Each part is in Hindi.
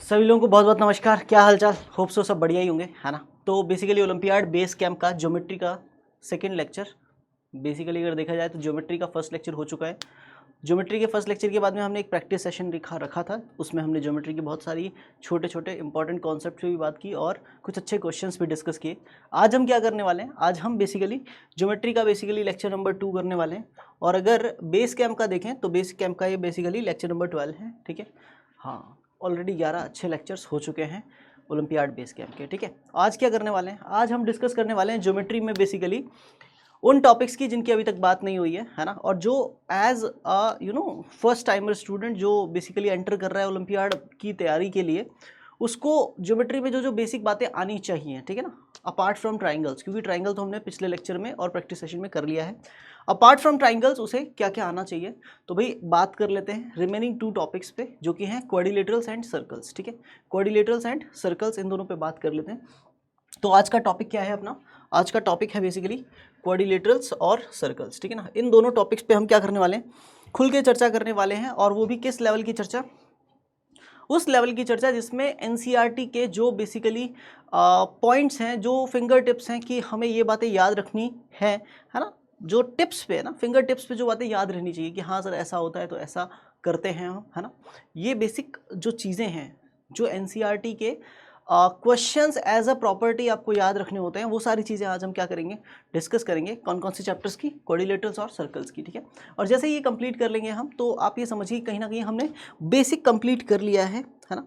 सभी लोगों को बहुत बहुत नमस्कार। क्या हालचाल? होप सो सब बढ़िया ही होंगे, है ना। तो बेसिकली ओलंपियाड बेस कैंप का ज्योमेट्री का सेकंड लेक्चर, बेसिकली अगर देखा जाए तो ज्योमेट्री का फर्स्ट लेक्चर हो चुका है। ज्योमेट्री के फर्स्ट लेक्चर के बाद में हमने एक प्रैक्टिस सेशन रखा था। उसमें हमने ज्योमेट्री की बहुत सारी छोटे छोटे इंपॉर्टेंट कॉन्सेप्ट पे भी बात की और कुछ अच्छे क्वेश्चंस भी डिस्कस किए। आज हम क्या करने वाले हैं? आज हम बेसिकली ज्योमेट्री का लेक्चर नंबर 2 करने वाले हैं। और अगर बेस कैंप का देखें तो बेस कैंप का ये बेसिकली लेक्चर नंबर 12 है, ठीक है। हाँ, ऑलरेडी 11 अच्छे लेक्चर्स हो चुके हैं ओलंपियाड बेस कैंप के, ठीक है। आज क्या करने वाले हैं? आज हम डिस्कस करने वाले हैं ज्योमेट्री में बेसिकली उन टॉपिक्स की जिनकी अभी तक बात नहीं हुई है ना। और जो as a first timer student जो बेसिकली एंटर कर रहा है ओलंपियाड की तैयारी के लिए, उसको ज्योमेट्री में जो जो बेसिक बातें आनी चाहिए, ठीक है ना, अपार्ट फ्रॉम ट्राइंगल्स, क्योंकि ट्राइंगल तो हमने पिछले लेक्चर में और प्रैक्टिस सेशन में कर लिया है। अपार्ट फ्रॉम ट्राइंगल्स उसे क्या क्या आना चाहिए, तो भाई बात कर लेते हैं रिमेनिंग 2 टॉपिक्स पे, जो कि हैं क्वाड्रिलेटरल्स एंड सर्कल्स, ठीक है। क्वाड्रिलेटरल्स एंड सर्कल्स, इन दोनों पे बात कर लेते हैं। तो आज का टॉपिक क्या है अपना? आज का टॉपिक है बेसिकली क्वाड्रिलेटरल्स और सर्कल्स, ठीक है ना। इन दोनों टॉपिक्स पे हम क्या करने वाले हैं? खुल के चर्चा करने वाले हैं। और वो भी किस लेवल की चर्चा? उस लेवल की चर्चा जिसमें एनसीईआरटी के जो बेसिकली पॉइंट्स हैं, जो फिंगर टिप्स हैं कि हमें ये बातें याद रखनी है ना। जो टिप्स पे है ना, फिंगर टिप्स पे जो बातें याद रहनी चाहिए कि हाँ सर ऐसा होता है तो ऐसा करते हैं हम, है ना। ये बेसिक जो चीज़ें हैं जो एनसीईआरटी के क्वेश्चंस एज अ प्रॉपर्टी आपको याद रखने होते हैं, वो सारी चीज़ें आज हम क्या करेंगे? डिस्कस करेंगे। कौन कौन से चैप्टर्स की? क्वाड्रिलेटरल्स और सर्कल्स की, ठीक है। और जैसे ये कंप्लीट कर लेंगे हम, तो आप ये समझिए कहीं ना कहीं हमने बेसिक कंप्लीट कर लिया है ना।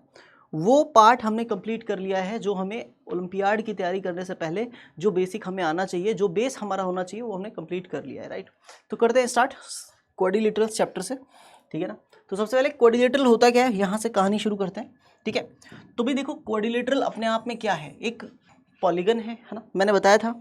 वो पार्ट हमने कंप्लीट कर लिया है जो हमें ओलंपियाड की तैयारी करने से पहले जो बेसिक हमें आना चाहिए, जो बेस हमारा होना चाहिए, वो हमने कंप्लीट कर लिया है, राइट। तो करते हैं स्टार्ट क्वाड्रिलेटरल्स चैप्टर से, ठीक है ना। तो सबसे पहले क्वाड्रिलेटरल होता क्या है, यहाँ से कहानी शुरू करते हैं, ठीक है। तो भी देखो, क्वाड्रिलेटरल अपने आप में क्या है? एक पॉलीगन है ना। मैंने बताया था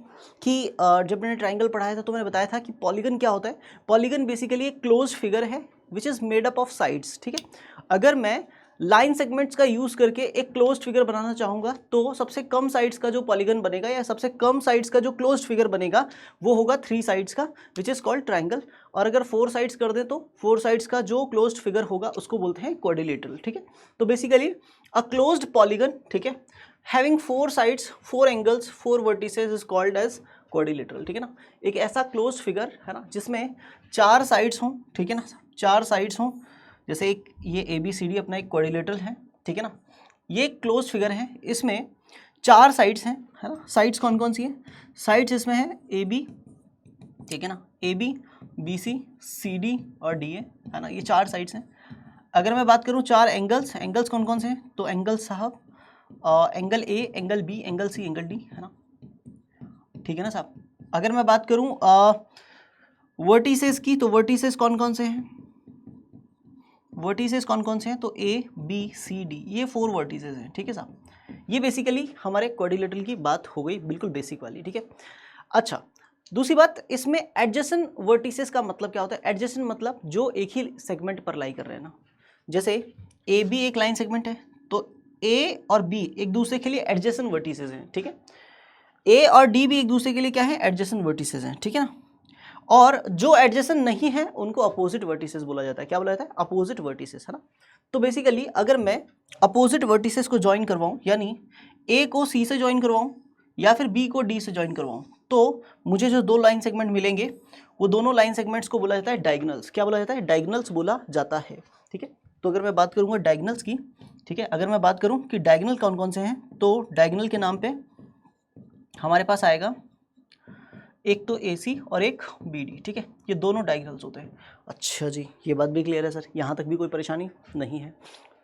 कि जब मैंने ट्राइंगल पढ़ाया था तो मैंने बताया था कि पॉलीगन क्या होता है। पॉलीगन बेसिकली एक क्लोज फिगर है which is made up of sides, ठीक है। अगर मैं लाइन सेगमेंट्स का यूज करके एक क्लोज्ड फिगर बनाना चाहूंगा तो सबसे कम साइड्स का जो पॉलीगन बनेगा या सबसे कम साइड्स का जो क्लोज्ड फिगर बनेगा वो होगा 3 साइड्स का, विच इज कॉल्ड ट्राइंगल। और अगर 4 साइड्स कर दें तो 4 साइड्स का जो क्लोज्ड फिगर होगा उसको बोलते हैं क्वाड्रिलेटरल, ठीक है। तो बेसिकली अ क्लोज्ड पॉलीगन, ठीक है, having 4 sides, 4 angles, 4 vertices is called as quadrilateral, ठीक है ना। एक ऐसा क्लोज्ड फिगर है ना जिसमें 4 साइड्स हों, ठीक है ना, 4 साइड्स हों। जैसे एक ये ABCD अपना एक क्वाड्रिलेटरल है, ठीक है ना। ये एक क्लोज फिगर है, इसमें 4 साइड्स हैं, है ना। साइड्स कौन कौन सी हैं? साइड्स इसमें है AB, ठीक है ना, AB, BC, CD और DA, है ना। ये 4 साइड्स हैं। अगर मैं बात करूँ 4 एंगल्स, एंगल्स कौन कौन से हैं? तो एंगल्स साहब angle A, angle B, angle C, angle D, है ना, ठीक है ना साहब। अगर मैं बात करूँ वर्टिसेस की, तो वर्टिसेस कौन कौन से हैं? वर्टिसेस कौन कौन से हैं? तो ABCD, ये 4 वर्टिसेस हैं, ठीक है साहब। ये बेसिकली हमारे क्वाड्रिलेटरल की बात हो गई, बिल्कुल बेसिक वाली, ठीक है। अच्छा, दूसरी बात, इसमें एडजेसेंट वर्टिसेस का मतलब क्या होता है? एडजेसेंट मतलब जो एक ही सेगमेंट पर लाई कर रहे हैं ना। जैसे AB एक लाइन सेगमेंट है तो A और B एक दूसरे के लिए एडजेसेंट वर्टिसेस हैं, ठीक है। A और D भी एक दूसरे के लिए क्या है? एडजेसेंट वर्टिसेस हैं, ठीक है ना। और जो एडजेसेंट नहीं है उनको अपोजिट वर्टिसेस बोला जाता है। क्या बोला जाता है? अपोजिट वर्टिसेस, है ना। तो बेसिकली अगर मैं अपोजिट वर्टिसेस को ज्वाइन करवाऊं, यानी A को C से ज्वाइन करवाऊं या फिर B को D से ज्वाइन करवाऊं, तो मुझे जो 2 लाइन सेगमेंट मिलेंगे वो दोनों लाइन सेगमेंट्स को बोला जाता है डायगोनल्स। क्या बोला जाता है? डायगोनल्स बोला जाता है, ठीक है। तो अगर मैं बात करूंगा डायगोनल्स की, ठीक है, अगर मैं बात करूं कि डायगोनल कौन कौन से हैं, तो डायगोनल के नाम पे हमारे पास आएगा एक तो AC और एक BD, ठीक है। ये दोनों डायगोनल्स होते हैं। अच्छा जी, ये बात भी क्लियर है सर, यहाँ तक भी कोई परेशानी नहीं है।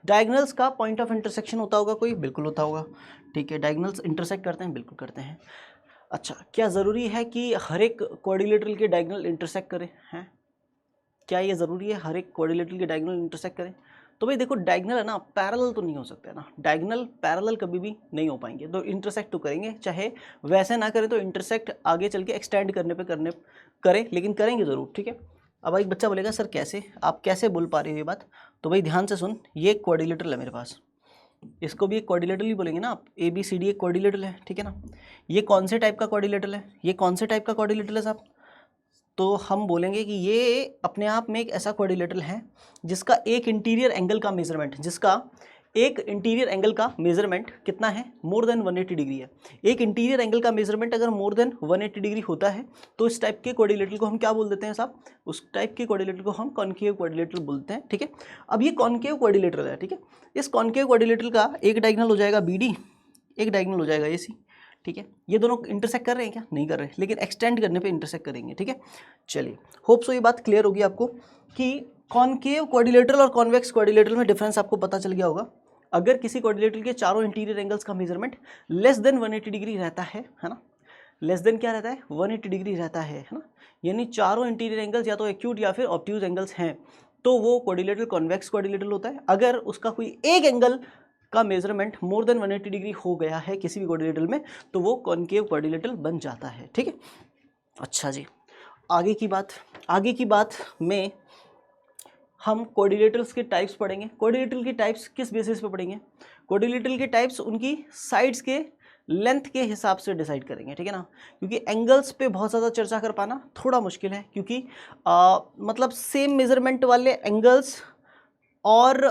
डायगोनल्स का पॉइंट ऑफ इंटरसेक्शन होता होगा कोई? बिल्कुल होता होगा, ठीक है। डायगोनल्स इंटरसेक्ट करते हैं, बिल्कुल करते हैं। अच्छा, क्या ज़रूरी है कि हर एक क्वाड्रिलेटरल के डायगोनल इंटरसेक्ट करें? हैं, क्या ये ज़रूरी है हर एक क्वाड्रिलेटरल के डायगोनल इंटरसेक्ट करें? तो भाई देखो, डायगोनल है ना, पैरेलल तो नहीं हो सकते ना। डायगोनल पैरेलल कभी भी नहीं हो पाएंगे, तो इंटरसेक्ट तो करेंगे, चाहे वैसे ना करें तो इंटरसेक्ट आगे चल के एक्सटेंड करने पे करें, लेकिन करेंगे ज़रूर, ठीक है। अब एक बच्चा बोलेगा सर कैसे, आप कैसे बोल पा रहे हो ये बात? तो भाई ध्यान से सुन, ये एक क्वाड्रिलेटरल है मेरे पास, इसको भी एक क्वाड्रिलेटरल ही बोलेंगे ना आप। ABCD एक क्वाड्रिलेटरल है, ठीक है ना। ये कौन से टाइप का क्वाड्रिलेटरल है? ये कौन से टाइप का क्वाड्रिलेटरल है साहब? तो हम बोलेंगे कि ये अपने आप में एक ऐसा क्वाड्रिलेटरल है जिसका एक इंटीरियर एंगल का मेजरमेंट, जिसका एक इंटीरियर एंगल का मेजरमेंट कितना है, मोर देन 180 डिग्री है। एक इंटीरियर एंगल का मेजरमेंट अगर मोर देन 180 डिग्री होता है तो इस टाइप के क्वाड्रिलेटरल को हम क्या बोल देते हैं साहब, उस टाइप के क्वाड्रिलेटरल को हम कॉन्केव क्वाड्रिलेटरल बोलते हैं, ठीक है। अब ये कॉन्केव क्वाड्रिलेटरल है, ठीक है। इस कॉन्केव क्वाड्रिलेटरल का एक डायगोनल हो जाएगा BD, एक डायगोनल हो जाएगा AC, ठीक है। ये दोनों इंटरसेक्ट कर रहे हैं क्या, नहीं कर रहे, लेकिन एक्सटेंड करने पे इंटरसेक्ट करेंगे, ठीक है। चलिए, होप सो ये बात क्लियर होगी आपको कि कॉन्केव क्वाड्रिलेटरल और कॉन्वेक्स क्वाड्रिलेटरल में डिफरेंस आपको पता चल गया होगा। अगर किसी क्वाड्रिलेटरल के चारों इंटीरियर एंगल्स का मेजरमेंट लेस देन 180 डिग्री रहता है ना, लेस देन क्या रहता है, 180 डिग्री रहता है ना, यानी चारों इंटीरियर एंगल्स या तो एक्यूट या फिर ऑब्ट्यूज एंगल्स हैं, तो वो क्वाड्रिलेटरल कॉन्वेक्स क्वाड्रिलेटरल होता है। अगर उसका कोई एक एंगल का मेजरमेंट मोर देन 180 डिग्री हो गया है किसी भी क्वाड्रिलेटरल में, तो वो कॉन्केव क्वाड्रिलेटरल बन जाता है, ठीक है। अच्छा जी, आगे की बात में हम क्वाड्रिलेटरल्स के टाइप्स पढ़ेंगे। क्वाड्रिलेटरल की टाइप्स किस बेसिस पे पढ़ेंगे, क्वाड्रिलेटरल के टाइप्स उनकी साइड्स के लेंथ के हिसाब से डिसाइड करेंगे, ठीक है ना, क्योंकि एंगल्स पे बहुत ज़्यादा चर्चा कर पाना थोड़ा मुश्किल है, क्योंकि मतलब सेम मेजरमेंट वाले एंगल्स और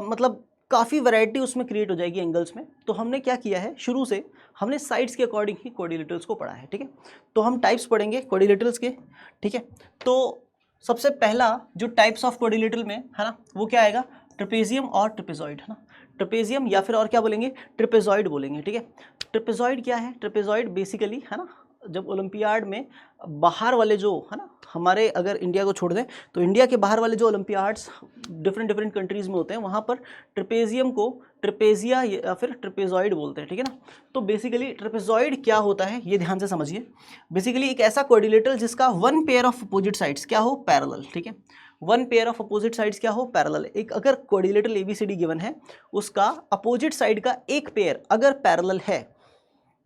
मतलब काफ़ी वैरायटी उसमें क्रिएट हो जाएगी एंगल्स में। तो हमने क्या किया है, शुरू से हमने साइड्स के अकॉर्डिंग ही क्वाड्रिलेटरल्स को पढ़ा है, ठीक है। तो हम टाइप्स पढ़ेंगे क्वाड्रिलेटरल्स के, ठीक है। तो सबसे पहला जो टाइप्स ऑफ क्वाड्रिलेटरल में है ना, वो क्या आएगा, ट्रेपेजियम और ट्रेपेजॉइड, है ना। ट्रेपेजियम या फिर और क्या बोलेंगे, ट्रेपेजॉइड बोलेंगे, ठीक है। ट्रेपेजॉइड क्या है, ट्रेपेजॉइड बेसिकली है ना, जब ओलंपियाड में बाहर वाले जो है ना, हमारे अगर इंडिया को छोड़ दें तो इंडिया के बाहर वाले जो ओलंपियाड्स डिफरेंट कंट्रीज़ में होते हैं, वहाँ पर ट्रेपेजियम को ट्रेपेजिया या फिर ट्रेपेजॉइड बोलते हैं, ठीक है ना। तो बेसिकली ट्रेपेजॉइड क्या होता है ये ध्यान से समझिए। बेसिकली एक ऐसा क्वाड्रिलेटरल जिसका one pair of opposite sides क्या हो, पैरेलल, ठीक है। One pair of opposite sides क्या हो, पैरेलल। एक अगर क्वाड्रिलेटरल ABCD गिवन है, उसका अपोजिट साइड का एक पेयर अगर पैरेलल है,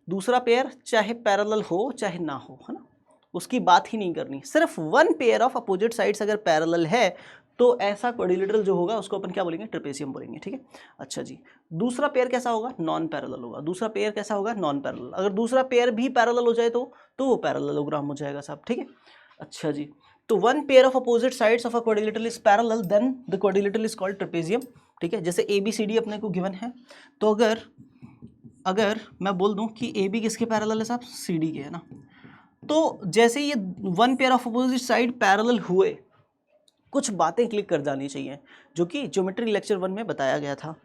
दूसरा पेयर चाहे पैरेलल हो चाहे ना हो, है ना, उसकी बात ही नहीं करनी, सिर्फ one pair of opposite sides अगर पैरेलल है तो ऐसा क्वाड्रिलेटरल जो होगा उसको अपन क्या बोलेंगे, ट्रेपेजियम बोलेंगे, ठीक है। अच्छा जी, दूसरा पेयर कैसा होगा, नॉन पैरेलल होगा। दूसरा पेयर कैसा होगा, नॉन पैरेलल। अगर दूसरा पेयर भी पैरेलल हो जाए तो वो पैरेललोग्राम हो जाएगा साहब, ठीक है। अच्छा जी, तो one pair of opposite sides of a quadrilateral is parallel, then the quadrilateral is called trapezium, ठीक है। जैसे ABCD अपने को गिवन है, तो अगर मैं बोल दूं कि AB किसके पैरेलल है साहब, CD के, है ना। तो जैसे ये one pair of opposite side parallel हुए, कुछ बातें क्लिक कर जानी चाहिए, जो कि ज्योमेट्री लेक्चर 1 में बताया गया था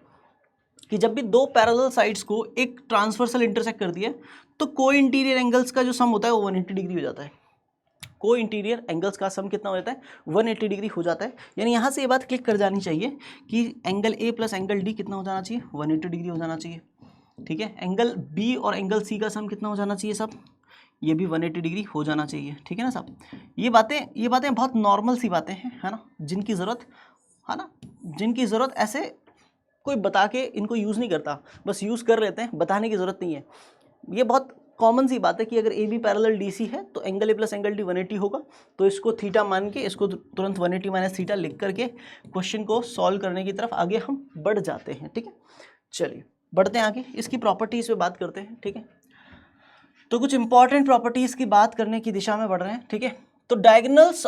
कि जब भी दो पैरेलल साइड्स को एक ट्रांसवर्सल इंटरसेक्ट कर दिया तो को इंटीरियर एंगल्स का जो सम होता है वो 180 डिग्री हो जाता है। को इंटीरियर एंगल्स का सम कितना हो जाता है, 180 डिग्री हो जाता है। यानी यहाँ से ये बात क्लिक कर जानी चाहिए कि angle A plus angle D कितना हो जाना चाहिए, 180 डिग्री हो जाना चाहिए, ठीक है। एंगल B और एंगल C का सम कितना हो जाना चाहिए साहब, ये भी 180 डिग्री हो जाना चाहिए, ठीक है ना साहब। ये बातें बहुत नॉर्मल सी बातें हैं, है ना, जिनकी ज़रूरत ऐसे कोई बता के इनको यूज़ नहीं करता, बस यूज़ कर लेते हैं, बताने की ज़रूरत नहीं है। ये बहुत कॉमन सी बात है कि अगर AB पैरेलल DC है तो angle A plus angle D 180 होगा, तो इसको थीटा मान के इसको तुरंत 180 माइनस थीटा लिख करके क्वेश्चन को सॉल्व करने की तरफ आगे हम बढ़ जाते हैं, ठीक है। चलिए बढ़ते हैं आगे, इसकी प्रॉपर्टीज़ पे बात करते हैं, ठीक है। तो कुछ इंपॉर्टेंट प्रॉपर्टीज़ की बात करने की दिशा में बढ़ रहे हैं, ठीक है। तो डायगोनल्स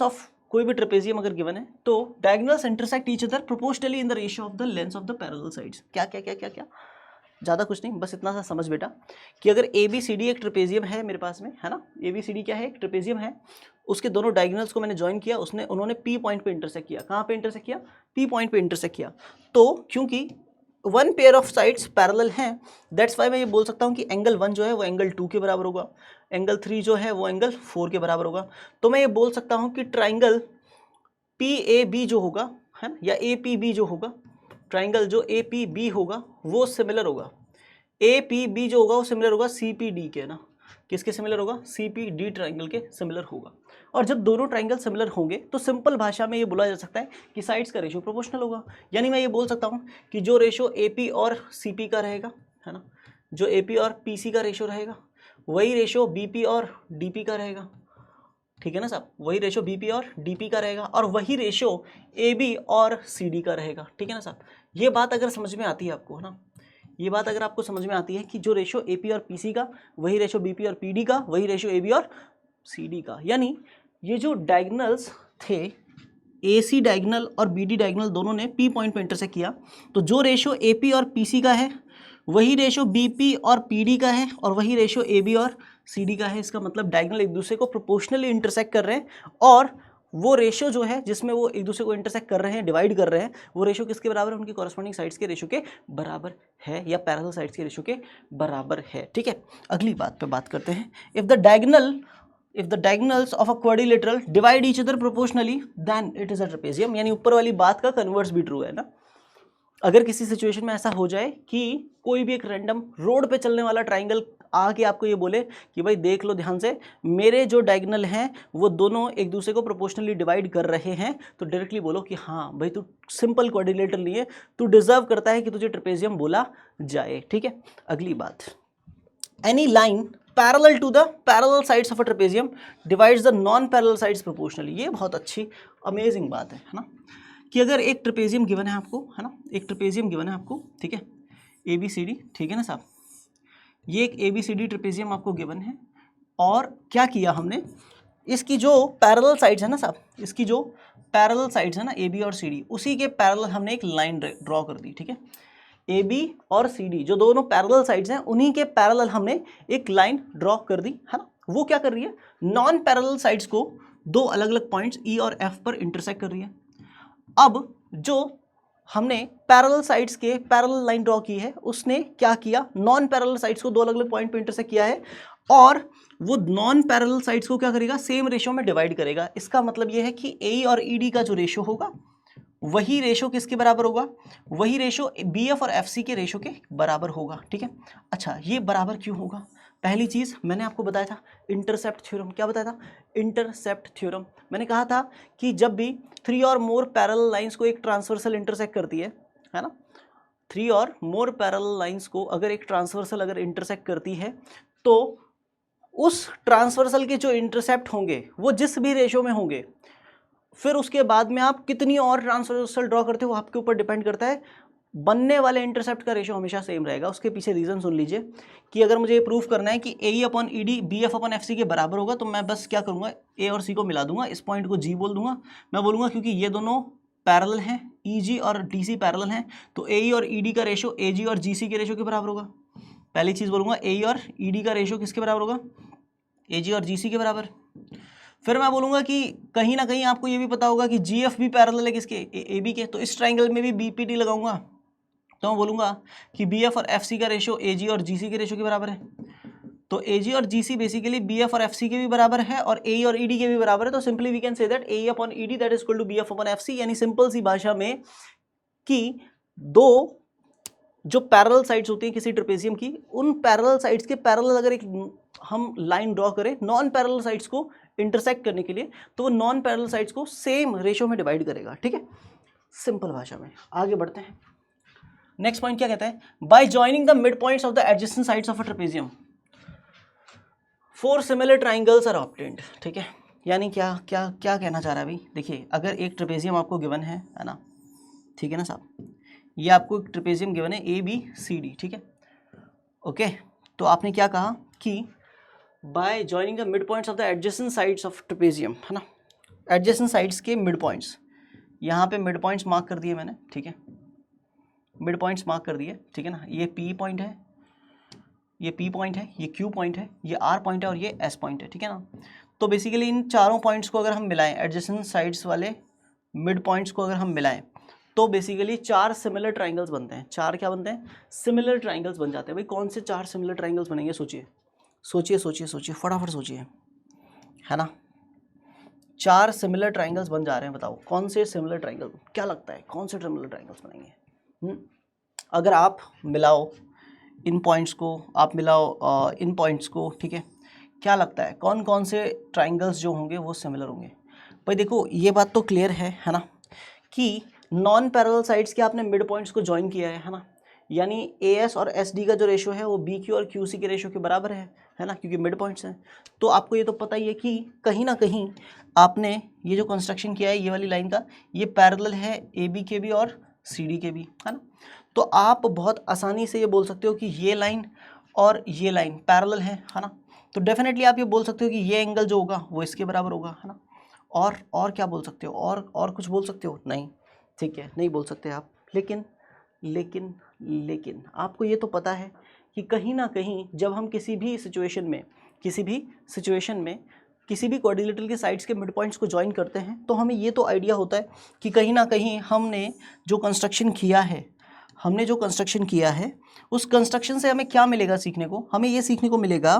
ऑफ कोई भी ट्रेपेजियम अगर गिवन है तो diagonals intersect each other proportionally in the ratio of the lengths of the parallel sides. क्या क्या क्या क्या क्या, ज़्यादा कुछ नहीं, बस इतना सा समझ बेटा कि अगर ABCD एक ट्रेपेजियम है मेरे पास में, है ना, ABCD क्या है, एक ट्रेपेजियम है, उसके दोनों डायगोनल्स को मैंने ज्वाइन किया, उन्होंने P पॉइंट पे इंटरसेक्ट किया। कहाँ पे इंटरसेक्ट किया, P पॉइंट पे इंटरसेक्ट किया। तो क्योंकि one pair of sides parallel हैं, दैट्स वाई मैं ये बोल सकता हूँ कि एंगल 1 जो है वो एंगल 2 के बराबर होगा, एंगल 3 जो है वो एंगल 4 के बराबर होगा। तो मैं ये बोल सकता हूँ कि ट्राइंगल PAB जो होगा, है ना, या APB जो होगा, ट्राइंगल जो APB होगा वो सिमिलर होगा, APB जो होगा वो सिमिलर होगा CPD के, ना, किसके सिमिलर होगा, CPD ट्राइंगल के सिमिलर होगा। और जब दोनों ट्राइंगल सिमिलर होंगे तो सिंपल भाषा में ये बोला जा सकता है कि साइड्स का रेशियो प्रोपोर्शनल होगा। यानी मैं ये बोल सकता हूँ कि जो रेशियो AP और CP का रहेगा, है ना, जो AP और PC का रेशियो रहेगा, वही रेशियो BP और DP का रहेगा, ठीक है ना साहब, वही रेशियो BP और DP का रहेगा, और वही रेशियो AB और CD का रहेगा, ठीक है ना साहब। ये बात अगर समझ में आती है आपको, है ना, ये बात अगर आपको समझ में आती है कि जो रेशियो AP और PC का वही रेशियो BP और PD का, वही रेशियो AB और CD का, यानी ये जो डायगोनल्स थे AC डायगोनल और BD डायगोनल दोनों ने P पॉइंट पे इंटरसेक्ट किया, तो जो रेशो AP और PC का है वही रेशो BP और PD का है और वही रेशो AB और CD का है। इसका मतलब डायगोनल एक दूसरे को प्रोपोर्शनली इंटरसेक्ट कर रहे हैं और वो रेशो जो है जिसमें वो एक दूसरे को इंटरसेक्ट कर रहे हैं, डिवाइड कर रहे हैं, वो रेशो किसके बराबर है? उनकी कॉरस्पॉन्डिंग साइड्स के रेशो के बराबर है या पैरेलल साइड्स के रेशो के बराबर है। ठीक है, अगली बात पे बात करते हैं। If the diagonals of a quadrilateral divide each other proportionally then it is a trapezium. यानी ऊपर वाली बात का कन्वर्स भी ट्रू है ना। अगर किसी सिचुएशन में ऐसा हो जाए कि कोई भी एक रैंडम रोड पे चलने वाला ट्राइंगल आके आपको ये बोले कि भाई देख लो ध्यान से, मेरे जो डायगोनल हैं वो दोनों एक दूसरे को प्रोपोर्शनली डिवाइड कर रहे हैं, तो डायरेक्टली बोलो कि हाँ भाई तू सिंपल क्वाड्रिलेटरल नहीं है, तू डिजर्व करता है कि तुझे ट्रेपेजियम बोला जाए। ठीक है, अगली बात, any line parallel to the parallel sides of a trapezium divides the non parallel sides proportionally. ये बहुत अच्छी अमेजिंग बात है ना, कि अगर एक ट्रेपेजियम गिवन है आपको, है ना, एक ट्रेपेजियम गिवन है आपको, ठीक है, ABCD, ठीक है ना साहब, ये एक ABCD ट्रेपेजियम आपको गिवन है और क्या किया हमने, इसकी जो पैरेलल साइड्स है ना साहब, इसकी जो पैरेलल साइड्स है ना AB और CD, उसी के पैरेलल हमने एक लाइन ड्रॉ कर दी। ठीक है, AB और CD जो दोनों पैरेलल साइड्स हैं उन्हीं के पैरेलल हमने एक लाइन ड्रॉ कर दी, है ना। वो क्या कर रही है, नॉन पैरेलल साइड्स को दो अलग अलग पॉइंट्स E और F पर इंटरसेक्ट कर रही है। अब जो हमने पैरेलल साइड्स के पैरेलल लाइन ड्रॉ की है उसने क्या किया, नॉन पैरेलल साइड्स को दो अलग अलग पॉइंट पे इंटरसेक्ट किया है और वो नॉन पैरेलल साइड्स को क्या करेगा, सेम रेशो में डिवाइड करेगा। इसका मतलब ये है कि AE और ED का जो रेशो होगा वही रेशो किसके बराबर होगा, वही रेशो BF और FC के रेशो के बराबर होगा। ठीक है, अच्छा ये बराबर क्यों होगा, पहली चीज मैंने आपको बताया था इंटरसेप्ट थ्योरम। क्या बताया था, इंटरसेप्ट थ्योरम। मैंने कहा था कि जब भी 3 और मोर पैरेलल लाइंस को एक ट्रांसवर्सल इंटरसेक्ट करती है ना, 3 और मोर पैरेलल लाइंस को अगर एक ट्रांसवर्सल अगर इंटरसेक्ट करती है तो उस ट्रांसवर्सल के जो इंटरसेप्ट होंगे वो जिस भी रेशो में होंगे, फिर उसके बाद में आप कितनी और ट्रांसवर्सल ड्रॉ करते हो वो आपके ऊपर डिपेंड करता है, बनने वाले इंटरसेप्ट का रेशो हमेशा सेम रहेगा। उसके पीछे रीजन सुन लीजिए कि अगर मुझे ये प्रूफ करना है कि AE upon ED BF upon FC के बराबर होगा तो मैं बस क्या करूंगा, A और C को मिला दूंगा, इस पॉइंट को G बोल दूंगा। मैं बोलूंगा क्योंकि ये दोनों पैरेलल हैं, EG और DC पैरेलल हैं, तो AE और ED का रेशो AG और GC के रेशो के बराबर होगा। पहली चीज बोलूंगा AE और ED का रेशो किसके बराबर होगा, AG और GC के बराबर। फिर मैं बोलूंगा कि कहीं ना कहीं आपको ये भी पता होगा कि GF भी पैरेलल है किसके, AB के, तो इस ट्राइंगल में भी BPD लगाऊंगा तो मैं बोलूंगा कि BF और FC का रेशो AG और GC के रेशो के बराबर है। तो AG और GC बेसिकली BF और FC के भी बराबर है और AE और ED के भी बराबर है। तो simply we can say that AE upon ED that is equal to BF upon FC। यानी सिंपल सी भाषा में कि दो जो पैरेलल साइड्स होती हैं किसी ट्रेपेजियम की, उन पैरेलल साइड्स के पैरेलल अगर एक हम लाइन ड्रॉ करें नॉन पैरेलल साइड्स को इंटरसेक्ट करने के लिए, तो वो नॉन पैरेलल साइड्स को सेम रेशो में डिवाइड करेगा। ठीक है, सिंपल भाषा में। आगे बढ़ते हैं, नेक्स्ट पॉइंट क्या कहता है, by joining the mid points of the adjacent sides of a trapezium 4 similar triangles are obtained. ठीक है, यानी क्या क्या क्या कहना चाह रहा है भाई, देखिए अगर एक ट्रेपेजियम आपको गिवन है ना, ठीक है ना साहब, ये आपको एक ट्रेपेजियम गिवन है ABCD, ठीक है, ओके, तो आपने क्या कहा कि bye joining the mid points of the adjacent sides of trapezium, है ना, एडजेसेंट साइड्स के मिड पॉइंट्स, यहाँ पे मिड पॉइंट्स मार्क कर दिए मैंने, ठीक है, मिड पॉइंट्स मार्क कर दिए, ठीक है ना, ये P पॉइंट है, ये P पॉइंट है, ये Q पॉइंट है, ये R पॉइंट है और ये S पॉइंट है, ठीक है ना। तो बेसिकली इन चारों पॉइंट्स को अगर हम मिलाएं, एडजेसेंट साइड्स वाले मिड पॉइंट्स को अगर हम मिलाएं तो बेसिकली 4 सिमिलर ट्राइंगल्स बनते हैं। 4 क्या बनते हैं, सिमिलर ट्राइंगल्स बन जाते हैं। भाई कौन से 4 सिमिलर ट्राइंगल्स बनेंगे, सोचिए सोचिए सोचिए सोचिए, फटाफट सोचिए, है ना। 4 सिमिलर ट्राइंगल्स बन जा रहे हैं, बताओ कौन से सिमिलर ट्राइंगल, क्या लगता है कौन से सिमिलर ट्राइंगल्स बनेंगे। अगर आप मिलाओ इन पॉइंट्स को, आप मिलाओ इन पॉइंट्स को, ठीक है, क्या लगता है कौन कौन से ट्राइंगल्स जो होंगे वो सिमिलर होंगे। भाई देखो ये बात तो क्लियर है ना, कि नॉन पैरेलल साइड्स के आपने मिड पॉइंट्स को ज्वाइन किया है ना, यानी AS और SD का जो रेशो है वो BQ और QC के रेशो के बराबर है ना, क्योंकि मिड पॉइंट्स हैं। तो आपको ये तो पता ही है कि कहीं ना कहीं आपने ये जो कंस्ट्रक्शन किया है ये वाली लाइन का, ये पैरेलल है AB के भी और CD के भी, है ना। तो आप बहुत आसानी से ये बोल सकते हो कि ये लाइन और ये लाइन पैरेलल है ना। तो डेफिनेटली आप ये बोल सकते हो कि ये एंगल जो होगा वो इसके बराबर होगा, है ना। और क्या बोल सकते हो, और कुछ बोल सकते हो? नहीं, ठीक है, नहीं बोल सकते आप। लेकिन लेकिन लेकिन आपको ये तो पता है कि कहीं ना कहीं जब हम किसी भी सिचुएशन में किसी भी क्वाड्रिलेटरल के साइड्स के मिड पॉइंट्स को ज्वाइन करते हैं तो हमें ये तो आइडिया होता है कि कहीं ना कहीं हमने जो कंस्ट्रक्शन किया है उस कंस्ट्रक्शन से हमें क्या मिलेगा सीखने को? हमें ये सीखने को मिलेगा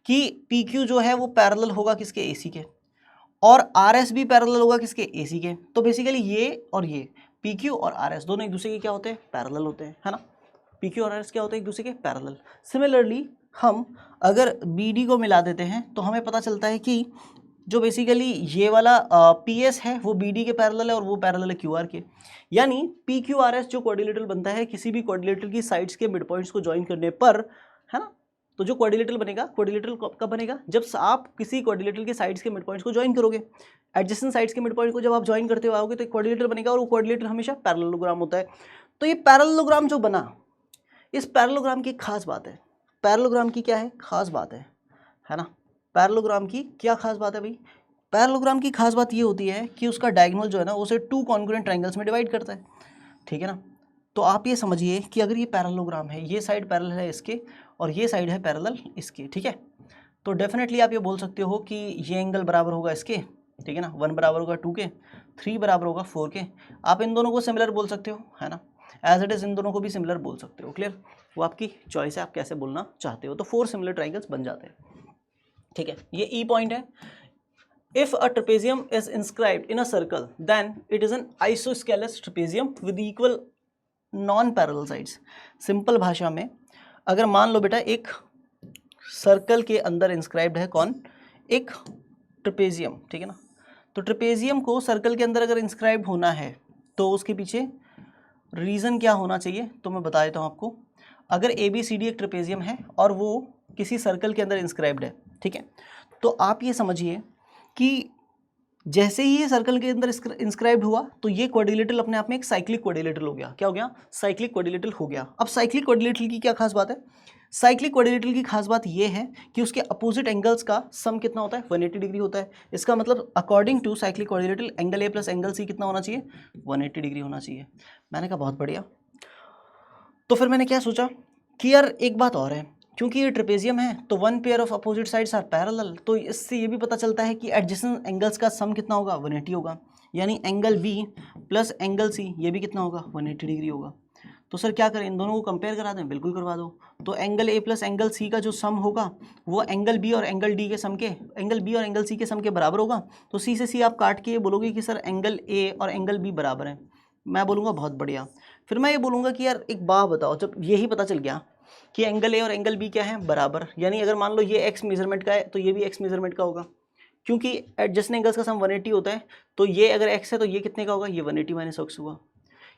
कि पी क्यू जो है वो पैरेलल होगा किसके? AC के, और आर एस भी पैरेलल होगा किसके? AC के। तो बेसिकली ये और ये पी क्यू और आर एस दोनों एक दूसरे के क्या होते हैं? पैरेलल होते हैं, है ना। पी क्यू और आर एस क्या होते हैं? एक दूसरे के पैरेलल। सिमिलरली हम अगर बी डी को मिला देते हैं तो हमें पता चलता है कि जो बेसिकली ये वाला पी एस है वो बी डी के पैरेलल है और वो पैरेलल है क्यू आर के। यानी पी क्यू आर एस जो क्वाड्रिलेटरल बनता है किसी भी क्वाड्रिलेटरल की साइड्स के मिड पॉइंट्स को ज्वाइन करने पर, है ना। तो जो क्वाड्रिलेटरल बनेगा, क्वाड्रिलेटरल कब बनेगा? जब आप किसी क्वाड्रिलेटरल के साइड्स के मिड पॉइंट्स को ज्वाइन करोगे। एडजेसेंट साइड्स के मिड पॉइंट को जब आप ज्वाइन करते हो आओगे तो क्वाड्रिलेटरल बनेगा, और वो क्वाड्रिलेटरल हमेशा पैरेललोग्राम होता है। तो ये पैरेललोग्राम जो बना, इस पैरेललोग्राम की खास बात है। पैरेललोग्राम की क्या है? खास बात है ना। पैरेललोग्राम की क्या खास बात है भाई? पैरेललोग्राम की खास बात ये होती है कि उसका डायगोनल जो है ना उसे 2 कॉन्ग्रुएंट ट्रायंगल्स में डिवाइड करता है, ठीक है ना। तो आप ये समझिए कि अगर ये पैरेललोग्राम है, ये साइड पैरेलल है इसके और ये साइड है पैरेलल इसके, ठीक है। तो डेफिनेटली आप ये बोल सकते हो कि ये एंगल बराबर होगा इसके, ठीक है ना। 1 बराबर होगा 2 के, 3 बराबर होगा 4 के। आप इन दोनों को सिमिलर बोल सकते हो, है ना। एज इट इज इन दोनों को भी सिमिलर बोल सकते हो। क्लियर? वो आपकी चॉइस है, आप कैसे बोलना चाहते हो। तो 4 सिमिलर ट्रायंगल्स बन जाते हैं, ठीक है। ये ई पॉइंट है। If a trapezium is inscribed in a circle, then it is an isosceles trapezium with equal non-parallel sides. Simple भाषा में अगर मान लो बेटा एक सर्कल के अंदर इंस्क्राइब्ड है कौन? एक ट्रेपेजियम, ठीक है ना। तो ट्रेपेजियम को सर्कल के अंदर अगर इंस्क्राइब होना है तो उसके पीछे रीज़न क्या होना चाहिए तो मैं बता देता हूँ आपको। अगर ABCD एक ट्रेपेजियम है और वो किसी सर्कल के अंदर इंस्क्राइब्ड है, ठीक है, तो आप ये समझिए कि जैसे ही ये सर्कल के अंदर इंस्क्राइब्ड हुआ तो ये क्वाड्रिलेटरल अपने आप में एक साइक्लिक क्वाड्रिलेटरल हो गया। क्या हो गया? साइक्लिक क्वाड्रिलेटरल हो गया। अब साइक्लिक क्वाड्रिलेटरल की क्या खास बात है? साइक्लिक क्वाड्रिलेटरल की खास बात ये है कि उसके अपोजिट एंगल्स का सम कितना होता है? 180 डिग्री होता है। इसका मतलब according to cyclic quadrilateral angle A plus angle C कितना होना चाहिए? 180 डिग्री होना चाहिए। मैंने कहा बहुत बढ़िया। तो फिर मैंने क्या सोचा कि यार एक बात और है, क्योंकि ये ट्रेपेजियम है तो 1 pair of opposite sides are parallel, तो इससे ये भी पता चलता है कि एडजेसेंट एंगल्स का सम कितना होगा? 180 होगा। यानी angle B plus angle C ये भी कितना होगा? 180 डिग्री होगा। तो सर क्या करें? इन दोनों को कंपेयर करा दें? बिल्कुल करवा दो। तो angle A plus angle C का जो सम होगा वो एंगल बी और एंगल सी के सम के बराबर होगा। तो सी से सी आप काट के ये बोलोगे कि सर एंगल ए और एंगल बी बराबर है। मैं बोलूँगा बहुत बढ़िया। फिर मैं ये बोलूँगा कि यार एक बात बताओ, जब यही पता चल गया कि एंगल ए और एंगल बी क्या है? बराबर, यानी अगर मान लो ये एक्स मेजरमेंट का है तो ये भी एक्स मेजरमेंट का होगा, क्योंकि एडजस्टेंट एंगल्स का सम 180 होता है। तो ये अगर एक्स है तो ये कितने का होगा? ये 180 माइनस एक्स होगा।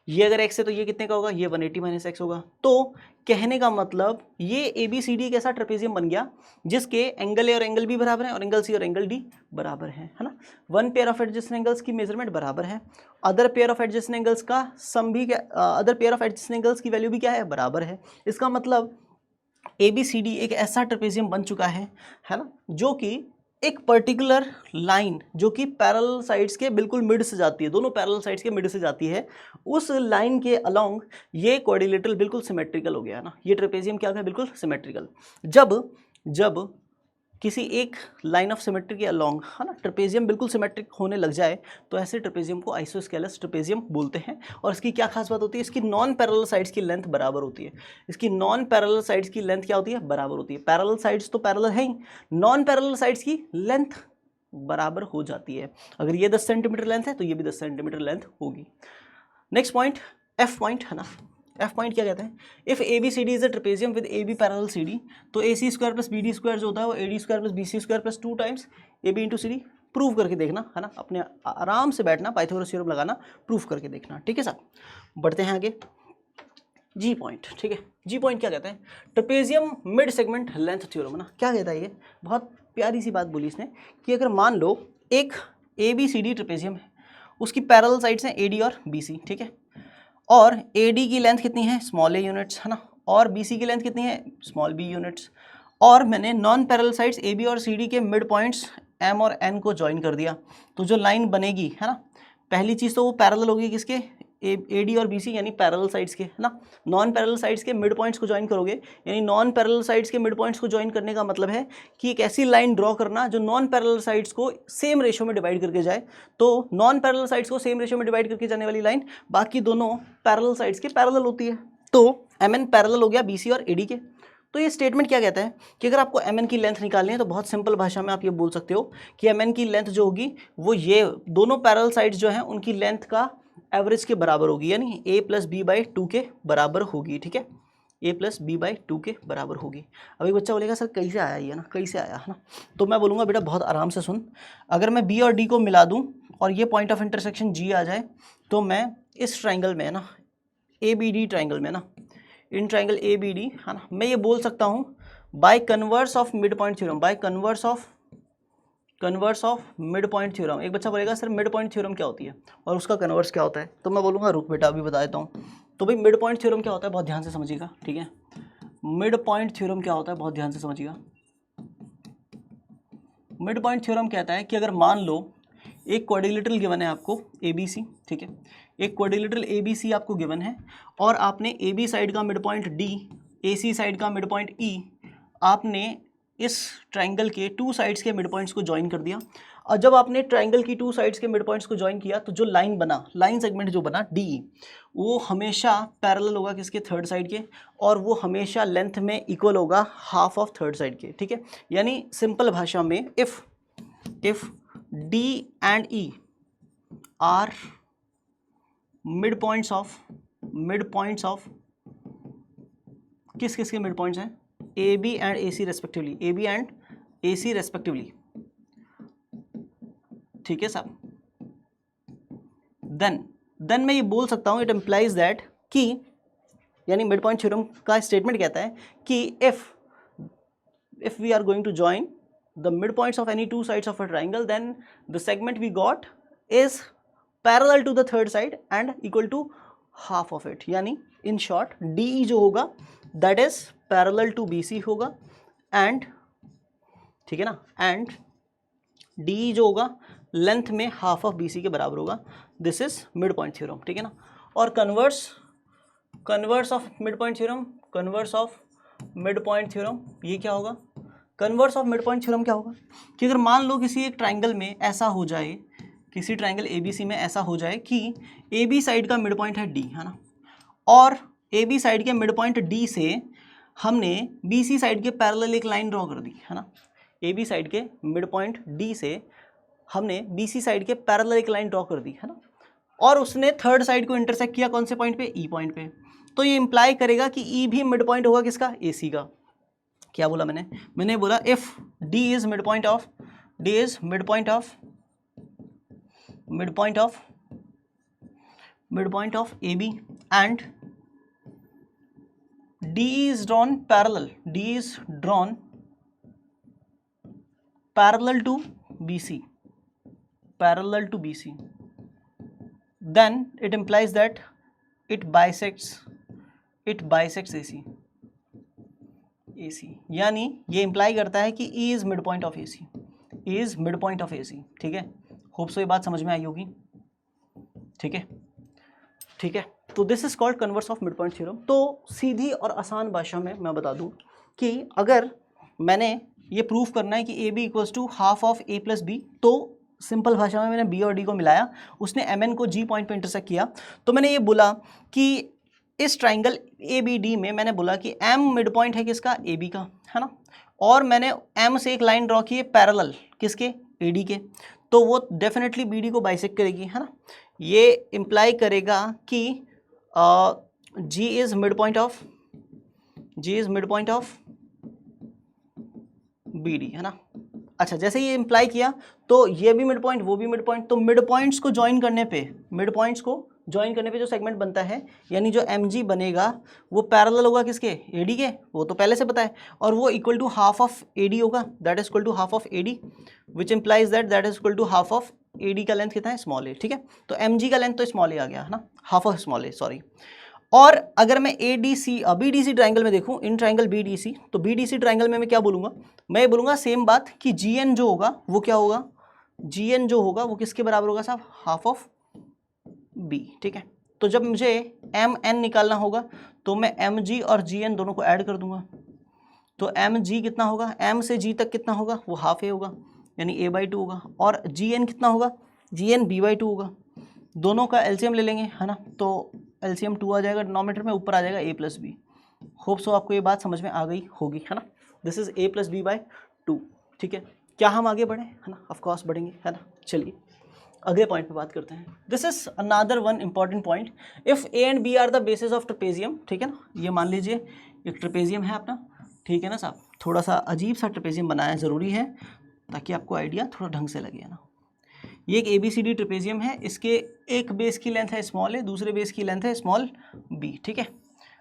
ये अगर एक्स है तो ये कितने का होगा? ये 180 माइनस एक्स होगा। तो कहने का मतलब ये ABCD एक ऐसा ट्रेपेजियम बन गया जिसके एंगल ए और एंगल बी बराबर है और एंगल सी और एंगल डी बराबर है ना। 1 पेयर ऑफ एडजेसेंट एंगल्स की मेजरमेंट बराबर है, other pair of adjacent angles का सम भी other pair of adjacent angles की वैल्यू भी क्या है? बराबर है। इसका मतलब ABCD एक ऐसा ट्रेपेजियम बन चुका है ना, जो कि एक पर्टिकुलर लाइन जो कि पैरेलल साइड्स के बिल्कुल मिड से जाती है, दोनों पैरेलल साइड्स के मिड से जाती है, उस लाइन के अलोंग ये क्वाड्रिलेटरल बिल्कुल सिमेट्रिकल हो गया है ना। ये ट्रेपेजियम क्या है? बिल्कुल सिमेट्रिकल। जब किसी एक लाइन ऑफ सिमेट्री के अलोंग, है ना, ट्रेपेजियम बिल्कुल सिमेट्रिक होने लग जाए तो ऐसे ट्रेपेजियम को आइसोस्केलस ट्रेपेजियम बोलते हैं। और इसकी क्या खास बात होती है? इसकी नॉन पैरेलल साइड्स की लेंथ बराबर होती है। इसकी नॉन पैरेलल साइड्स की लेंथ क्या होती है? बराबर होती है। पैरेलल साइड्स तो पैरेलल है ही, नॉन पैरेलल साइड्स की लेंथ बराबर हो जाती है। अगर ये 10 सेंटीमीटर लेंथ है तो ये भी 10 सेंटीमीटर लेंथ होगी। नेक्स्ट पॉइंट, एफ पॉइंट, है ना। एफ पॉइंट क्या कहते हैं? If ABCD is a trapezium with AB parallel CD, तो AC square plus BD square जो होता है वो AD square plus BC square plus 2 times AB into CD। Prove करके देखना, है ना, अपने आराम से बैठना, पाइथागोरस थ्योरम लगाना, प्रूफ करके देखना, ठीक है साहब। बढ़ते हैं आगे। जी पॉइंट, ठीक है। जी पॉइंट क्या कहते हैं? Trapezium mid segment length theorem, है ना। क्या कहता है ये? बहुत प्यारी सी बात बोली इसने कि अगर मान लो एक ABCD ट्रेपेजियम है, उसकी पैरेलल साइड्स हैं AD और BC, ठीक है, और AD की लेंथ कितनी है? स्मॉल a यूनिट्स, है ना, और BC की लेंथ कितनी है? Small b units. और मैंने नॉन पैरेलल साइड्स AB और CD के मिड पॉइंट्स M और N को ज्वाइन कर दिया, तो जो लाइन बनेगी है ना, पहली चीज़ तो वो पैरेलल होगी किसके, AD और BC यानी पैरेलल साइड्स के, है ना। नॉन पैरेलल साइड्स के मिड पॉइंट्स को ज्वाइन करोगे, यानी नॉन पैरेलल साइड्स के मिड पॉइंट्स को ज्वाइन करने का मतलब है कि एक ऐसी लाइन ड्रॉ करना जो नॉन पैरेलल साइड्स को सेम रेशियो में डिवाइड करके जाए। तो नॉन पैरेलल साइड्स को सेम रेशियो में डिवाइड करके जाने वाली लाइन बाकी दोनों पैरेलल साइड्स के पैरेलल होती है। तो MN पैरेलल हो गया BC और AD के। तो ये स्टेटमेंट क्या कहता है कि अगर आपको MN की लेंथ निकालनी है तो बहुत सिंपल भाषा में आप ये बोल सकते हो कि MN की लेंथ जो होगी वो ये दोनों पैरेलल साइड्स जो हैं उनकी लेंथ का एवरेज के बराबर होगी, यानी A+B/2 के बराबर होगी, ठीक है, A+B/2 के बराबर होगी। अब एक बच्चा बोलेगा सर कैसे आया ये ना, कैसे आया, है ना। तो मैं बोलूँगा बेटा बहुत आराम से सुन, अगर मैं B और D को मिला दूँ और ये पॉइंट ऑफ इंटरसेक्शन G आ जाए तो मैं इस ट्राइंगल में, है ना, ABD ट्राइंगल में ना, इन ट्राइंगल ABD, है ना, मैं ये बोल सकता हूँ by converse of mid point theorem, by converse of mid point theorem. एक बच्चा बोलेगा सर मिड पॉइंट थ्योरम क्या होती है और उसका कन्वर्स क्या होता है, तो मैं बोलूँगा रुक बेटा अभी बता देता हूँ। तो भाई मिड पॉइंट थ्योरम क्या होता है बहुत ध्यान से समझिएगा, ठीक है। मिड पॉइंट थ्योरम क्या होता है बहुत ध्यान से समझिएगा। मिड पॉइंट थ्योरम कहता है कि अगर मान लो एक क्वाड्रिलेटरल गिवन है आपको ABC, ठीक है, एक क्वाड्रिलेटरल ABC आपको गिवन है और आपने AB साइड का mid point D, AC side का मिड पॉइंट E, आपने इस ट्राइंगल के टू साइड्स के मिड पॉइंट्स को ज्वाइन कर दिया। और जब आपने ट्राइंगल की टू साइड्स के मिड पॉइंट्स को ज्वाइन किया तो जो लाइन बना, लाइन सेगमेंट जो बना DE, वो हमेशा पैरेलल होगा किसके, थर्ड साइड के, और वो हमेशा लेंथ में इक्वल होगा हाफ ऑफ थर्ड साइड के, ठीक है। यानी सिंपल भाषा में if D and E are midpoints of किस किस के मिड पॉइंट्स हैं, AB and AC respectively, AB and AC respectively, ठीक है साहब। देन मैं ये बोल सकता हूँ इट इम्प्लाइज दैट कि, यानी मिड पॉइंट थ्योरम का स्टेटमेंट कहता है कि if we are going to join the midpoints of any two sides of a triangle, then the segment we got is parallel to the third side and equal to half of it। यानी in short DE जो होगा that is parallel to BC होगा and, ठीक है ना, and DE जो होगा लेंथ में हाफ ऑफ BC के बराबर होगा। This is mid point theorem, ठीक है ना। और converse of mid point theorem, ये क्या होगा, converse of mid point theorem क्या होगा कि अगर मान लो किसी एक ट्राइंगल में ऐसा हो जाए, किसी ट्राइंगल ABC में ऐसा हो जाए कि AB साइड का मिड पॉइंट है D, है ना, और AB साइड के मिड पॉइंट D से हमने BC साइड के पैरेलल एक लाइन ड्रॉ कर दी, है ना। AB साइड के मिड पॉइंट D से हमने BC साइड के पैरेलल एक लाइन ड्रॉ कर दी, है ना, और उसने थर्ड साइड को इंटरसेक्ट किया कौन से पॉइंट पे, E पॉइंट पे। तो ये इंप्लाई करेगा कि E भी मिड पॉइंट होगा किसका, AC का। क्या बोला मैंने बोला if D is mid point of AB and D is drawn parallel to BC, then it implies that it bisects AC, यानी ये इंप्लाई करता है कि E is mid point of AC, ठीक है। होप सो ये बात समझ में आई होगी, ठीक है। तो this is called converse of mid point theorem. तो सीधी और आसान भाषा में मैं बता दूं कि अगर मैंने ये प्रूफ करना है कि AB equals to half of A+B, तो सिंपल भाषा में मैंने B और D को मिलाया, उसने MN को G पॉइंट पे इंटरसेक्ट किया, तो मैंने ये बोला कि इस ट्राइंगल ABD में मैंने बोला कि M मिड पॉइंट है किसका, AB का, है ना, और मैंने M से एक लाइन ड्रॉ की है पैरेलल किसके, AD के, तो वो डेफिनेटली BD को बाइसेक्ट करेगी, है ना। ये इंप्लाई करेगा कि G is mid point of BD, है ना। अच्छा, जैसे ये इंप्लाई किया तो ये भी मिड पॉइंट, वो भी मिड पॉइंट, तो मिड पॉइंट्स को ज्वाइन करने पे जो सेगमेंट बनता है, यानी जो MG बनेगा वो पैरेलल होगा किसके, AD के, वो तो पहले से पता है, और वो equal to half of AD होगा, that is equal to half of AD, which implies that is equal to half of AD का लेंथ कितना है, स्मॉल a, ठीक है। तो MG का लेंथ तो स्मॉल a आ गया, है ना, half of small a, sorry. और अगर मैं ADC BDC ट्राइंगल में देखूं, इन ट्राइंगल BDC, तो BDC ट्राइंगल में मैं क्या बोलूंगा, मैं बोलूंगा सेम बात कि GN जो होगा वो क्या होगा, GN जो होगा वो किसके बराबर होगा साहब, हाफ ऑफ B, ठीक है। तो जब मुझे MN निकालना होगा तो मैं MG और GN दोनों को ऐड कर दूंगा, तो MG कितना होगा, M से G तक कितना होगा, वो हाफ A होगा यानी A/2 होगा, और GN कितना होगा, GN B/2 होगा। दोनों का LCM ले लेंगे, है ना, तो LCM 2 आ जाएगा डिनोमिनेटर में, ऊपर आ जाएगा A+B। होप सो आपको ये बात समझ में आ गई होगी, है ना। दिस इज A+B/2, ठीक है। क्या हम आगे बढ़े, है ना, ऑफ कोर्स बढ़ेंगे, है ना। चलिए अगले पॉइंट पे बात करते हैं। This is another one important point, if A and B are the basis of trapezium, ठीक है ना। ये मान लीजिए एक ट्रेपेजियम है अपना, ठीक है ना साहब, थोड़ा सा अजीब सा ट्रेपेजियम बनाया ज़रूरी है ताकि आपको आइडिया थोड़ा ढंग से लगे, ना। ये एक ABCD ट्रेपेजियम है, इसके एक बेस की लेंथ है स्मॉल a, दूसरे बेस की लेंथ है स्मॉल b, ठीक है।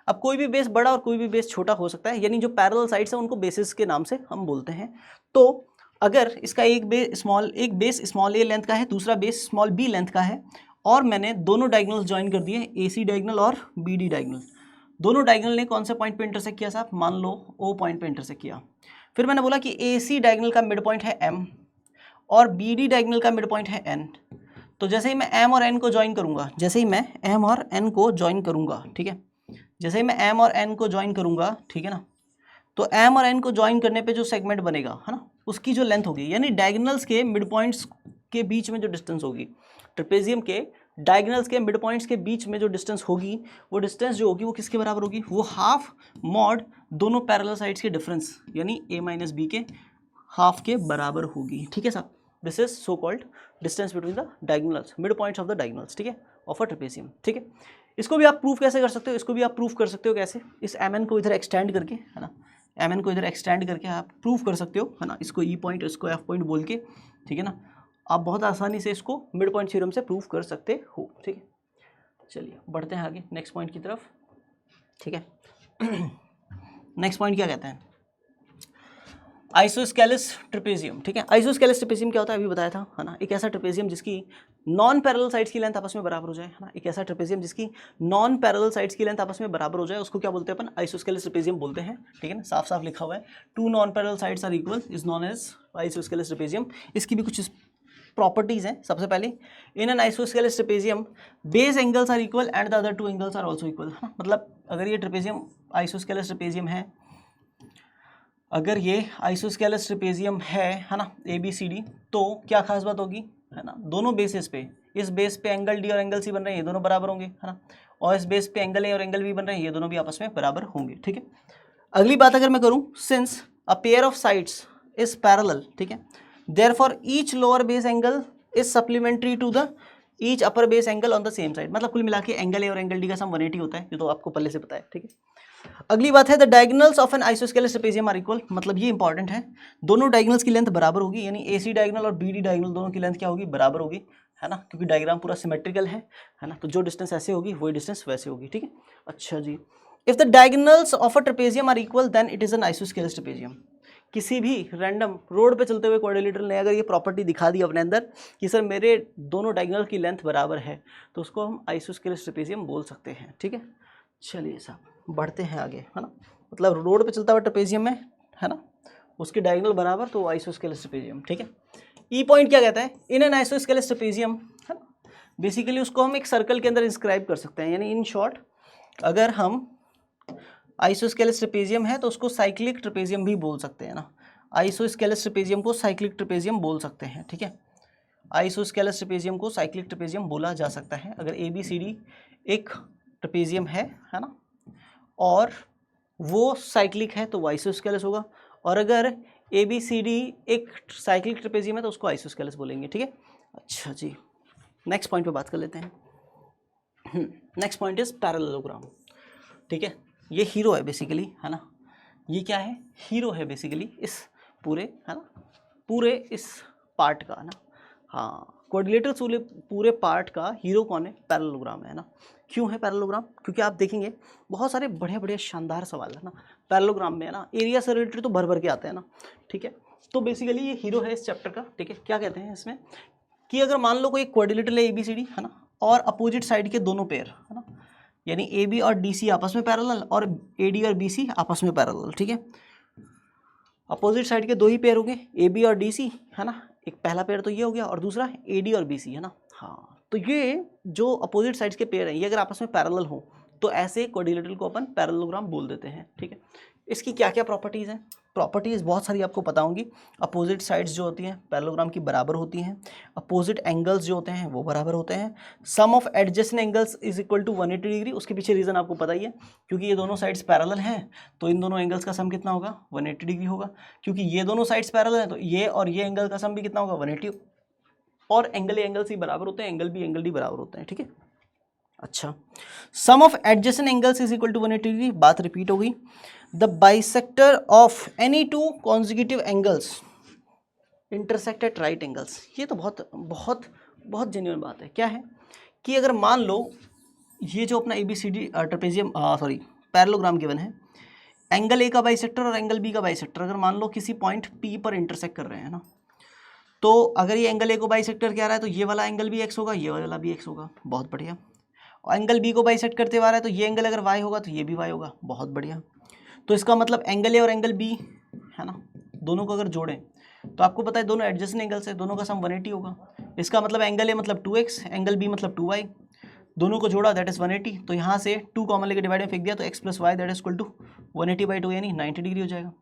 अब कोई भी बेस बड़ा और कोई भी बेस छोटा हो सकता है, यानी जो पैरेलल साइड्स हैं उनको बेसिस के नाम से हम बोलते हैं। तो अगर इसका एक बेस स्मॉल a लेंथ का है, दूसरा बेस स्मॉल b लेंथ का है, और मैंने दोनों डायगोनल्स ज्वाइन कर दिए, AC डायगोनल और BD डायगोनल, दोनों डायगोनल ने कौन से पॉइंट पे इंटरसेक्ट किया साहब, मान लो O पॉइंट पे इंटरसेक्ट किया। फिर मैंने बोला कि AC डायगोनल का मिड पॉइंट है M और BD डायगोनल का मिड पॉइंट है N। तो जैसे ही मैं M और N को ज्वाइन करूंगा, जैसे ही मैं M और N को ज्वाइन करूंगा, ठीक है, जैसे ही मैं M और N को ज्वाइन करूंगा, ठीक है ना, तो M और N को ज्वाइन करने पे जो सेगमेंट बनेगा, है ना, उसकी जो लेंथ होगी, यानी डायगोनल्स के मिड पॉइंट्स के बीच में जो डिस्टेंस होगी, ट्रेपेजियम के डायगोनल्स के मिड पॉइंट्स के बीच में जो डिस्टेंस होगी, वो डिस्टेंस जो होगी वो किसके बराबर होगी, वो हाफ मॉड दोनों पैरेलल साइड्स के डिफरेंस यानी A - B के हाफ के बराबर होगी, ठीक है साहब। This is so called distance between the diagonals, mid points of the diagonals, ठीक है, ऑफ अ ट्रेपेजियम, ठीक है। इसको भी आप प्रूफ कैसे कर सकते हो, इसको भी आप प्रूफ कर सकते हो कैसे, इस MN को इधर एक्सटेंड करके, है ना, MN को इधर एक्सटेंड करके आप प्रूफ कर सकते हो, है ना, इसको E पॉइंट, इसको F पॉइंट बोल के, ठीक है ना, आप बहुत आसानी से इसको मिड पॉइंट थ्योरम से प्रूफ कर सकते हो, ठीक है। चलिए बढ़ते हैं आगे नेक्स्ट पॉइंट की तरफ, ठीक है। नेक्स्ट पॉइंट क्या कहते हैं, आइसोस्केलेस ट्रेपेजियम, ठीक है। आइसोस्केलेस ट्रेपेजियम क्या होता है अभी बताया था, है ना, एक ऐसा ट्रेपेजियम जिसकी नॉन पैरेलल साइड्स की लेंथ आपस में बराबर हो जाए, है ना, एक ऐसा ट्रेपेजियम जिसकी नॉन पैरेलल साइड्स की लेंथ आपस में बराबर हो जाए, उसको क्या बोलते हैं अपन, आइसोस्केलेस ट्रेपेजियम बोलते हैं, ठीक है ना, साफ साफ लिखा हुआ है, two non parallel sides are equal is known as isosceles trapezium. इसकी भी कुछ प्रॉपर्टीज हैं। सबसे पहले in an isosceles trapezium base angles are equal and the other two angles are also equal, मतलब अगर ये ट्रेपेजियम आइसोस्केलेस ट्रेपेजियम है, अगर ये आइसोस्केलेस ट्रेपेजियम है ना, ABCD, तो क्या खास बात होगी, है ना, दोनों बेसिस पे, इस बेस पे एंगल D और एंगल C बन रहे हैं, ये दोनों बराबर होंगे, है ना, और इस बेस पे एंगल A और एंगल B बन रहे हैं, ये दोनों भी आपस में बराबर होंगे, ठीक है। अगली बात अगर मैं करूं, since a pair of sides is parallel, ठीक है, therefore each lower base angle is supplementary to the each upper base angle on the same side, मतलब कुल मिला के एंगल A और एंगल D का सम 180 होता है, ये तो आपको पहले से पता है, ठीक है। अगली बात है the diagonals of an isosceles trapezium are equal, मतलब ये इंपॉर्टेंट है, दोनों डायगोनल्स की लेंथ बराबर होगी, यानी AC डायगोनल और BD डायगोनल दोनों की लेंथ क्या होगी, बराबर होगी, है ना, क्योंकि डायग्राम पूरा सिमेट्रिकल है ना, तो जो डिस्टेंस ऐसे होगी वही डिस्टेंस वैसे होगी, ठीक है। अच्छा जी, if the diagonals of a trapezium are equal then it is an isosceles trapezium. किसी भी रैंडम रोड पे चलते हुए क्वाड्रिलेटरल ने अगर ये प्रॉपर्टी दिखा दी अपने अंदर कि सर मेरे दोनों डायगोनल की लेंथ बराबर है, तो उसको हम आइसोस्केलेस ट्रेपेजियम बोल सकते हैं, ठीक है। चलिए साहब बढ़ते हैं आगे, है ना, मतलब रोड पे चलता हुआ ट्रेपेजियम में, है ना, उसके डायगोनल बराबर तो आइसोस्केलेस ट्रेपेजियम, ठीक है। ई पॉइंट क्या कहता है, इन एन आइसोस्केलेस ट्रेपेजियम, है ना, बेसिकली उसको हम एक सर्कल के अंदर इंस्क्राइब कर सकते हैं, यानी इन शॉर्ट अगर हम आइसोस्केलेस ट्रेपेजियम है तो उसको साइक्लिक ट्रेपेजियम भी बोल सकते हैं ना, आइसोस्केलेस ट्रेपेजियम को साइक्लिक ट्रेपेजियम बोल सकते हैं, ठीक है। आइसोस्केलेस ट्रेपेजियम को साइक्लिक ट्रेपेजियम बोला जा सकता है अगर ABCD एक ट्रेपेजियम है ना, और वो साइक्लिक है तो वो आइसोस्केलेस होगा, और अगर ABCD एक साइक्लिक ट्रेपेजियम है तो उसको आइसोस्केलेस बोलेंगे, ठीक है। अच्छा जी, नेक्स्ट पॉइंट पे बात कर लेते हैं। नेक्स्ट पॉइंट इज पैरेललोग्राम, ठीक है। ये हीरो है बेसिकली, है ना, ये क्या है, हीरो है बेसिकली इस पूरे, है ना, पूरे इस पार्ट का, है ना, हाँ, क्वाड्रिलेटरल पूरे पार्ट का हीरो कौन है, पैरेललोग्राम है ना। क्यों है पैरेललोग्राम, क्योंकि आप देखेंगे बहुत सारे बढ़िया बढ़िया शानदार सवाल है ना पैरेललोग्राम में, है ना, एरिया से रिलेटेड तो भर भर के आते हैं ना, ठीक है। तो बेसिकली ये हीरो है इस चैप्टर का, ठीक है। क्या कहते हैं इसमें कि अगर मान लो कोई क्वाड्रिलेटरल है ABCD, है ना, और अपोजिट साइड के दोनों पेयर, है ना, यानी ए बी और डी सी आपस में पैरेलल और ए डी और बी सी आपस में पैरेलल, ठीक है। अपोजिट साइड के दो ही पेयर होंगे, ए बी और डी सी, है ना। एक पहला पेयर तो ये हो गया और दूसरा ए डी और बी सी, है ना। हाँ, तो ये जो अपोजिट साइड्स के पेयर हैं ये अगर आपस में पैरेलल हो तो ऐसे क्वाड्रिलेटरल को अपन पैरेललोग्राम बोल देते हैं, ठीक है। इसकी क्या क्या प्रॉपर्टीज़ हैं? प्रॉपर्टीज़ बहुत सारी आपको पता होंगी। अपोजिट साइड्स जो होती हैं पैरेललोग्राम की बराबर होती हैं, अपोजिट एंगल्स जो होते हैं वो बराबर होते हैं, sum of adjacent angles is equal to 180 degree. उसके पीछे रीज़न आपको पता ही है, क्योंकि ये दोनों साइड्स पैरेलल हैं तो इन दोनों एंगल्स का सम कितना होगा? 180 डिग्री होगा। क्योंकि ये दोनों साइड्स पैरेलल हैं तो ये और ये एंगल का सम भी कितना होगा? 180। और एंगल एंगल सी बराबर होते हैं, एंगल बी एंगल डी बराबर होते हैं, ठीक है। अच्छा, sum of adjacent angles is equal to 180 degree, बात रिपीट हो गई। The bisector of any two consecutive angles intersect at right angles. ये तो बहुत बहुत बहुत जेन्युइन बात है। क्या है कि अगर मान लो ये जो अपना ABCD ट्रेपेजियम पैरेललोग्राम गिवन है, एंगल ए का बाइसेक्टर और एंगल बी का बाइसेक्टर अगर मान लो किसी पॉइंट P पर इंटरसेक्ट कर रहे हैं ना, तो अगर ये एंगल ए को बाइसेक्टर क्या रहा है तो ये वाला एंगल भी x होगा, ये वाला भी x होगा, बहुत बढ़िया। और एंगल बी को बाइसेक्ट करते हुए आ रहा है तो ये एंगल अगर y होगा तो ये भी y होगा, बहुत बढ़िया। तो इसका मतलब एंगल ए और एंगल बी, है ना, दोनों को अगर जोड़ें तो आपको पता है दोनों एडजेसेंट एंगल्स है, दोनों का सम 180 होगा। इसका मतलब एंगल ए मतलब 2x, एंगल बी मतलब 2y, दोनों को जोड़ा दैट इज 180। तो यहाँ से 2 कॉमन लेके डिवाइड में फेंक दिया तो x plus y that is equal to 180/2 यानी 90 डिग्री हो जाएगा।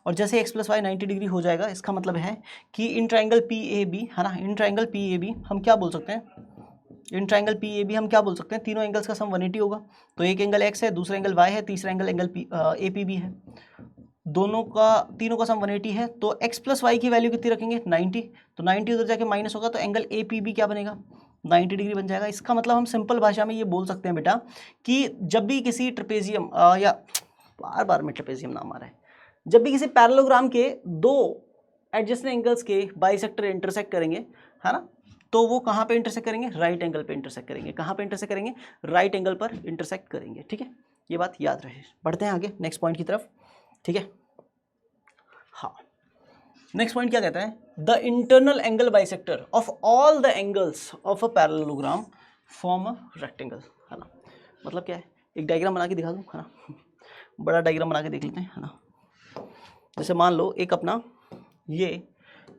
और जैसे x प्लस वाई 90 डिग्री हो जाएगा इसका मतलब है कि इन ट्राइंगल PAB, है ना, इन ट्राइंगल PAB हम क्या बोल सकते हैं? इन ट्राइंगल PAB हम क्या बोल सकते हैं? तीनों एंगल्स का सम 180 होगा। तो एक एंगल x है, दूसरा एंगल y है, तीसरा एंगल APB है, दोनों का तीनों का सम 180 है। तो x प्लस वाई की वैल्यू कितनी रखेंगे? 90। तो 90 उधर जाके माइनस होगा तो एंगल APB क्या बनेगा? 90 डिग्री बन जाएगा। इसका मतलब हम सिंपल भाषा में ये बोल सकते हैं बेटा कि जब भी किसी ट्रेपेजियम या बार बार में ट्रेपेजियम नाम आ रहा है, जब भी किसी पैरेललोग्राम के दो एडजेसेंट एंगल्स के बाइसेक्टर इंटरसेक्ट करेंगे, है ना, तो वो कहाँ पे इंटरसेक्ट करेंगे? राइट एंगल पे इंटरसेक्ट करेंगे। कहाँ पे इंटरसेक्ट करेंगे? राइट एंगल पर इंटरसेक्ट करेंगे, ठीक है। ये बात याद रहे। बढ़ते हैं आगे नेक्स्ट पॉइंट की तरफ, ठीक है। हाँ, नेक्स्ट पॉइंट क्या कहता है? The internal angle bisector of all the angles of a parallelogram form a rectangle, है ना। मतलब क्या है? एक डायग्राम बना के दिखा दूँ, है ना, बड़ा डायग्राम बना के देख लेते हैं, है ना। जैसे मान लो एक अपना ये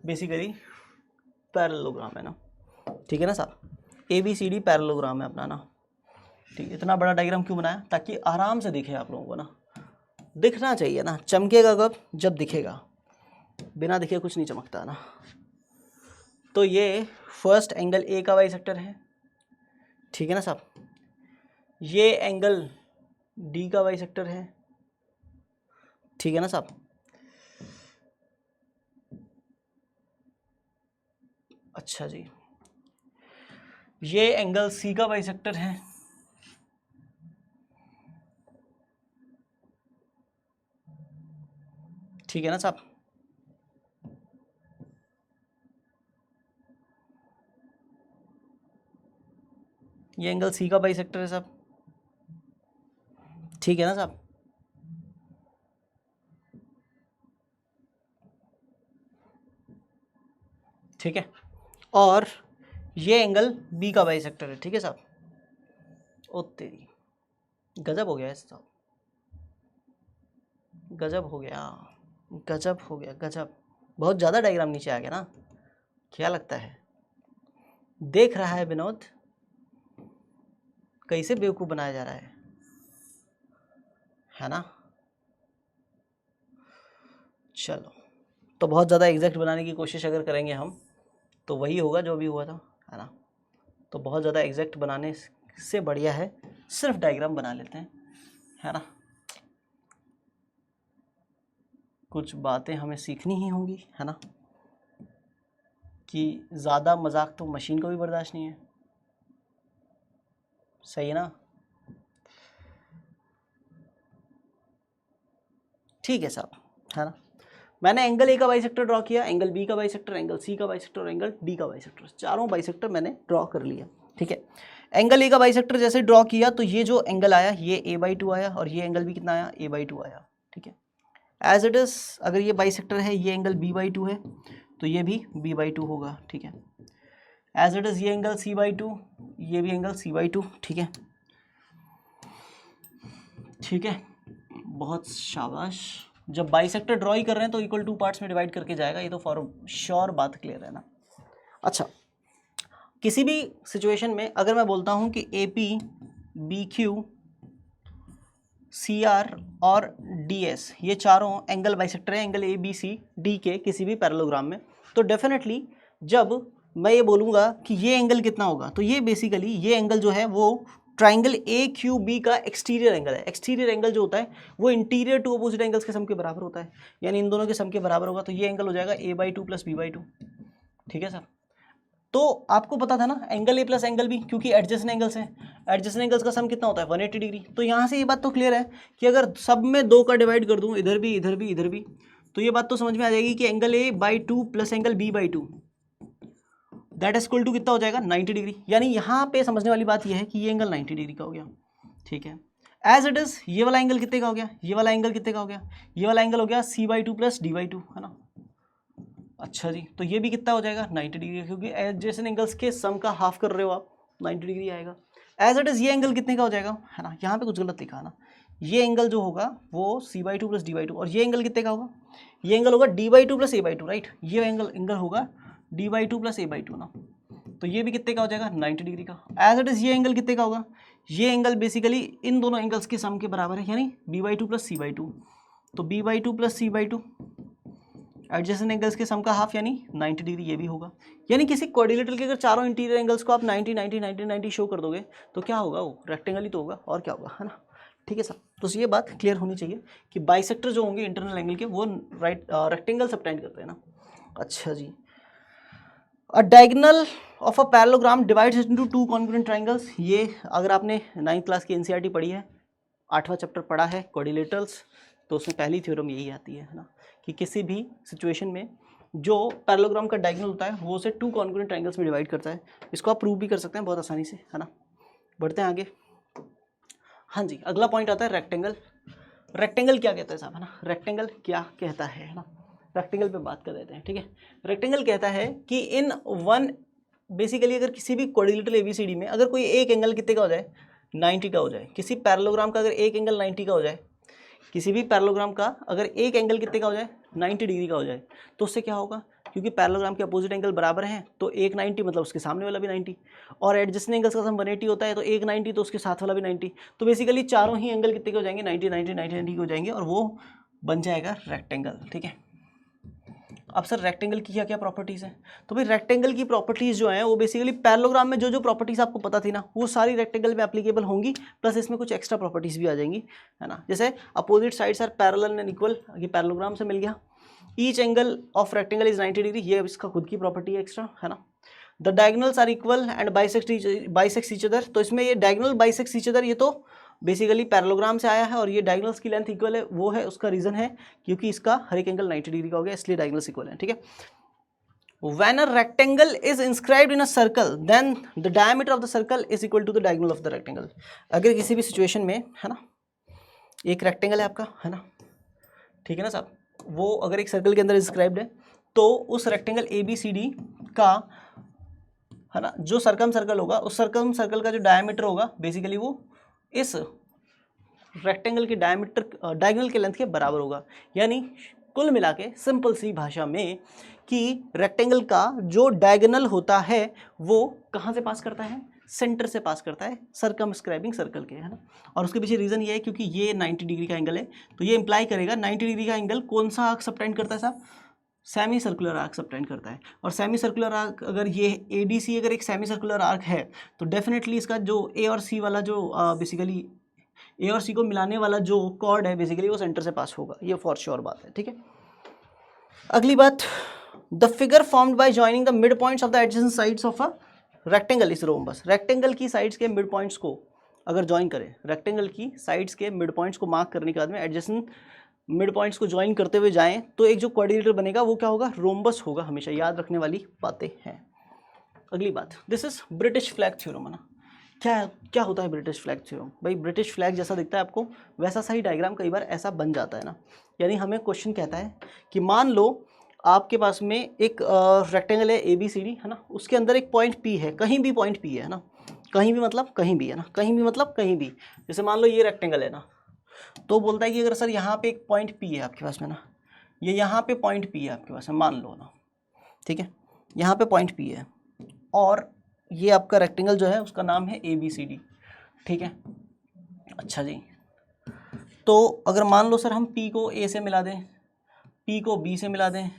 बेसिकली पैरेललोग्राम है ना, ठीक है ना साहब, ABCD पैरेललोग्राम है अपना ना, ठीक है। इतना बड़ा डायग्राम क्यों बनाया? ताकि आराम से दिखे आप लोगों को ना, दिखना चाहिए ना, चमकेगा कब? जब दिखेगा, बिना दिखे कुछ नहीं चमकता ना। तो ये फर्स्ट एंगल ए का बाइसेक्टर है, ठीक है ना साहब। ये एंगल डी का बाइसेक्टर है, ठीक है ना साहब। अच्छा जी, ये एंगल सी का बाइसेक्टर है, ठीक है ना साहब। ये एंगल सी का बाइसेक्टर है साहब, ठीक है ना साहब। ठीक है, और ये एंगल बी का बाइसेक्टर है, ठीक है साहब। ओ तेरी, गजब हो गया साहब, गजब हो गया, गजब हो गया, गजब। बहुत ज़्यादा डायग्राम नीचे आ गया ना, क्या लगता है? देख रहा है विनोद कैसे बेवकूफ़ बनाया जा रहा है ना। चलो, तो बहुत ज़्यादा एग्जैक्ट बनाने की कोशिश अगर करेंगे हम तो वही होगा जो भी हुआ था, है ना। तो बहुत ज़्यादा एग्जैक्ट बनाने से बढ़िया है सिर्फ डायग्राम बना लेते हैं, है ना। कुछ बातें हमें सीखनी ही होंगी, है ना, कि ज़्यादा मजाक तो मशीन को भी बर्दाश्त नहीं है, सही है ना। ठीक है साहब, है ना। मैंने एंगल ए का बाइसेक्टर ड्रॉ किया, एंगल बी का बाइसेक्टर, एंगल सी का बाइसेक्टर और एंगल डी का बाइसेक्टर, चारों बाइसेक्टर मैंने ड्रॉ कर लिया, ठीक है। एंगल ए का बाइसेक्टर जैसे ड्रॉ किया तो ये जो एंगल आया ये a/2 आया और ये एंगल भी कितना आया? a/2 आया, ठीक है। एज इट इज़ अगर ये बाइसेक्टर है, ये एंगल b/2 है तो ये भी b/2 होगा, ठीक है। एज इट इज़ ये एंगल c/2, ये भी एंगल c/2, ठीक है। ठीक है, बहुत शाबाश। जब बाइसेक्टर ड्रॉ ही कर रहे हैं तो इक्वल 2 पार्ट्स में डिवाइड करके जाएगा, ये तो फॉर श्योर बात क्लियर है ना। अच्छा, किसी भी सिचुएशन में अगर मैं बोलता हूं कि A P B Q C R और डी एस ये चारों एंगल बाइसेक्टर है angle A B C D के किसी भी पैरेललोग्राम में, तो डेफिनेटली जब मैं ये बोलूँगा कि ये एंगल कितना होगा, तो ये बेसिकली ये एंगल जो है वो ट्राइंगल ए क्यू बी का एक्सटीरियर एंगल है। एक्सटीरियर एंगल जो होता है वो इंटीरियर टू अपोजिट एंगल्स के सम के बराबर होता है, यानी इन दोनों के सम के बराबर होगा, तो ये एंगल हो जाएगा a/2 प्लस b/2। ठीक है सर, तो आपको पता था ना angle A plus angle B, क्योंकि एडजेसेंट एंगल्स हैं, एडजेसेंट एंगल्स का सम कितना होता है 180 डिग्री। तो यहाँ से ये बात तो क्लियर है कि अगर सब में 2 का डिवाइड कर दूँ, इधर भी इधर भी इधर भी, तो ये बात तो समझ में आ जाएगी कि angle a/2 plus angle b/2 that is equal to कितना हो जाएगा 90 डिग्री। यानी यहाँ पे समझने वाली बात यह है कि ये एंगल 90 डिग्री का हो गया। ठीक है, एज इट इज ये वाला एंगल कितने का हो गया, ये वाला एंगल कितने का हो गया, ये वाला एंगल हो गया c/2 प्लस d/2, है ना। अच्छा जी, तो ये भी कितना हो जाएगा 90 डिग्री, क्योंकि एडजेसेंट एंगल्स के सम का हाफ कर रहे हो आप, 90 डिग्री आएगा। एज इट इज ये एंगल कितने का हो जाएगा, है ना, यहाँ पे कुछ गलत लिखा है ना, ये एंगल जो होगा वो c/2 प्लस d/2, और ये एंगल कितने का होगा, ये एंगल होगा d/2 प्लस a/2, राइट, ये एंगल होगा d/2 प्लस a/2 ना, तो ये भी कितने का हो जाएगा 90 डिग्री का। एज इट इज ये एंगल कितने का होगा, ये एंगल बेसिकली इन दोनों एंगल्स के सम के बराबर है, यानी b/2 प्लस c/2, तो b/2 plus c/2 adjacent angles के सम का हाफ यानी 90 डिग्री, ये भी होगा। यानी किसी क्वाड्रिलेटरल के अगर चारों इंटीरियर एंगल्स को आप 90 90 90 90 शो कर दोगे तो क्या होगा, वो रेक्टेंगल ही तो होगा, और क्या होगा, है ना। ठीक है सर, तो ये बात क्लियर होनी चाहिए कि बाइसेक्टर जो होंगे इंटरनल एंगल के वो रेक्टेंगल सबटेंड करते हैं ना। अच्छा जी, a diagonal of a parallelogram divides into 2 congruent triangles, ये अगर आपने 9th क्लास की एनसीईआरटी पढ़ी है, 8वां चैप्टर पढ़ा है क्वाड्रिलेटरल्स, तो उसमें पहली थ्योरम यही आती है ना, कि किसी भी सिचुएशन में जो पैरेललोग्राम का डायगोनल होता है वो उसे 2 कॉन्ग्रुएंट ट्रायंगल्स में डिवाइड करता है। इसको आप प्रूव भी कर सकते हैं बहुत आसानी से, है ना। बढ़ते हैं आगे। हाँ जी, अगला पॉइंट आता है रेक्टेंगल। रेक्टेंगल क्या कहता है साहब, है ना, रेक्टेंगल क्या कहता है ना, रेक्टेंगल पे बात कर देते हैं। ठीक है, रेक्टेंगल कहता है कि इन वन बेसिकली अगर किसी भी क्वाड्रिलेटरल एबीसीडी में अगर कोई एक एंगल कितने का हो जाए 90 का हो जाए, किसी पैरेललोग्राम का अगर एक एंगल 90 का हो जाए, किसी भी पैरेललोग्राम का अगर एक एंगल कितने का हो जाए 90 डिग्री का हो जाए, तो उससे क्या होगा, क्योंकि पैरेललोग्राम के अपोजिट एंगल बराबर हैं तो एक 90 मतलब उसके सामने वाला भी 90, और एडजेसेंट एंगल्स का सम 180 होता है तो एक 90 तो उसके साथ वाला भी 90, तो बेसिकली चारों ही एंगल कितने के हो जाएंगे 90 90 90 90 के हो जाएंगे, और वो बन जाएगा रेक्टेंगल। ठीक है, अब सर रेक्टेंगल की क्या क्या प्रॉपर्टीज़ हैं, तो भाई रेक्टेंगल की प्रॉपर्टीज़ जो हैं वो बेसिकली पैरेललोग्राम में जो जो प्रॉपर्टीज़ आपको पता थी ना वो सारी रेक्टेंगल में एप्लीकेबल होंगी, प्लस इसमें कुछ एक्स्ट्रा प्रॉपर्टीज़ भी आ जाएंगी, है ना। जैसे opposite sides are parallel and equal, ये पैरेललोग्राम से मिल गया। Each angle of rectangle is 90 degree, ये इसका खुद की प्रॉपर्टी है एक्स्ट्रा, है ना। The diagonals are equal and bisects each other, तो इसमें ये डायगोनल बाइसेक्स ईच अदर, ये तो बेसिकली पैरेललोग्राम से आया है, और ये डायगोनल्स की लेंथ इक्वल है, वो है उसका रीजन है क्योंकि इसका हर एक एंगल 90 डिग्री का हो गया, इसलिए डायगोनल्स इक्वल है। ठीक है, when a rectangle is inscribed in a circle then the diameter of the circle is equal to the diagonal of the rectangle। अगर किसी भी सिचुएशन में, है ना, एक रेक्टेंगल है आपका, है ना, ठीक है ना साहब, वो अगर एक सर्कल के अंदर इंस्क्राइब्ड है तो उस rectangle A B C D का, है ना, जो सर्कम सर्कल होगा उस सर्कम सर्कल का जो डायमीटर होगा बेसिकली वो इस रेक्टेंगल के डायमीटर डायगोनल के लेंथ के बराबर होगा। यानी कुल मिला के सिंपल सी भाषा में कि रेक्टेंगल का जो डायगोनल होता है वो कहाँ से पास करता है, सेंटर से पास करता है सर्कमस्क्राइबिंग सर्कल के, है ना। और उसके पीछे रीज़न ये है क्योंकि ये 90 डिग्री का एंगल है, तो ये इंप्लाई करेगा 90 डिग्री का एंगल कौन सा आर्क सबटेंड करता है साहब, सेमी सर्कुलर आर्क सबटेंड करता है। और सेमी सर्कुलर आर्क अगर ये ADC अगर एक सेमी सर्कुलर आर्क है तो डेफिनेटली इसका जो A और C वाला जो बेसिकली A और C को मिलाने वाला जो कॉर्ड है बेसिकली वो सेंटर से पास होगा, ये फॉर श्योर बात है। ठीक है, अगली बात, the figure formed by joining the mid points of the adjacent sides of a rectangle is rhombus. Rectangle की साइड्स के मिड पॉइंट्स को अगर ज्वाइन करें, रेक्टेंगल की साइड्स के मिड पॉइंट्स को मार्क करने के बाद में एडजेसेंट मिड पॉइंट्स को ज्वाइन करते हुए जाएं तो एक जो क्वाड्रिलेटर बनेगा वो क्या होगा, रोम्बस होगा। हमेशा याद रखने वाली बातें हैं। अगली बात, this is British flag theorem, है ना। क्या होता है ब्रिटिश फ्लैग थ्योरम, भाई ब्रिटिश फ्लैग जैसा दिखता है आपको वैसा सा ही डायग्राम कई बार ऐसा बन जाता है ना। यानी हमें क्वेश्चन कहता है कि मान लो आपके पास में एक रेक्टेंगल है ABCD, है ना, उसके अंदर एक पॉइंट P है, कहीं भी पॉइंट P है ना, कहीं भी मतलब कहीं भी, है ना, कहीं भी मतलब कहीं भी। जैसे मान लो ये रेक्टेंगल है ना, तो बोलता है कि अगर सर यहाँ पे एक पॉइंट पी है आपके पास में ना, ये यहाँ पे पॉइंट पी है आपके पास में, मान लो ना, ठीक है, यहाँ पे पॉइंट पी है और ये आपका रेक्टेंगल जो है उसका नाम है ABCD, ठीक है। अच्छा जी, तो अगर मान लो सर हम P को A से मिला दें, P को B से मिला दें,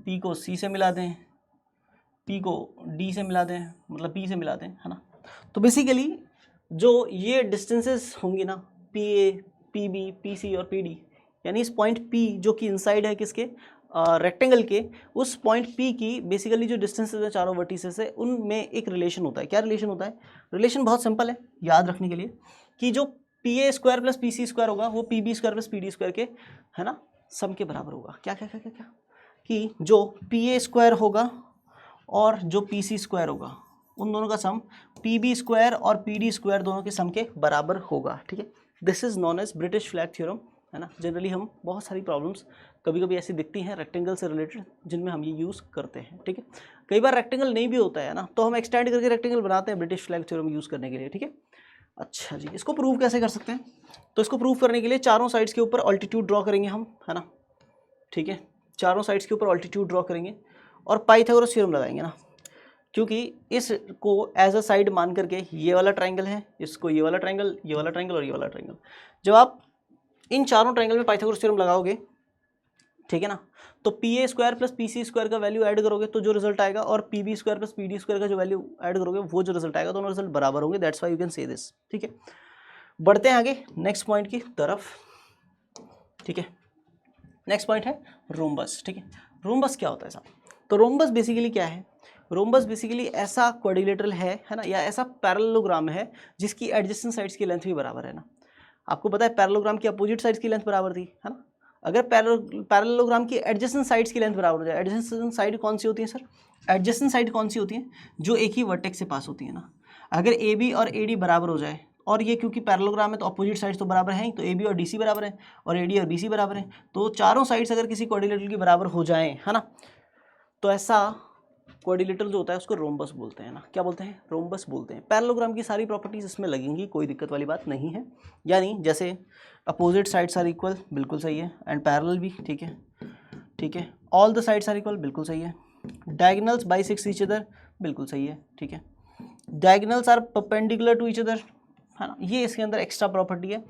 P को C से मिला दें, P को D से मिला दें, मतलब P से मिला दें, है ना। तो बेसिकली जो ये डिस्टेंसेस होंगी ना, PA, PB, PC और PD, यानी इस पॉइंट P जो कि इनसाइड है किसके, रेक्टेंगल के, उस पॉइंट P की बेसिकली जो डिस्टेंसेस है चारों वर्टिसेस से, उनमें एक रिलेशन होता है। क्या रिलेशन होता है? रिलेशन बहुत सिंपल है याद रखने के लिए, कि जो PA square plus PC square होगा वो PB square plus PD square के, है ना, सम के बराबर होगा। क्या क्या क्या क्या क्या, कि जो PA स्क्वायर होगा और जो PC स्क्वायर होगा, उन दोनों का सम PB स्क्वायर और PD स्क्वायर दोनों के सम के बराबर होगा, ठीक है। This is known as British flag theorem, है ना। जनरली हम बहुत सारी प्रॉब्लम्स कभी कभी ऐसी दिखती हैं रेक्टेंगल से रिलेटेड जिनमें हम ये यूज़ करते हैं, ठीक है। कई बार रेक्टेंगल नहीं भी होता है ना, तो हम एक्सटेंड करके रेक्टेंगल बनाते हैं ब्रिटिश फ्लैग थ्योरम यूज़ करने के लिए, ठीक है। अच्छा जी, इसको प्रूव कैसे कर सकते हैं? तो इसको प्रूव करने के लिए चारों साइड्स के ऊपर ऑल्टीट्यूड ड्रॉ करेंगे हम, है ना, ठीक है। चारों साइड्स के ऊपर ऑल्टीट्यूड ड्रॉ करेंगे और पाइथागोरस थ्योरम लगाएंगे ना, क्योंकि इसको एज अ साइड मान करके ये वाला ट्राइंगल है, इसको ये वाला ट्राइंगल, ये वाला ट्राइंगल और ये वाला ट्राइंगल, जब आप इन चारों ट्राइंगल में पाइथागोरस थ्योरम लगाओगे, ठीक है ना, तो PA square plus PC square का वैल्यू ऐड करोगे तो जो रिजल्ट आएगा, और PB square plus PD square का जो वैल्यू ऐड करोगे वो जो रिजल्ट आएगा, दोनों रिजल्ट बराबर होंगे। That's why you can say this, ठीक है। बढ़ते हैं आगे नेक्स्ट पॉइंट की तरफ, ठीक है। नेक्स्ट पॉइंट है रोम्बस, ठीक है। रोम्बस क्या होता है साहब? तो रोम्बस बेसिकली क्या है? रोम्बस बेसिकली ऐसा क्वाड्रिलेटरल है ना, या ऐसा पैरेललोग्राम है जिसकी एडजेसेंट साइड्स की लेंथ भी बराबर है ना। आपको पता है पैरेललोग्राम की अपोजिट साइड्स की लेंथ बराबर थी, है ना। अगर पैरेललोग्राम की एडजेसेंट साइड्स की लेंथ बराबर हो जाए, एडजेसेंट साइड कौन सी होती है सर? एडजेसेंट साइड कौन सी होती है? जो एक ही वर्टेक्स से पास होती है ना। अगर AB और AD बराबर हो जाए, और ये क्योंकि पैरेललोग्राम है तो अपोजिट साइड्स तो बराबर हैं, तो AB और DC बराबर हैं और AD और BC बराबर हैं, तो चारों साइड्स अगर किसी क्वाड्रिलेटरल की बराबर हो जाएं, है ना, तो ऐसा क्वाड्रिलेटरल जो होता है उसको रोम्बस बोलते हैं ना। क्या बोलते हैं? रोम्बस बोलते हैं। पैरेललोग्राम की सारी प्रॉपर्टीज इसमें लगेंगी, कोई दिक्कत वाली बात नहीं है। यानी जैसे अपोजिट साइड्स आर इक्वल, बिल्कुल सही है, एंड पैरेलल भी, ठीक है, ठीक है। All the sides are equal, बिल्कुल सही है। डायगोनल्स बाइसेक्ट ईच अदर, बिल्कुल सही है, ठीक है। Diagonals are perpendicular to each other, है ना, ये इसके अंदर एक्स्ट्रा प्रॉपर्टी है।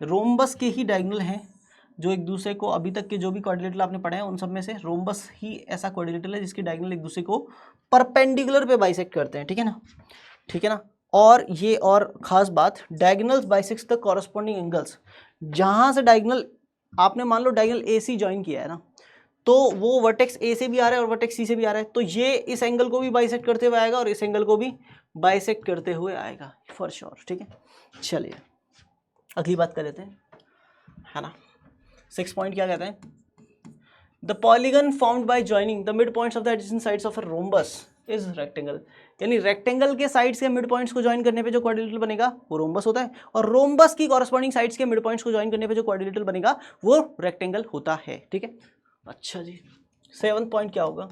रोम्बस के ही डायगोनल हैं जो एक दूसरे को, अभी तक के जो भी क्वाड्रिलेटरल आपने पढ़े हैं उन सब में से रोम्बस ही ऐसा क्वाड्रिलेटरल है जिसके डायगोनल एक दूसरे को परपेंडिकुलर पे बाइसेक्ट करते हैं, ठीक है ना, ठीक है ना। और ये और खास बात, diagonals bisects the corresponding angles. जहां से डायगोनल, आपने मान लो डायगोनल AC ज्वाइन किया है ना, तो वो वर्टेक्स A से भी आ रहा है और वर्टेक्स C से भी आ रहा है, तो ये इस एंगल को भी बाइसेक्ट करते हुए आएगा और इस एंगल को भी बाइसेक्ट करते हुए आएगा फॉर श्योर, ठीक है। चलिए अगली बात कर लेते हैं, है ना। 6 पॉइंट क्या कहते हैं? The polygon formed by joining the mid points of the adjacent sides of a rhombus is rectangle. यानी रेक्टेंगल के साइड्स के मिड पॉइंट्स को ज्वाइन करने पे जो क्वाड्रिलेटरल बनेगा वो रोम्बस होता है, और रोम्बस की कॉरस्पॉन्डिंग साइड्स के मिड पॉइंट्स को ज्वाइन करने पे जो क्वाड्रिलेटरल बनेगा वो रेक्टेंगल होता है, ठीक है। अच्छा जी, 7 पॉइंट क्या होगा?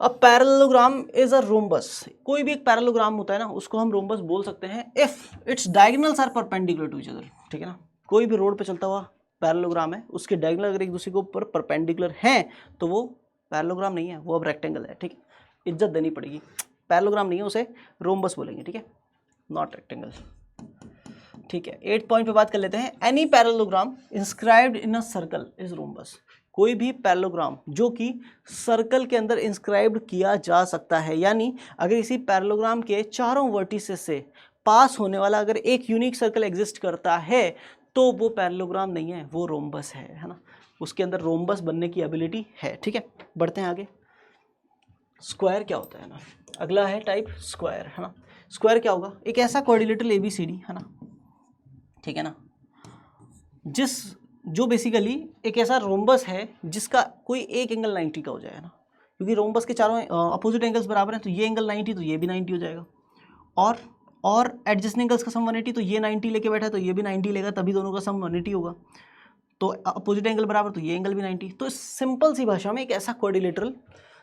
A parallelogram is a rhombus. कोई भी एक पैरेललोग्राम होता है ना, उसको हम रोम्बस बोल सकते हैं if its diagonals are perpendicular to each other, ठीक है ना। कोई भी रोड पे चलता हुआ पैरेललोग्राम है, उसके डायगोनल अगर एक दूसरे के ऊपर परपेंडिकुलर हैं तो वो पैरेललोग्राम नहीं है, वो अब रेक्टेंगल है, ठीक है। इज्जत देनी पड़ेगी, पैरेललोग्राम नहीं है उसे रोम्बस बोलेंगे, ठीक है, नॉट रेक्टेंगल, ठीक है। 8 पॉइंट पे बात कर लेते हैं। Any parallelogram inscribed in a circle is rhombus. कोई भी पैरेललोग्राम जो कि सर्कल के अंदर इंस्क्राइब्ड किया जा सकता है, यानी अगर इसी पैरेललोग्राम के चारों वर्टिसेस से पास होने वाला अगर एक यूनिक सर्कल एग्जिस्ट करता है तो वो पैरेललोग्राम नहीं है, वो रोम्बस है ना। उसके अंदर रोम्बस बनने की एबिलिटी है, ठीक है। बढ़ते हैं आगे। स्क्वायर क्या होता है ना, अगला है टाइप स्क्वायर, है ना। स्क्वायर क्या होगा? एक ऐसा क्वाड्रिलेटरल ABCD, है ना, ठीक है ना, जो बेसिकली एक ऐसा रोम्बस है जिसका कोई एक एंगल 90 का हो जाए ना, क्योंकि रोम्बस के चारों अपोजिट एंगल्स बराबर हैं, तो ये एंगल 90 तो ये भी 90 हो जाएगा, और एडजेसेंट एंगल्स का सम 180, तो ये 90 लेके बैठा है तो ये भी 90 लेगा, तभी दोनों का सम 180 होगा। तो अपोजिट एंगल बराबर तो ये एंगल भी 90। तो सिंपल सी भाषा में एक ऐसा क्वाड्रिलेटरल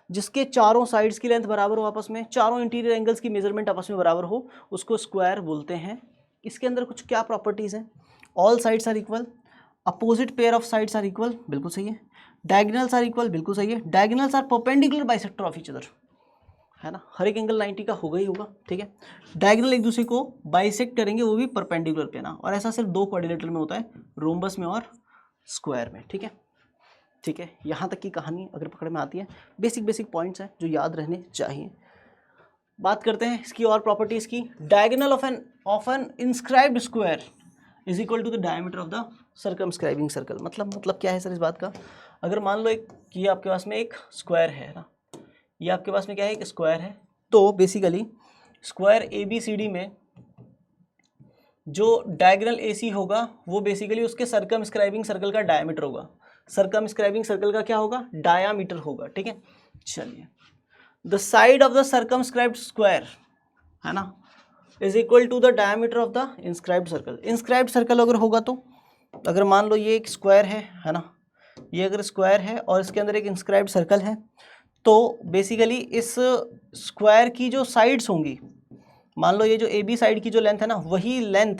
जिसके चारों साइड्स की लेंथ बराबर हो आपस में, चारों इंटीरियर एंगल्स की मेजरमेंट आपस में बराबर हो, उसको स्क्वायर बोलते हैं। इसके अंदर कुछ क्या प्रॉपर्टीज़ हैं all sides are equal, opposite pair of sides are equal, बिल्कुल सही है, डायगोनल्स आर इक्वल, बिल्कुल सही है, diagonals are perpendicular bisector of each other, है ना, हर एक एंगल 90 का होगा ही होगा, ठीक है, डायगोनल एक दूसरे को बाइसेक्ट करेंगे वो भी परपेंडिकुलर पे ना, और ऐसा सिर्फ दो क्वाड्रिलेटरल में होता है, रोम्बस में और स्क्वायर में, ठीक है, ठीक है, यहाँ तक की कहानी अगर पकड़ में आती है, बेसिक बेसिक पॉइंट्स हैं जो याद रहने चाहिए। बात करते हैं इसकी और प्रॉपर्टीज़ की। Diagonal of an inscribed square is equal to the diameter of the circumscribing circle. मतलब क्या है सर इस बात का, अगर मान लो एक कि आपके पास में एक स्क्वायर है ना, ये आपके पास में क्या है, एक स्क्वायर है, तो बेसिकली स्क्वायर ABCD में जो डायगोनल AC होगा वो बेसिकली उसके सर्कमस्क्राइबिंग सर्कल का डायमीटर होगा, सर्कमस्क्राइबिंग सर्कल का क्या होगा, डायामीटर होगा, ठीक है। चलिए, the side of the circumscribed square, है ना, is equal to the diameter of the inscribed circle. Inscribed circle अगर होगा तो अगर मान लो ये एक स्क्वायर है ना, ये अगर स्क्वायर है और इसके अंदर एक इंस्क्राइब्ड सर्कल है, तो बेसिकली इस स्क्वायर की जो साइड्स होंगी, मान लो ये जो AB साइड की जो लेंथ है ना, वही लेंथ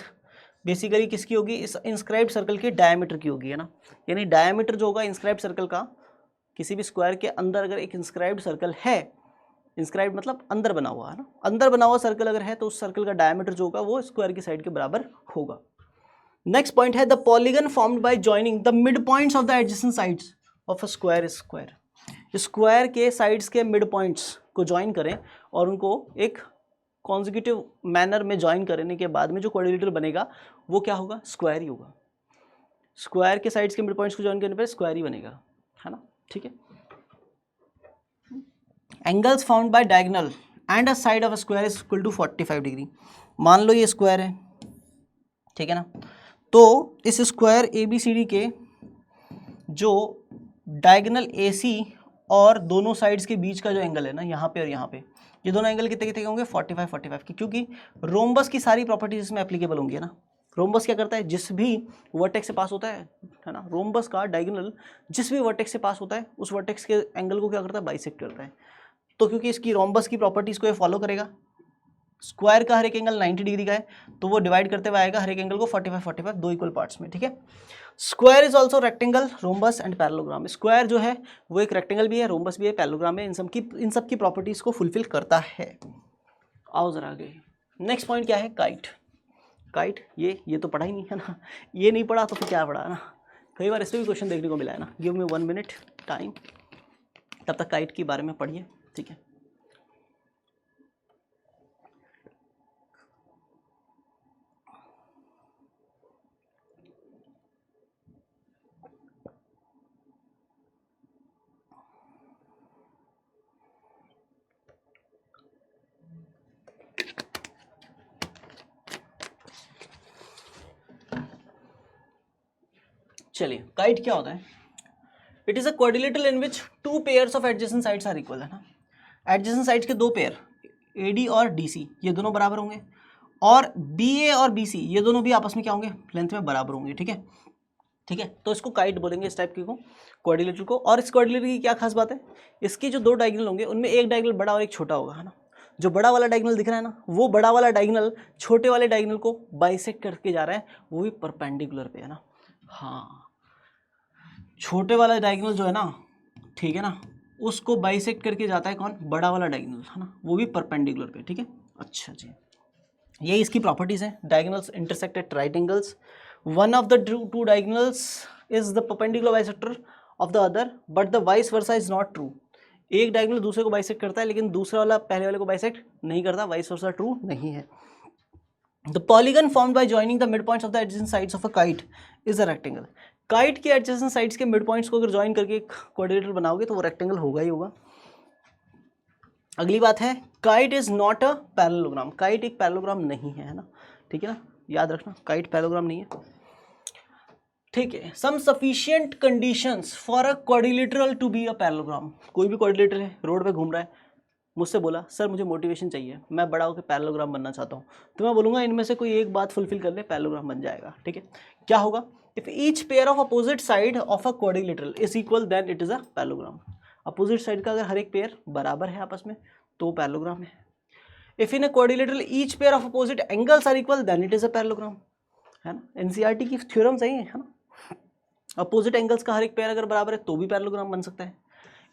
बेसिकली किसकी होगी, इस इंस्क्राइब्ड सर्कल के डायमीटर की होगी, है ना, यानी डायमीटर जो होगा इंस्क्राइब्ड सर्कल का, किसी भी स्क्वायर के अंदर अगर एक इंस्क्राइब्ड सर्कल है, इंस्क्राइब्ड मतलब अंदर बना हुआ, है ना, अंदर बना हुआ सर्कल अगर है तो उस सर्कल का डायमीटर जो होगा वो स्क्वायर की साइड के बराबर होगा। नेक्स्ट पॉइंट है the polygon formed by joining the mid points of the adjacent sides of a square is square. Square के साइड्स के मिड पॉइंट्स को ज्वाइन करें और उनको एक कॉन्जिक्यूटिव मैनर में ज्वाइन करने के बाद में जो क्वाड्रिलेटरल बनेगा वो क्या होगा, स्क्वायर ही होगा। स्क्वायर के साइड्स के मिड पॉइंट्स को ज्वाइन करने पर स्क्वायर ही बनेगा, है ना, ठीक है। Angles found by diagonal and a side of a square is equal to 45 degree. मान लो ये स्क्वायर है, ठीक है ना, तो इस स्क्वायर ABCD के जो डायगोनल AC और दोनों साइड्स के बीच का जो एंगल है ना, यहाँ पे और यहाँ पे, ये दोनों एंगल कितने कितने होंगे, 45 की, क्योंकि रोम्बस की सारी प्रॉपर्टीज इसमें एप्लीकेबल होंगी, है ना। रोम्बस क्या करता है, जिस भी वर्टेक्स से पास होता है ना, रोम्बस का डायगोनल जिस भी वर्टेक्स से पास होता है उस वर्टेक्स के एंगल को क्या करता है, बाइसेक्ट करता है। तो क्योंकि इसकी रोम्बस की प्रॉपर्टीज को ये फॉलो करेगा, स्क्वायर का हर एक एंगल 90 डिग्री का है, तो वो डिवाइड करते हुए आएगा हर एक एंगल को 45 दो इक्वल पार्ट्स में, ठीक है। Square is also rectangle, rhombus and parallelogram. Square जो है वो एक रेक्टेंगल भी है, रोम्बस भी है, पैरेललोग्राम है, इन सब की प्रॉपर्टीज को फुलफिल करता है। आओ जरा आगे, नेक्स्ट पॉइंट क्या है, काइट। काइट ये तो पढ़ा ही नहीं है ना, ये नहीं पढ़ा तो फिर क्या पढ़ा, है ना, कई बार इसमें भी क्वेश्चन देखने को मिला है ना। गिव मी 1 मिनट टाइम, तब तक काइट के बारे में पढ़िए, ठीक है। चलिए, काइट क्या होता है, it is a quadrilateral in which 2 pairs of adjacent sides are equal, है ना। एडजेसेंट साइड्स के 2 पेयर AD और DC ये दोनों बराबर होंगे, और BA और BC ये दोनों भी आपस में क्या होंगे, लेंथ में बराबर होंगे, ठीक है, ठीक है। तो इसको काइट बोलेंगे, इस टाइप की को, क्वाड्रिलेटरल को। और इस क्वाड्रिलेटरल की क्या खास बात है, इसके जो 2 डायगोनल होंगे उनमें एक डायगोनल बड़ा और एक छोटा होगा, है ना। जो बड़ा वाला डायगोनल दिख रहा है ना, वो बड़ा वाला डायगोनल छोटे वाले डायगोनल को बाइसेक्ट करके जा रहा है, वो भी परपेंडिकुलर पे, है ना। हाँ, छोटे वाला डायगोनल जो है ना, ठीक है ना, उसको बाइसेक्ट करके जाता है कौन, बड़ा वाला डायगोनल, है ना, वो भी परपेंडिकुलर पे, ठीक है। अच्छा जी, ये इसकी प्रॉपर्टीज है। Diagonals intersect at right angles, one of the two diagonals is the perpendicular bisector of the other but the vice versa is not true. एक डायगोनल दूसरे को बाइसेक्ट करता है लेकिन दूसरा वाला पहले वाले को बाइसेक्ट नहीं करता, वाइस वर्सा ट्रू नहीं है। The polygon formed by joining the mid points of the adjacent sides of a kite is a rectangle. Kite के एडजेसेंट साइड्स के मिड पॉइंट्स को अगर ज्वाइन करके एक क्वाड्रिलेटरल बनाओगे तो वो रेक्टेंगल होगा ही होगा। अगली बात है, kite is not a parallelogram. Kite एक पैरेललोग्राम नहीं है, है ना, ठीक है ना, याद रखना, काइट पैरेललोग्राम नहीं है, ठीक है। Some sufficient conditions for a quadrilateral to be a parallelogram. कोई भी क्वाड्रिलेटरल है, रोड पे घूम रहा है, मुझसे बोला सर मुझे मोटिवेशन चाहिए, मैं बड़ा होकर पैरेललोग्राम बनना चाहता हूँ, तो मैं बोलूँगा इनमें से कोई एक बात फुलफिल कर ले, पैरेललोग्राम बन जाएगा, ठीक है। क्या होगा, if each pair of opposite side of a quadrilateral is equal then it is a parallelogram. Opposite side का अगर हर एक पेयर बराबर है आपस में तो पैरेललोग्राम है। If in a quadrilateral each pair of opposite angles are equal then it is a parallelogram. है ना, एनसीईआरटी की थ्योरम सही है ना। अपोजिट एंगल्स का हर एक पेयर अगर बराबर है तो भी पैरेललोग्राम बन सकता है।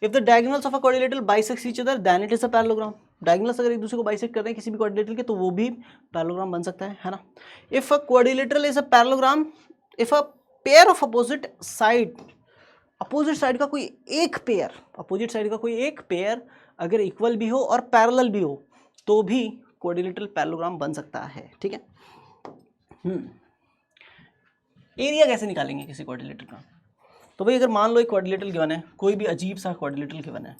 If the diagonals of a quadrilateral bisect each other than it is a parallelogram. Diagonals अगर एक दूसरे को बाइसेक्ट कर रहे हैं किसी भी क्वाड्रिलेटरल के तो वो भी पैरेललोग्राम बन सकता है ना। If a quadrilateral is a parallelogram if a pair of opposite side का कोई एक पेयर, अपोजिट साइड का कोई एक पेयर अगर इक्वल भी हो और पैरेलल भी हो तो भी क्वाड्रिलेटरल पैरेललोग्राम बन सकता है। ठीक है। एरिया कैसे निकालेंगे किसी क्वाड्रिलेटरल का? तो भाई अगर मान लो एक क्वाड्रिलेटरल गिवन है, कोई भी अजीब सा क्वाड्रिलेटरल गिवन है,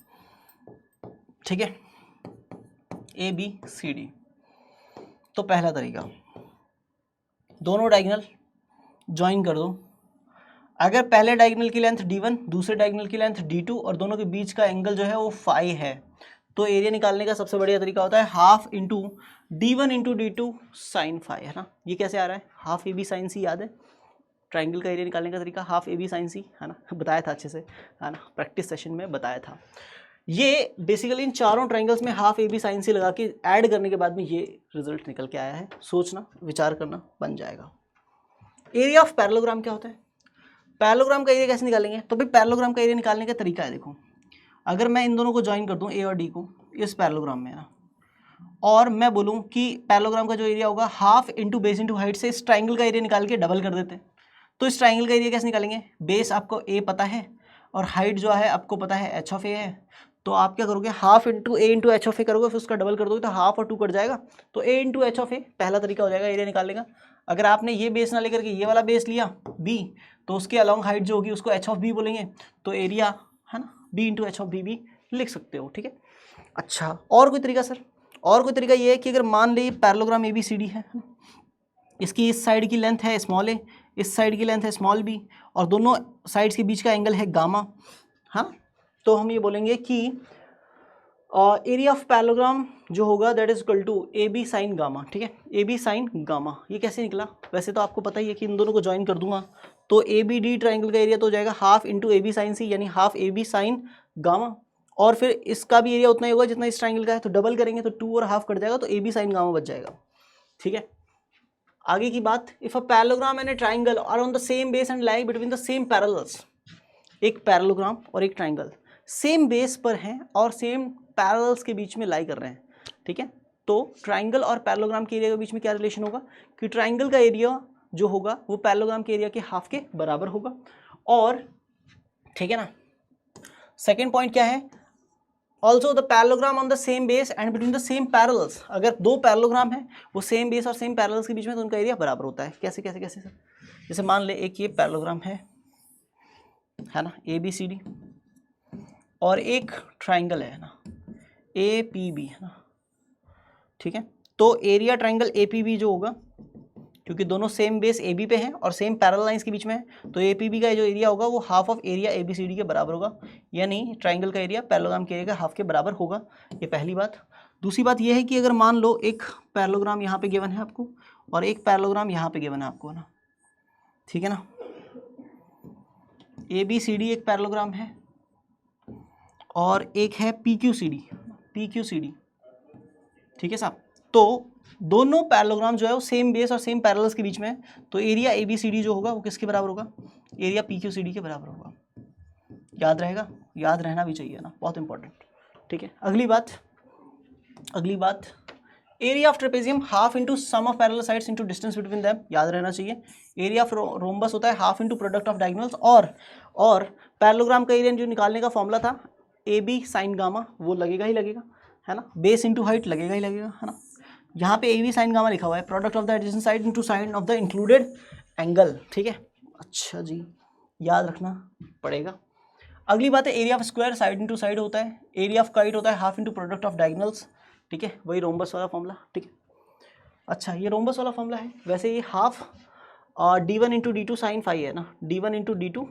ठीक है, ए बी सी डी। तो पहला तरीका, दोनों डायगोनल ज्वाइन कर दो। अगर पहले डायगोनल की लेंथ d1, दूसरे डायगोनल की लेंथ d2 और दोनों के बीच का एंगल जो है वो फाई है, तो एरिया निकालने का सबसे बढ़िया तरीका होता है half into d1 into d2 sine phi, है ना। ये कैसे आ रहा है? Half A B sine C, याद है ट्राइंगल का एरिया निकालने का तरीका, half A B sine C, है ना, बताया था अच्छे से, है ना, प्रैक्टिस सेशन में बताया था। ये बेसिकली इन चारों ट्राइंगल्स में हाफ ए बी साइन सी लगा के ऐड करने के बाद में ये रिजल्ट निकल के आया है। सोचना, विचार करना, बन जाएगा। एरिया ऑफ पैरेललोग्राम क्या होता है? पैरेललोग्राम का एरिया कैसे निकालेंगे? तो भाई पैरेललोग्राम का एरिया निकालने का तरीका है, देखो, अगर मैं इन दोनों को ज्वाइन कर दूं ए और डी को इस पैरेललोग्राम में ना, और मैं बोलूं कि पैरेललोग्राम का जो एरिया होगा half into base into height से इस ट्राइंगल का एरिया निकाल के डबल कर देते हैं। तो इस ट्राइंगल का एरिया कैसे निकालेंगे? बेस आपको ए पता है और हाइट जो है आपको पता है एच ऑफ ए है, तो आप क्या करोगे, half into A into H of A करोगे, फिर उसका डबल कर दोगे तो हाफ और 2 कट जाएगा, तो ए इंटू एच ऑफ ए पहला तरीका हो जाएगा एरिया निकालने का। अगर आपने ये बेस ना लेकर के ये वाला बेस लिया बी, तो उसके अलॉन्ग हाइट जो होगी उसको एच ऑफ बी बोलेंगे, तो एरिया है ना B into H of B भी लिख सकते हो। ठीक है। अच्छा, और कोई तरीका सर? और कोई तरीका ये है कि अगर मान ली parallelogram A B C D है, इसकी इस साइड की लेंथ है स्मॉल ए, इस साइड की लेंथ है स्मॉल बी, और दोनों साइड्स के बीच का एंगल है गामा, हाँ, तो हम ये बोलेंगे कि एरिया ऑफ पैरेललोग्राम जो होगा that is equal to A B sine gamma. ठीक है, ए बी साइन गामा। ये कैसे निकला? वैसे तो आपको पता ही है कि इन दोनों को ज्वाइन कर दूंगा तो ए बी डी ट्राइंगल का एरिया तो हो जाएगा half into A B sine C, यानी half A B sine gamma, और फिर इसका भी एरिया उतना ही होगा जितना इस ट्राइंगल का है, तो डबल करेंगे तो 2 और हाफ कट जाएगा, तो ए बी साइन गामा बच जाएगा। ठीक है, आगे की बात, if a parallelogram and a triangle are on the same base and lie between the same parallels. एक पैरेललोग्राम और एक ट्राइंगल सेम बेस पर हैं और सेम पैरेलल्स के बीच में लाई कर रहे हैं, ठीक है, तो ट्राइंगल और पैरेललोग्राम के एरिया के बीच में क्या रिलेशन होगा कि ट्राइंगल का एरिया जो होगा वो पैरेललोग्राम के एरिया के हाफ के बराबर होगा। और ठीक है ना, सेकेंड पॉइंट क्या है, also the parallelogram on the same base and between the same parallels. अगर दो पैरेललोग्राम है वो सेम बेस और सेम पैरेलल्स के बीच में, तो उनका एरिया बराबर होता है। कैसे कैसे कैसे सर? जैसे मान ले एक ये पैरेललोग्राम है ना, ए बी सी डी, और एक ट्राइंगल है ना ए पी बी, है ना, ठीक है, तो area triangle A P B जो होगा, क्योंकि दोनों सेम बेस ए बी पे हैं और सेम पैरेलल लाइंस के बीच में है, तो ए पी बी का जो एरिया होगा वो half of area A B C D के बराबर होगा, यानी ट्राइंगल का एरिया पैरेललोग्राम के एरिया का हाफ के बराबर होगा। ये पहली बात। दूसरी बात ये है कि अगर मान लो एक पैरेललोग्राम यहाँ पे गिवन है आपको और एक पैरेललोग्राम यहाँ पे गिवन है आपको, ना, ठीक है ना, ए बी सी डी एक पैरेललोग्राम है और एक है पी क्यू सी डी, ठीक है साहब, तो दोनों पैरेललोग्राम जो है वो सेम बेस और सेम पैरेलल्स के बीच में है, तो area A B C D जो होगा वो किसके बराबर होगा? Area P Q C D के बराबर होगा। याद रहेगा? याद रहना भी चाहिए ना, बहुत इंपॉर्टेंट। ठीक है, अगली बात, area of trapezium half into sum of parallel sides into distance between them, याद रहना चाहिए। एरिया ऑफ रोम्बस होता है half into product of diagonals, और पैरेललोग्राम का एरिया जो निकालने का फॉर्मूला था ए बी साइन गामा, वो लगेगा ही लगेगा, है ना, बेस इंटू हाइट लगेगा ही लगेगा, है ना। यहाँ पे ए बी साइन गामा लिखा हुआ है, product of the adjacent side into sine of the included angle. ठीक है, अच्छा जी, याद रखना पड़ेगा। अगली बात है area of square side into side होता है, एरिया ऑफ काइट होता है half into product of diagonals. ठीक है, वही रोम्बस वाला फॉर्मूला। ठीक है, अच्छा ये रोम्बस वाला फॉर्मूला है। वैसे ये half d1 into D two sine phi है ना, d1 into D two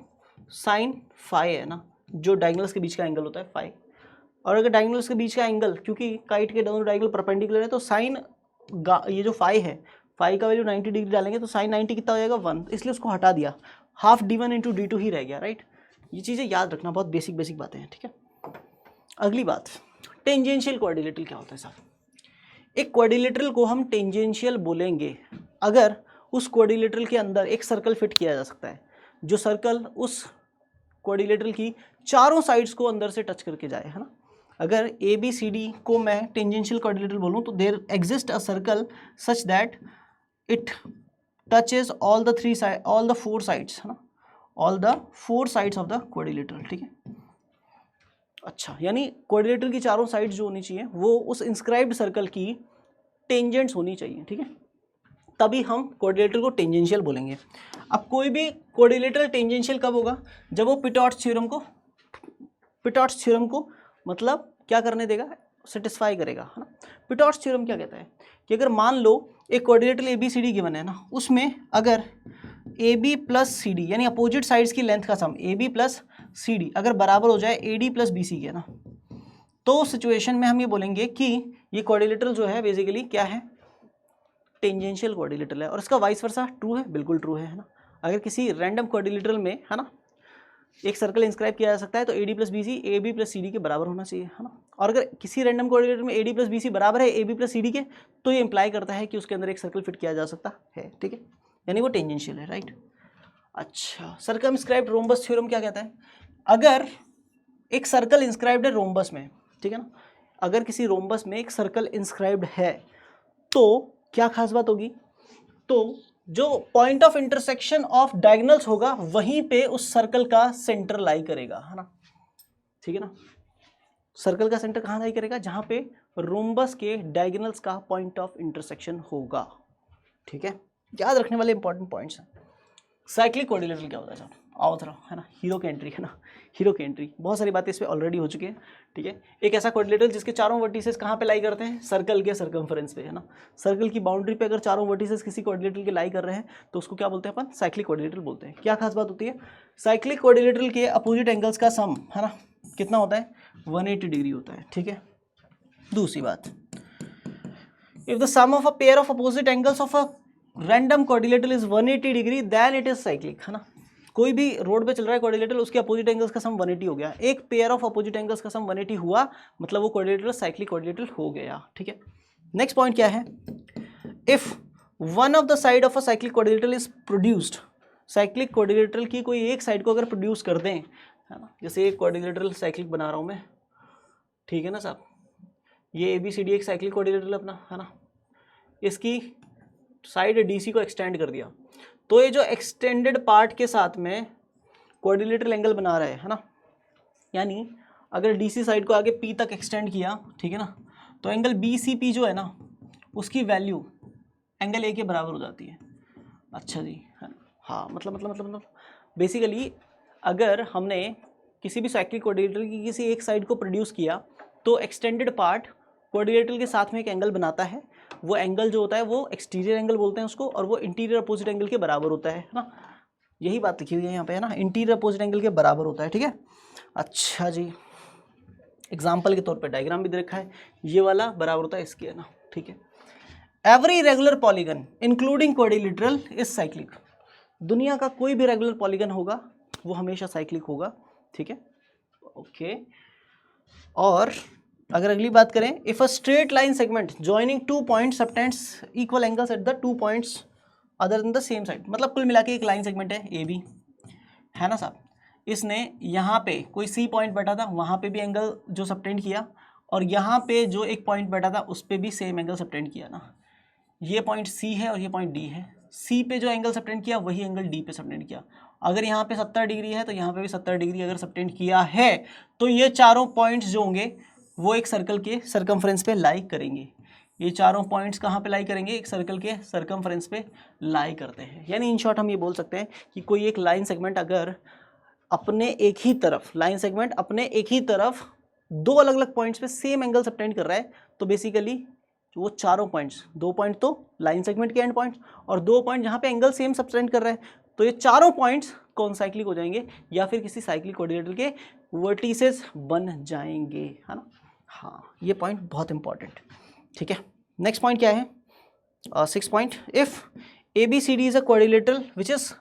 sine phi है ना, जो डायगोनल्स के बीच का एंगल होता है फाई। और अगर डायगोनल्स के बीच का एंगल, क्योंकि काइट के दोनों डायगोनल परपेंडिकुलर है, तो साइन ये जो फाई है, फाई का वैल्यू 90 डिग्री डालेंगे तो साइन 90 कितना हो जाएगा 1, इसलिए उसको हटा दिया, half d1 into D two ही रह गया, राइट। ये चीज़ें याद रखना, बहुत बेसिक बातें हैं। ठीक है, अगली बात, टेंजेंशियल क्वाड्रिलेटरल क्या होता है साहब? एक क्वाड्रिलेटरल को हम टेंजेंशियल बोलेंगे अगर उस कोऑर्डिनेटर के अंदर एक सर्कल फिट किया जा सकता है, जो सर्कल उस कोऑर्डिनेटर की चारों साइड्स को अंदर से टच करके जाए, है ना। अगर ए बी सी डी को मैं टेंजेंशियल कोऑर्डिनेटर बोलूँ तो there exist a circle such that it touches all the four sides, है ना, all the four sides of the coordinator, ठीक है। अच्छा, यानी कोऑर्डिनेटर की चारों साइड्स जो होनी चाहिए वो उस इंस्क्राइब्ड सर्कल की टेंजेंट्स होनी चाहिए, ठीक है, तभी हम कोऑर्डिनेटर को टेंजेंशियल बोलेंगे। अब कोई भी कोऑर्डिनेटर टेंजेंशियल कब होगा, जब वो पिटॉट्स थ्योरम को मतलब क्या करने देगा, सेटिस्फाई करेगा, है ना। पिटॉट्स थ्योरम क्या कहता है कि अगर मान लो एक coordinator A B C D given है ना, उसमें अगर A B plus C D यानी अपोजिट साइड्स की लेंथ का sum A B plus C D अगर बराबर हो जाए A D plus B C के ना, तो सिचुएशन में हम ये बोलेंगे कि ये कोऑर्डिनेटर जो है बेसिकली क्या है, टेंजेंशियल कोऑर्डिनेटर है। और इसका वाइस वर्सा ट्रू है, बिल्कुल ट्रू है ना। अगर किसी रैंडम कोऑर्डिनेटर में, है ना, एक सर्कल इंस्क्राइब किया जा सकता है तो A D plus B C A B plus C D के बराबर होना चाहिए, है ना। और अगर किसी रैंडम कोऑर्डिनेटर में A D plus B C बराबर है A B plus C D के, तो ये इंप्लाई करता है कि उसके अंदर एक सर्कल फिट किया जा सकता है, ठीक है, यानी वो टेंजेंशियल है, राइट। अच्छा, सर्कमस्क्राइब्ड रोम्बस थ्योरम क्या कहता है, अगर एक सर्कल इंस्क्राइब्ड है रोम्बस में, ठीक है ना, अगर किसी रोम्बस में एक सर्कल इंस्क्राइब्ड है तो क्या खास बात होगी, तो जो point of intersection of diagonals होगा वहीं पे उस सर्कल का सेंटर लाई करेगा, है ना, ठीक है ना। सर्कल का सेंटर कहाँ लाई करेगा, जहाँ पे रोम्बस के डायगोनल्स का पॉइंट ऑफ इंटरसेक्शन होगा, ठीक है। याद रखने वाले इंपॉर्टेंट पॉइंट्स हैं। साइक्लिक कोऑर्डिनेटर क्या होता है साहब, आओ थोड़ा, है ना, हीरो की एंट्री, है ना, हीरो की एंट्री, बहुत सारी बातें इस पर ऑलरेडी हो चुकी हैं, ठीक है। एक ऐसा कोऑर्डिनेटर जिसके चारों वर्टिसेस कहाँ पे लाई करते हैं, सर्कल के सर्कमफरेंस पे, है ना। सर्कल की बाउंड्री पे अगर चारों वर्टिसेस किसी कोऑर्डिनेटर के लाई कर रहे हैं तो उसको क्या बोलते हैं अपन, साइक्लिक कोऑर्डिनेटर बोलते हैं। क्या खास बात होती है, साइक्लिक कोऑर्डिनेटर के अपोजिट एंगल्स का सम, है ना, कितना होता है, 180 डिग्री होता है, ठीक है। दूसरी बात, if the sum of a pair of opposite angles of a random coordinator is 180 degree then it is cyclic, है ना। कोई भी रोड पे चल रहा है कोऑर्डिनेटर, उसके अपोजिट एंगल्स का सम 180 हो गया, एक पेयर ऑफ अपोजिट एंगल्स का सम 180 हुआ, मतलब वो कोऑर्डिनेटर साइक्लिक कोऑर्डिनेटर हो गया, ठीक है। नेक्स्ट पॉइंट क्या है, if one of the side of a cyclic coordinator is produced, cyclic coordinator की कोई एक साइड को अगर प्रोड्यूस कर दें, है ना, जैसे एक कोऑर्डिनेटर साइक्लिक बना रहा हूँ मैं, ठीक है ना साहब, ये ए बी सी डी एक साइक्लिक कोऑर्डिनेटर अपना, है ना, इसकी साइड डीसी को एक्सटेंड कर दिया, तो ये जो एक्सटेंडेड पार्ट के साथ में कोऑर्डिनेटर एंगल बना रहा है ना, यानी अगर डीसी साइड को आगे पी तक एक्सटेंड किया, ठीक है ना, तो एंगल बी सी पी जो है ना, उसकी वैल्यू एंगल ए के बराबर हो जाती है। अच्छा जी, है ना, हाँ, मतलब बेसिकली अगर हमने किसी भी साइक्लिक कोऑर्डिनेटर की किसी एक साइड को प्रोड्यूस किया तो एक्सटेंडेड पार्ट कोऑर्डिनेटर के साथ में एक एंगल बनाता है, वो एंगल जो होता है वो एक्सटीरियर एंगल बोलते हैं उसको, और वो इंटीरियर अपोजिट एंगल के बराबर होता है ना, यही बात लिखी हुई है यहाँ पे, है ना, इंटीरियर अपोजिट एंगल के बराबर होता है, ठीक है। अच्छा जी, एग्जाम्पल के तौर पे डायग्राम भी दे रखा है, ये वाला बराबर होता है इसके, है ना, ठीक है। Every regular polygon including quadrilateral is cyclic, दुनिया का कोई भी रेगुलर पॉलीगन होगा वो हमेशा साइक्लिक होगा, ठीक है, ओके। और अगर अगली बात करें, if a straight line segment joining two points subtends equal angles at the 2 points other than the same side, मतलब कुल मिला के एक लाइन सेगमेंट है ए बी, है ना साहब, इसने यहाँ पे कोई सी पॉइंट बैठा था, वहाँ पे भी एंगल जो सबटेंड किया, और यहाँ पे जो एक पॉइंट बैठा था उस पर भी सेम एंगल सबटेंड किया ना, ये पॉइंट सी है और ये पॉइंट डी है, सी पे जो एंगल सबटेंड किया वही एंगल डी पे सबटेंड किया, अगर यहाँ पे 70 डिग्री है तो यहाँ पे भी 70 डिग्री अगर सबटेंड किया है, तो ये चारों पॉइंट्स जो होंगे वो एक सर्कल के सर्कमफ्रेंस पे लाई करेंगे, ये चारों पॉइंट्स कहाँ पे लाई करेंगे, एक सर्कल के सर्कमफ्रेंस पे लाई करते हैं। यानी इन शॉर्ट हम ये बोल सकते हैं कि कोई एक लाइन सेगमेंट अगर अपने एक ही तरफ, लाइन सेगमेंट अपने एक ही तरफ दो अलग अलग पॉइंट्स पे सेम एंगल सबटेंड कर रहा है, तो बेसिकली वो चारों पॉइंट्स, 2 पॉइंट तो लाइन सेगमेंट के एंड पॉइंट्स और 2 पॉइंट जहाँ पे एंगल सेम सबटेंड कर रहा है, तो ये चारों पॉइंट्स कौन साइक्लिक हो जाएंगे या फिर किसी साइक्लिक कोऑर्डिनेटर के वर्टिसेस बन जाएंगे, है ना। हाँ, ये पॉइंट बहुत इंपॉर्टेंट, ठीक है। नेक्स्ट पॉइंट क्या है, 6 point, if A B C D is a coordinator which is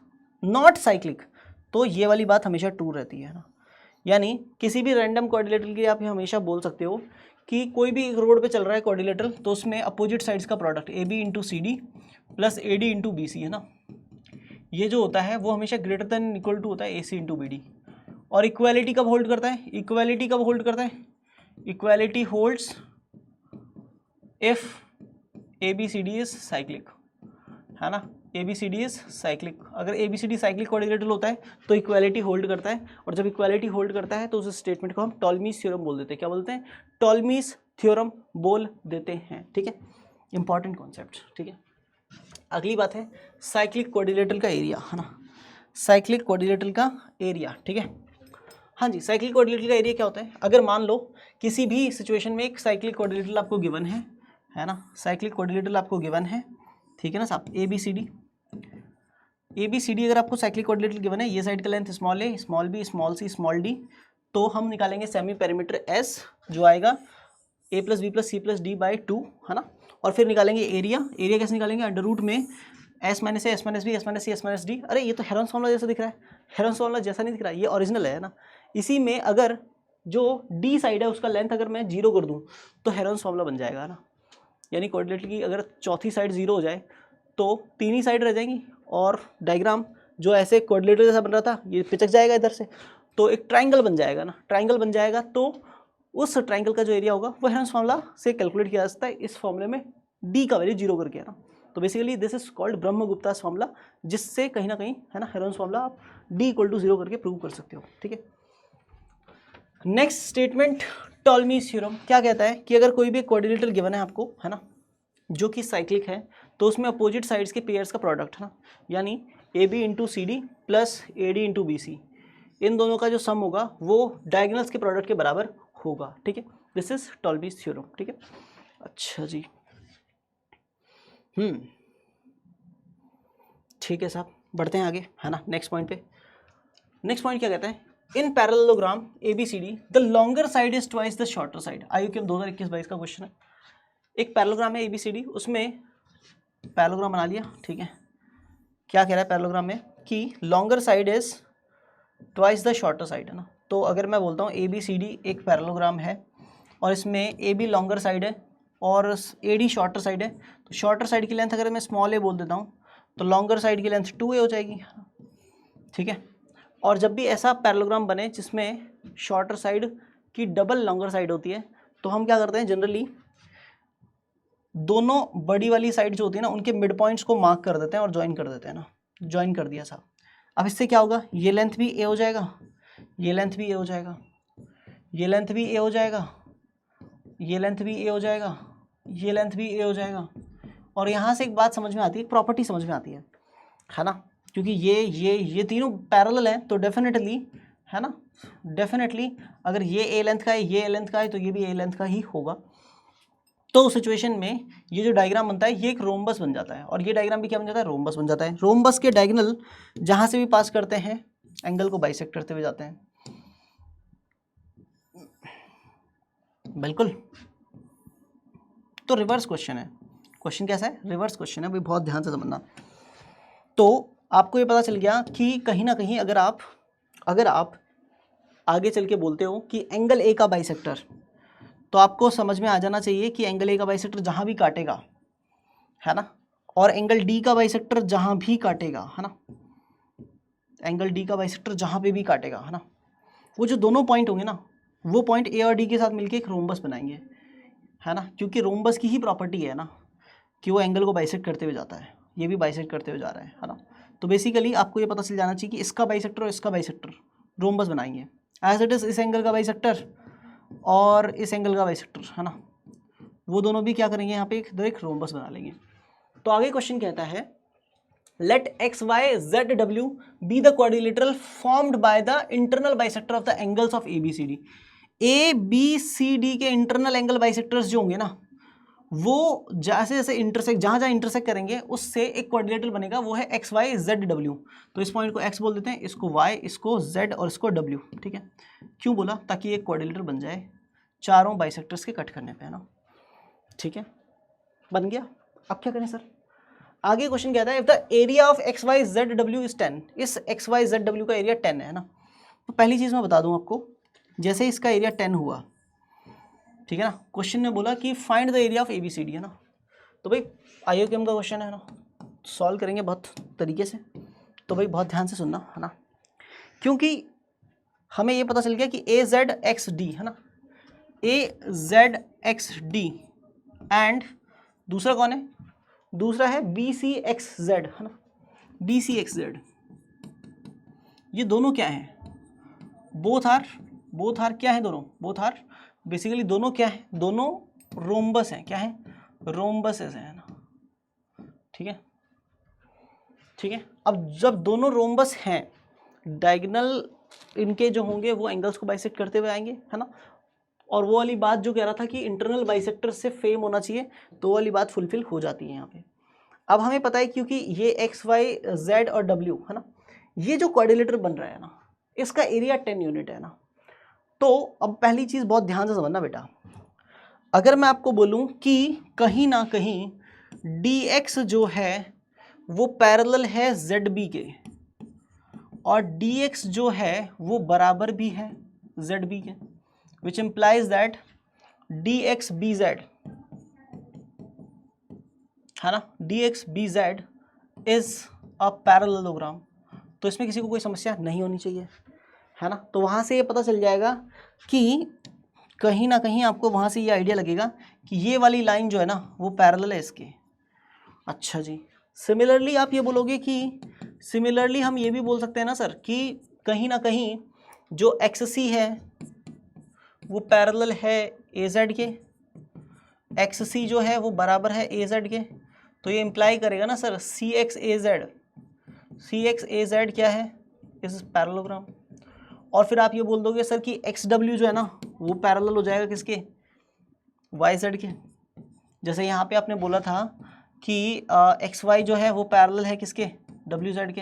not cyclic, तो ये वाली बात हमेशा ट्रू रहती है ना, यानी किसी भी रैंडम कोऑर्डिनेटर के लिए आप हमेशा बोल सकते हो कि कोई भी एक रोड पे चल रहा है क्वाड्रिलेटरल, तो उसमें अपोजिट साइड्स का product A B into C D plus A D into B C है ना, ये जो होता है वो हमेशा ग्रेटर देन इक्वल टू होता है A C into B D. और इक्वालिटी कब होल्ड करता है, इक्वालिटी कब होल्ड करता है, equality holds if A B C D is cyclic, है ना, A B C D is cyclic. अगर A B C D cyclic quadrilateral होता है तो इक्वालिटी होल्ड करता है, और जब इक्वालिटी होल्ड करता है तो उस स्टेटमेंट को हम टॉलमीज थ्योरम बोल देते हैं। क्या बोलते हैं, टॉलमीज थ्योरम बोल देते हैं, ठीक है, इंपॉर्टेंट कॉन्सेप्ट, ठीक है। अगली बात है साइक्लिक क्वाड्रिलेटरल का एरिया, है ना, साइक्लिक क्वाड्रिलेटरल का एरिया, ठीक है। हाँ जी, साइक्लिक क्वाड्रिलेटरल का एरिया क्या होता है, अगर मान लो किसी भी सिचुएशन में एक साइक्लिक क्वाड्रिलेटरल आपको गिवन है ना, साइक्लिक क्वाड्रिलेटरल आपको गिवन है, ठीक है ना साहब, ए बी सी डी अगर आपको साइक्लिक क्वाड्रिलेटरल गिवन है, ये साइड का length small A, small B, small C, small D, तो हम निकालेंगे सेमी पेरीमीटर एस जो आएगा A plus B plus C plus D by 2, है ना, और फिर निकालेंगे एरिया। एरिया कैसे निकालेंगे, अंडर रूट में S minus A, S minus B, S minus C, S minus D. अरे ये तो हेरोन्स फॉर्मूला जैसा दिख रहा है, हेरोन्स फॉर्मूला जैसा नहीं दिख रहा है, ये ओरिजिनल है ना। इसी में अगर जो डी साइड है उसका लेंथ अगर मैं 0 कर दूँ तो हेरोन्स फॉर्मूला बन जाएगा ना, यानी क्वाड्रिलेटरल की अगर चौथी साइड 0 हो जाए तो 3 ही साइड रह जाएंगी, और डायग्राम जो ऐसे क्वाड्रिलेटरल जैसा बन रहा था ये पिचक जाएगा इधर से, तो एक ट्राइंगल बन जाएगा ना, ट्राइंगल बन जाएगा, तो उस ट्राइंगल का जो एरिया होगा वो हेरोन्स फॉर्मूला से कैलकुलेट किया जा सकता है, इस फॉर्मूले में डी का वैल्यू 0 करके, है ना। तो basically this is called Brahmagupta's formula, जिससे कहीं ना कहीं, है ना, हेरोन्स फॉर्मूला आप डी इक्वल टू 0 करके प्रूव कर सकते हो, ठीक है। नेक्स्ट स्टेटमेंट टॉलमीज थ्योरम क्या कहता है कि अगर कोई भी क्वाड्रिलेटरल गिवन है आपको, है ना, जो कि साइक्लिक है, तो उसमें अपोजिट साइड्स के पेयर्स का प्रोडक्ट, है ना, यानी A B into C D plus A D into B C, इन दोनों का जो सम होगा वो डायगोनल्स के प्रोडक्ट के बराबर होगा, ठीक है। दिस इज टॉलमीज थ्योरम, ठीक है। अच्छा जी, ठीक है साहब, बढ़ते हैं आगे, है ना, नेक्स्ट पॉइंट पे। नेक्स्ट पॉइंट क्या कहता है, in parallelogram A B C D the longer side is twice the shorter side. IUCAM 2021-22 का क्वेश्चन है। एक पैरेललोग्राम है ए बी सी डी, उसमें पैरेललोग्राम बना लिया, ठीक है। क्या कह रहा है पैरेललोग्राम में कि longer side is twice the shorter side, है ना। तो अगर मैं बोलता हूँ ए बी सी डी एक पैरेललोग्राम है और इसमें ए बी लॉन्गर साइड है और ए डी शॉर्टर साइड है, तो शॉर्टर साइड की लेंथ अगर मैं स्मॉल ए बोल देता हूँ तो लॉन्गर साइड की लेंथ 2a हो जाएगी, ठीक है। और जब भी ऐसा पैरेललोग्राम बने जिसमें शॉर्टर साइड की डबल लॉन्गर साइड होती है, तो हम क्या करते हैं, जनरली दोनों बड़ी वाली साइड जो होती है ना उनके मिड पॉइंट्स को मार्क कर देते हैं और ज्वाइन कर देते हैं ना, ज्वाइन कर दिया साहब। अब इससे क्या होगा, ये लेंथ भी ए हो जाएगा, ये लेंथ भी ए हो जाएगा, ये लेंथ भी ए हो जाएगा, ये लेंथ भी ए हो जाएगा, ये लेंथ भी ए हो जाएगा। और यहाँ से एक बात समझ में आती है, एक प्रॉपर्टी समझ में आती है ना, क्योंकि ये तीनों पैरेलल हैं, तो डेफिनेटली, है ना, डेफिनेटली अगर ये ए लेंथ का है, ये ए लेंथ का है, तो ये भी ए लेंथ का ही होगा। तो उस सिचुएशन में ये जो डायग्राम बनता है ये एक रोम्बस बन जाता है, और ये डायग्राम भी क्या बन जाता है, रोम्बस बन जाता है। रोम्बस के डायगोनल जहाँ से भी पास करते हैं एंगल को बाइसेक्ट करते हुए जाते हैं, बिल्कुल। तो रिवर्स क्वेश्चन है, क्वेश्चन कैसा है, रिवर्स क्वेश्चन है भाई, बहुत ध्यान से समझना। तो आपको ये पता चल गया कि कहीं ना कहीं अगर आप आगे चल के बोलते हो कि एंगल ए का बाइसेक्टर, तो आपको समझ में आ जाना चाहिए कि एंगल ए का बाइसेक्टर जहाँ भी काटेगा, है ना, और एंगल डी का बाइसेक्टर जहाँ भी काटेगा, है ना, एंगल डी का बाइसेक्टर जहाँ पे भी काटेगा, है ना, वो जो दोनों पॉइंट होंगे ना, वो पॉइंट ए और डी के साथ मिलके एक रोम्बस बनाएंगे, है ना, क्योंकि रोम्बस की ही प्रॉपर्टी है ना कि वो एंगल को बाइसेक्ट करते हुए जाता है, ये भी बाइसेक्ट करते हुए जा रहा है ना। तो बेसिकली आपको ये पता चल जाना चाहिए कि इसका बाइसेक्टर और इसका बाइसेक्टर रोम्बस बनाएंगे, एज इट इज़ इस एंगल का बाइसेक्टर और इस एंगल का बाइसेक्टर, है ना, वो दोनों भी क्या करेंगे, यहाँ पे एक रोम्बस बना लेंगे। तो आगे क्वेश्चन कहता है, let X Y Z W be the quadrilateral formed by the internal bisector of the angles of A B C D. A B C D के इंटरनल एंगल बाइसेक्टर्स जो होंगे ना, वो जैसे जैसे इंटरसेक्ट, जहाँ जहाँ इंटरसेक्ट करेंगे उससे एक क्वाड्रिलेटरल बनेगा, वो है एक्स वाई जेड डब्ल्यू। तो इस पॉइंट को एक्स बोल देते हैं, इसको वाई, इसको जेड और इसको डब्ल्यू, ठीक है। क्यों बोला, ताकि एक क्वाड्रिलेटरल बन जाए चारों बाइसेक्टर्स के कट करने पे, है ना, ठीक है, बन गया। अब क्या करें सर, आगे क्वेश्चन कहता है, if the area of X Y Z W is 10, इस एक्स वाई जेड डब्ल्यू का एरिया 10 है ना। तो पहली चीज़ मैं बता दूं आपको, जैसे इसका एरिया 10 हुआ, ठीक है ना। क्वेश्चन ने बोला कि find the area of ABCD, है ना। तो भाई IOCM का क्वेश्चन है ना, सॉल्व करेंगे बहुत तरीके से, तो भाई बहुत ध्यान से सुनना, है ना, क्योंकि हमें ये पता चल गया कि AZXD, है ना, AZXD एंड दूसरा कौन है, दूसरा है BCXZ, है ना, BCXZ। ये दोनों क्या हैं, बोथ आर क्या है, दोनों बोथ आर बेसिकली दोनों क्या है, दोनों रोम्बस हैं, क्या है, रोम्बसेस हैं ना, ठीक है, ठीक है। अब जब दोनों रोम्बस हैं, डायगोनल इनके जो होंगे वो एंगल्स को बाइसेक्ट करते हुए आएंगे, है ना, और वो वाली बात जो कह रहा था कि इंटरनल बाइसेक्टर से फेम होना चाहिए, तो वो वाली बात फुलफिल हो जाती है यहाँ पे। अब हमें पता है क्योंकि ये XYZ और W, है ना, ये जो क्वाड्रिलेटर बन रहा है ना, इसका एरिया 10 यूनिट है ना। तो अब पहली चीज़ बहुत ध्यान से समझना बेटा, अगर मैं आपको बोलूं कि कहीं ना कहीं DX जो है वो पैरेलल है ZB के, और DX जो है वो बराबर भी है ZB के, which implies that DXBZ, है ना, DXBZ is a parallelogram। तो इसमें किसी को कोई समस्या नहीं होनी चाहिए, है ना। तो वहाँ से ये पता चल जाएगा कि कहीं ना कहीं आपको वहाँ से ये आइडिया लगेगा कि ये वाली लाइन जो है ना वो पैरेलल है इसके। अच्छा जी, सिमिलरली आप ये बोलोगे कि सिमिलरली हम ये भी बोल सकते हैं ना सर कि कहीं ना कहीं जो XC है वो पैरेलल है AZ के, XC जो है वो बराबर है AZ के, तो ये इम्प्लाई करेगा ना सर CXAZ क्या है, इस पैरेललोग्राम। और फिर आप ये बोल दोगे सर कि XW जो है ना वो पैरेलल हो जाएगा किसके, YZ के। जैसे यहाँ पे आपने बोला था कि XY जो है वो पैरेलल है किसके, WZ के,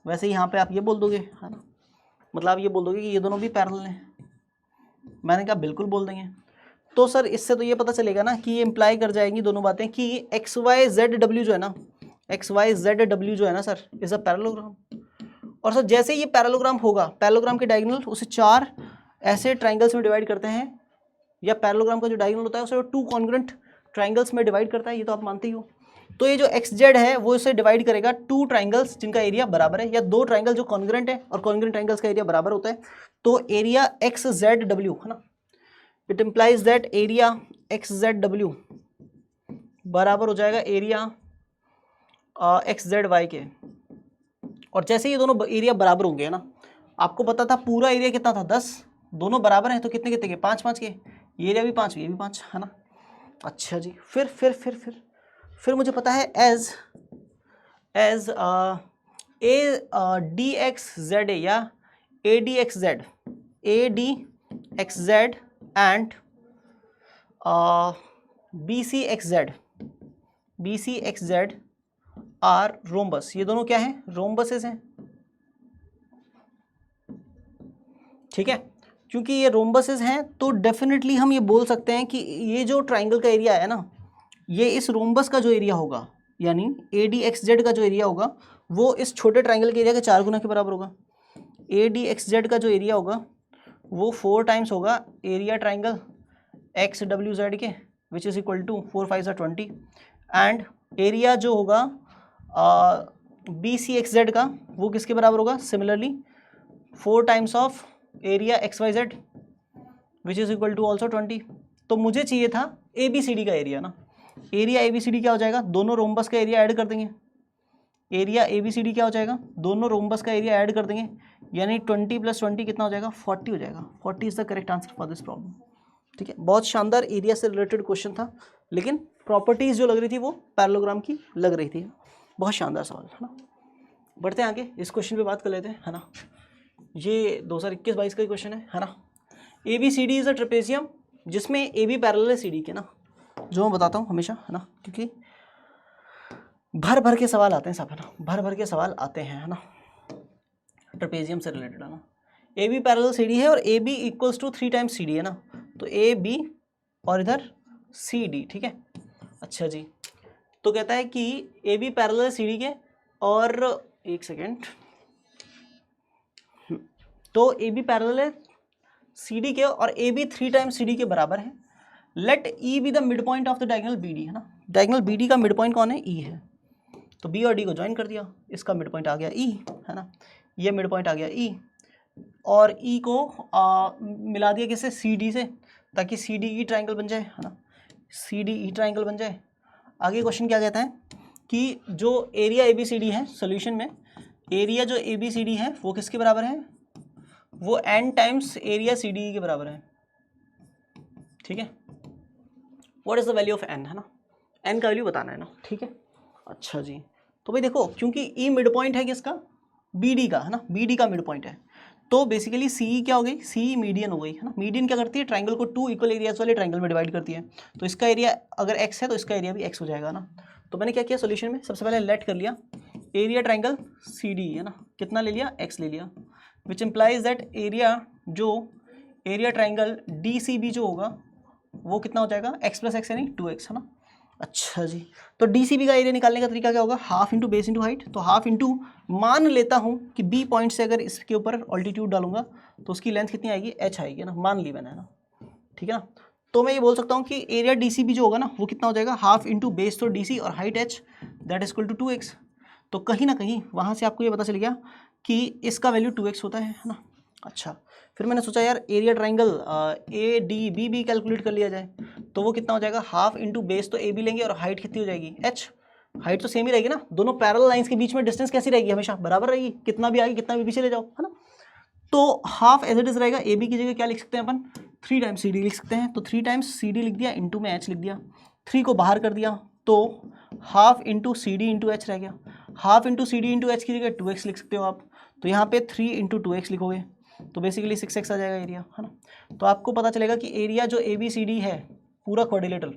वैसे यहाँ पे आप ये बोल दोगे, है ना, मतलब आप ये बोल दोगे कि ये दोनों भी पैरेलल हैं। मैंने कहा बिल्कुल बोल देंगे। तो सर इससे तो ये पता चलेगा ना कि ये इम्प्लाई कर जाएंगी दोनों बातें कि XYZW जो है ना, XYZW जो है ना सर इज अ पैरेललोग्राम। और सर जैसे ये पैरेललोग्राम होगा, पैरेललोग्राम के डायगोनल उसे 4 ऐसे ट्राइंगल्स में डिवाइड करते हैं, या पैरेललोग्राम का जो डायगोनल होता है उसे 2 कॉन्ग्रुएंट ट्राइंगल्स में डिवाइड करता है, ये तो आप मानते ही हो। तो ये जो XZ है वो इसे डिवाइड करेगा 2 ट्राइंगल्स जिनका एरिया बराबर है, या 2 ट्राइंगल जो कॉन्ग्रुएंट है और कॉन्ग्रुएंट ट्राइंगल्स का एरिया बराबर होता है। तो एरिया XZW, है ना, it implies that area XZW बराबर हो जाएगा एरिया XZY के। और जैसे ये दोनों एरिया बराबर होंगे, है ना, आपको पता था पूरा एरिया कितना था 10, दोनों बराबर हैं तो कितने कितने के 5 5 के, ये एरिया भी 5 ये भी 5, है ना। अच्छा जी, फिर मुझे पता है एज ADXZA या ADXZ and BCXZ are rhombus, ये दोनों क्या हैं, रोम्बसेस हैं, ठीक है। क्योंकि ये रोम्बसेस हैं तो डेफिनेटली हम ये बोल सकते हैं कि ये जो ट्राइंगल का एरिया है ना, ये इस रोम्बस का जो एरिया होगा, यानी ADXZ का जो एरिया होगा वो इस छोटे ट्राइंगल के एरिया के 4 गुना के बराबर होगा। ADXZ का जो एरिया होगा वो 4 टाइम्स होगा एरिया ट्राइंगल XWZ के, which is equal to 4 5 20, and area जो होगा BCXZ का वो किसके बराबर होगा, similarly 4 times of area XYZ which is equal to also 20। तो मुझे चाहिए था ABCD का एरिया ना, एरिया ABCD क्या हो जाएगा, दोनों रोम्बस का एरिया ऐड कर देंगे, एरिया ABCD क्या हो जाएगा, दोनों रोम्बस का एरिया ऐड कर देंगे, यानी 20 + 20 कितना हो जाएगा, 40 हो जाएगा। 40 is the correct answer for this problem, ठीक है। बहुत शानदार एरिया से रिलेटेड क्वेश्चन था, लेकिन प्रॉपर्टीज जो लग रही थी वो पैरेललोग्राम की लग रही थी। बहुत शानदार सवाल, है ना। बढ़ते हैं आगे, इस क्वेश्चन पे बात कर लेते हैं, है ना। ये 2021-22 का क्वेश्चन है ना। ABCD इज अ ट्रेपेजियम जिसमें AB पैरेलल है CD के ना, जो मैं बताता हूँ हमेशा, है ना, क्योंकि भर भर के सवाल आते हैं सब, है ना, भर भर के सवाल आते हैं, है ना, ट्रेपेजियम से रिलेटेड, है ना। AB पैरेलल CD है और AB equals to 3 times CD है ना, तो AB और इधर CD, ठीक है। अच्छा जी, तो कहता है कि AB पैरेलल CD के, और एक सेकेंड, तो AB पैरेलल है CD के और AB 3 टाइम्स CD के बराबर है, let E be the mid point of the diagonal B D, है ना, डायगोनल बी डी का मिड पॉइंट कौन है, ई है, तो बी और डी को ज्वाइन कर दिया, इसका मिड पॉइंट आ गया ई, है ना, ये मिड पॉइंट आ गया ई, और ई को मिला दिया किससे, सी डी से, ताकि सी डी ई ट्राइंगल बन जाए, है ना, सी डी ई ट्राइंगल बन जाए। आगे क्वेश्चन क्या कहता है कि जो area A B C D है, सोल्यूशन में एरिया जो ए बी सी डी है वो किसके बराबर है, वो n times area C D के बराबर है, ठीक है। What is the value of n, है ना, n का वैल्यू बताना है ना, ठीक है। अच्छा जी, तो भाई देखो, क्योंकि e मिड पॉइंट है किसका, बी डी का, है ना, बी डी का मिड पॉइंट है, तो बेसिकली सी क्या हो गई, सी मीडियन हो गई, है ना। मीडियन क्या करती है, ट्राइंगल को 2 इक्वल एरियाज वाले ट्राइंगल में डिवाइड करती है, तो इसका एरिया अगर x है तो इसका एरिया भी x हो जाएगा ना। तो मैंने क्या किया सोल्यूशन में, सबसे पहले लेट कर लिया एरिया ट्राइंगल सी डी, है ना, कितना ले लिया, x ले लिया, विच इम्प्लाइज दैट एरिया जो area triangle D C B जो होगा वो कितना हो जाएगा, x प्लस एक्स यानी 2x, है ना। अच्छा जी, तो डी सी बी का एरिया निकालने का तरीका क्या होगा, half into base into height, तो हाफ इंटू मान लेता हूँ कि बी पॉइंट से अगर इसके ऊपर ऑल्टीट्यूड डालूंगा तो उसकी लेंथ कितनी आएगी, h आएगी ना, मान ली मैंने, है ना, ठीक है ना। तो मैं ये बोल सकता हूँ कि एरिया डी सी बी जो होगा ना वो कितना हो जाएगा, हाफ इंटू बेस तो डी सी और height h, that is equal to 2x। तो कहीं ना कहीं वहाँ से आपको ये पता चल गया कि इसका वैल्यू 2x होता है ना। अच्छा, फिर मैंने सोचा यार area triangle A D B बी कैलकुलेट कर लिया जाए, तो वो कितना हो जाएगा, हाफ इंटू बेस तो ए बी लेंगे और हाइट कितनी हो जाएगी, h, हाइट तो सेम ही रहेगी ना, दोनों पैरेलल लाइंस के बीच में डिस्टेंस कैसी रहेगी, हमेशा बराबर रहेगी, कितना भी आगे कितना भी पीछे ले जाओ, है ना। तो हाफ एज इट इज रहेगा, ए बी की जगह क्या लिख सकते हैं अपन, 3 टाइम्स सी डी लिख सकते हैं, तो 3 टाइम्स सी डी लिख दिया, इंटू में h लिख दिया, 3 को बाहर कर दिया तो half into C D into H रह गया, half into C D into H की जगह 2x लिख सकते हो आप, तो यहाँ पे 3 इंटू 2x लिखोगे तो बेसिकली 6x आ जाएगा एरिया, है ना। तो आपको पता चलेगा कि एरिया जो ए बी सी डी है पूरा क्वाड्रिलेटरल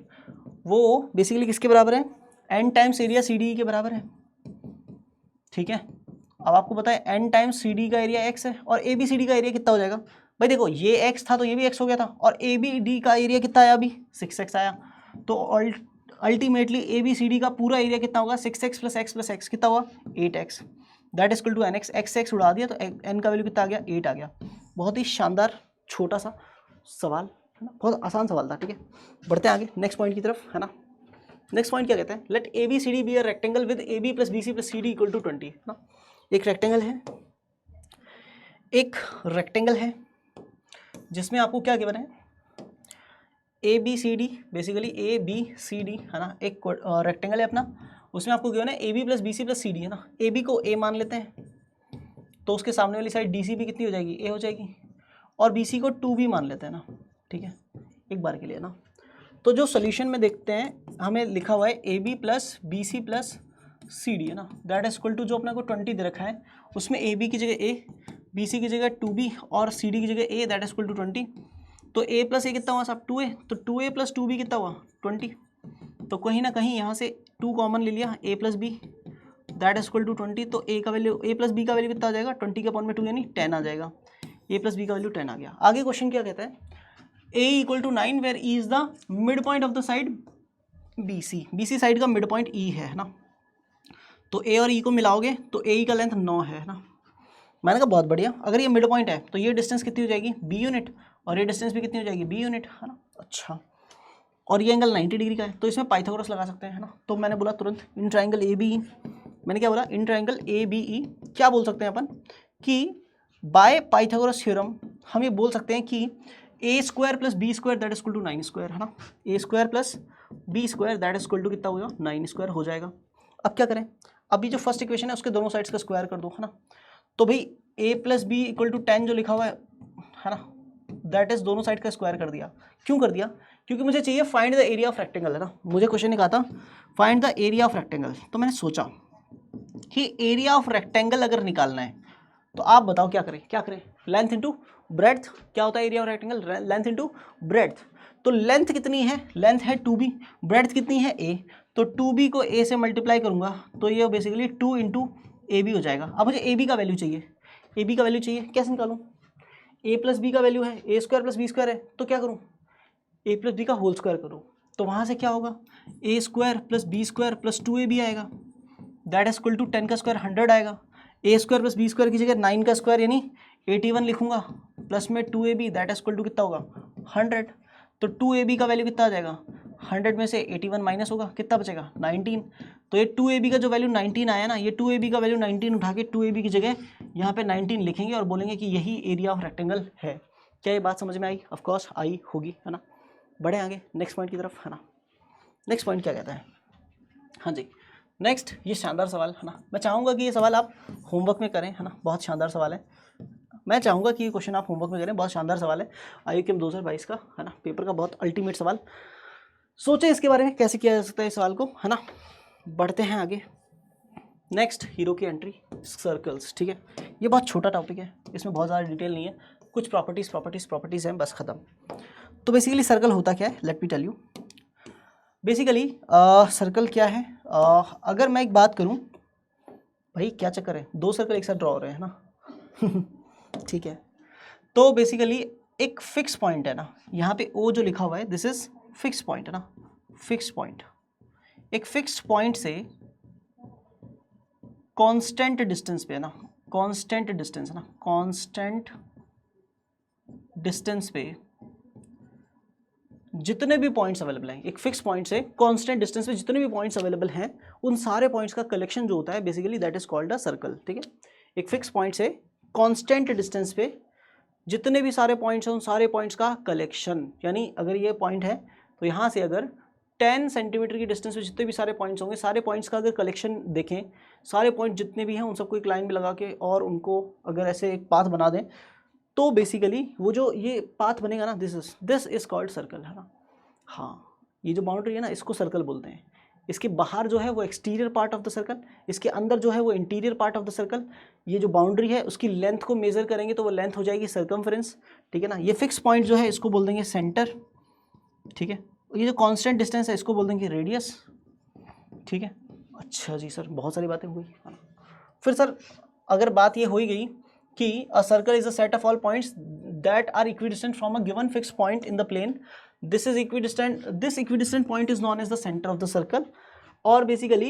वो बेसिकली किसके बराबर है, n times area C D के बराबर है, ठीक है। अब आपको पता है n टाइम्स सी डी का एरिया x है और ए बी सी डी का एरिया कितना हो जाएगा, भाई देखो ये x था तो ये भी x हो गया था, और ए बी डी का एरिया कितना आया अभी, 6x आया, तो ultimately A B C D का पूरा एरिया कितना होगा, 6x प्लस x कितना हुआ, 8x, that is equal to nx, x उड़ा दिया तो n का वैल्यू कितना आ गया, 8 आ गया। बहुत ही शानदार छोटा सा सवाल, है ना, बहुत आसान सवाल था, ठीक है। बढ़ते हैं आगे नेक्स्ट पॉइंट की तरफ, है ना। नेक्स्ट पॉइंट क्या कहते हैं, let A B C D be a rectangle with A B plus B C plus C D equal to 20, है ना। एक रेक्टेंगल है जिसमें आपको क्या गिवन है, A B C D, basically A B C D, है ना, एक रेक्टेंगल है अपना, उसमें आपको गिवन है A B plus B C plus C D, है ना। ए बी को ए मान लेते हैं तो उसके सामने वाली साइड डी सी बी कितनी हो जाएगी, ए हो जाएगी, और बी सी को 2b मान लेते हैं ना, ठीक है, एक बार के लिए ना। तो जो सोल्यूशन में देखते हैं हमें लिखा हुआ है A B plus B C plus C D, है ना, दैट इज इक्वल टू जो अपने को 20 दे रखा है उसमें ए बी की जगह ए, बी सी की जगह 2b और सी डी की जगह ए, दैट इज इक्वल टू 20। तो a प्लस ए कितना हुआ साहब, 2a, तो 2a प्लस 2b कितना हुआ, 20। तो कहीं ना कहीं यहाँ से 2 कॉमन ले लिया, a plus B that is equal to 20, तो a का वैल्यू, a प्लस बी का वैल्यू कितना आ जाएगा, 20 के अपॉन में 2 यानी 10 आ जाएगा, a प्लस बी का वैल्यू 10 आ गया। आगे क्वेश्चन क्या कहता है, a equal to 9 where e is the mid point of the side BC side का मिड पॉइंट e है ना। तो a और e को मिलाओगे तो a का लेंथ 9 है ना। मैंने कहा बहुत बढ़िया, अगर ये मिड पॉइंट है तो ये डिस्टेंस कितनी हो जाएगी, b यूनिट, और ये डिस्टेंस भी कितनी हो जाएगी, b यूनिट, है ना। अच्छा, और ये एंगल 90 डिग्री का है तो इसमें पाइथागोरस लगा सकते हैं, है ना। तो मैंने बोला तुरंत इन ट्राइंगल ए बी ई, मैंने क्या बोला, इन ट्राइंगल ए बी ई क्या बोल सकते हैं अपन कि बाय पाइथागोरस थ्योरम हम ये बोल सकते हैं कि A square plus B square that is equal to 9 square, है ना। A square plus B square that is equal to कितना होगा, 9 स्क्वायर हो जाएगा। अब क्या करें, अभी जो फर्स्ट इक्वेशन है उसके दोनों साइड्स का स्क्वायर कर दो, है ना। तो भाई a plus B equal to 10 जो लिखा हुआ है ना, दैट इज दोनों साइड का स्क्वायर कर दिया। क्यों कर दिया, क्योंकि मुझे चाहिए find the area of rectangle, है ना। मुझे क्वेश्चन ने कहा था find the area of rectangle, तो मैंने सोचा कि एरिया ऑफ रेक्टेंगल अगर निकालना है तो आप बताओ क्या करें, लेंथ इंटू ब्रेड्थ, क्या होता है area of rectangle, length into breadth. तो लेंथ कितनी है, लेंथ है 2b, ब्रेड्थ कितनी है a, तो 2b को a से मल्टीप्लाई करूंगा तो ये बेसिकली 2 इंटू ए बी हो जाएगा। अब मुझे ए बी का वैल्यू चाहिए, ए बी का वैल्यू चाहिए, कैसे निकालूं, ए प्लस बी का वैल्यू है A square plus B square है, तो क्या करूं, ए प्लस बी का होल स्क्वायर करूं, तो वहां से क्या होगा, A square plus B square plus 2ab आएगा, दैट इज इक्वल टू 10 का स्क्वायर 100 आएगा। ए स्क्वायर प्लस बी स्क्वायर की जगह 9 का स्क्वायर यानी 81 लिखूंगा, प्लस में 2ab that is equal to कितना होगा 100। तो 2ab का वैल्यू कितना आ जाएगा, 100 में से 81 माइनस होगा, कितना बचेगा 19। तो ये 2ab का जो वैल्यू 19 आया ना, ये 2ab का वैल्यू 19 उठा के 2ab की जगह यहाँ पे 19 लिखेंगे और बोलेंगे कि यही एरिया ऑफ रेक्टेंगल है। क्या ये बात समझ में आई? ऑफ कोर्स आई होगी, है ना। बढ़े आगे नेक्स्ट पॉइंट की तरफ, है ना। नेक्स्ट पॉइंट क्या कहता है? हाँ जी, नेक्स्ट ये शानदार सवाल, है ना। मैं चाहूँगा कि ये सवाल आप होमवर्क में करें, है ना। बहुत शानदार सवाल है, मैं चाहूँगा कि ये क्वेश्चन आप होमवर्क में करें। बहुत शानदार सवाल है IUCAM 2022 का, है ना, पेपर का बहुत अल्टीमेट सवाल। सोचें इसके बारे में कैसे किया जा सकता है इस सवाल को, है ना। बढ़ते हैं आगे। नेक्स्ट, हीरो की एंट्री, सर्कल्स, ठीक है। ये बहुत छोटा टॉपिक है, इसमें बहुत ज़्यादा डिटेल नहीं है, कुछ प्रॉपर्टीज़ हैं, बस ख़त्म। तो बेसिकली सर्कल होता क्या है, let me tell you. Basically circle क्या है, अगर मैं एक बात करूं, भाई क्या चक्कर है, 2 सर्कल एक साथ ड्रॉ हो रहे हैं ना ठीक है। तो बेसिकली एक फिक्स पॉइंट है ना, यहाँ पे O जो लिखा हुआ है, दिस इज फिक्स पॉइंट, है ना, फिक्स पॉइंट। एक फिक्स पॉइंट से कांस्टेंट डिस्टेंस पे, है ना, कांस्टेंट डिस्टेंस, है ना, कांस्टेंट डिस्टेंस पे जितने भी पॉइंट्स अवेलेबल हैं, एक फिक्स पॉइंट से कांस्टेंट डिस्टेंस पे जितने भी पॉइंट्स अवेलेबल हैं, उन सारे पॉइंट्स का कलेक्शन जो होता है basically that is called a circle, ठीक है। एक फिक्स पॉइंट से कांस्टेंट डिस्टेंस पे जितने भी सारे पॉइंट्स हैं, उन सारे पॉइंट्स का कलेक्शन, यानी अगर ये पॉइंट है तो यहाँ से अगर 10 सेंटीमीटर की डिस्टेंस पे जितने भी सारे पॉइंट्स होंगे, सारे पॉइंट्स का अगर कलेक्शन देखें, सारे पॉइंट जितने भी हैं उन सबको एक लाइन में लगा के और उनको अगर ऐसे एक पाथ बना दें, तो बेसिकली वो जो ये पाथ बनेगा ना, दिस इज कॉल्ड सर्कल, है ना। हाँ, ये जो बाउंड्री है ना, इसको सर्कल बोलते हैं। इसके बाहर जो है वो exterior part of the circle, इसके अंदर जो है वो interior part of the circle. ये जो बाउंड्री है उसकी लेंथ को मेजर करेंगे तो वो लेंथ हो जाएगी सर्कमफ्रेंस, ठीक है ना। ये फिक्स पॉइंट जो है इसको बोल देंगे सेंटर, ठीक है। ये जो कांस्टेंट डिस्टेंस है इसको बोल देंगे रेडियस, ठीक है। अच्छा जी सर, बहुत सारी बातें हो गई। फिर सर अगर बात ये हो ही गई कि a circle is a set of all points that are equidistant from a given fix point in the plane, this equidistant point is known as the center of the circle, और basically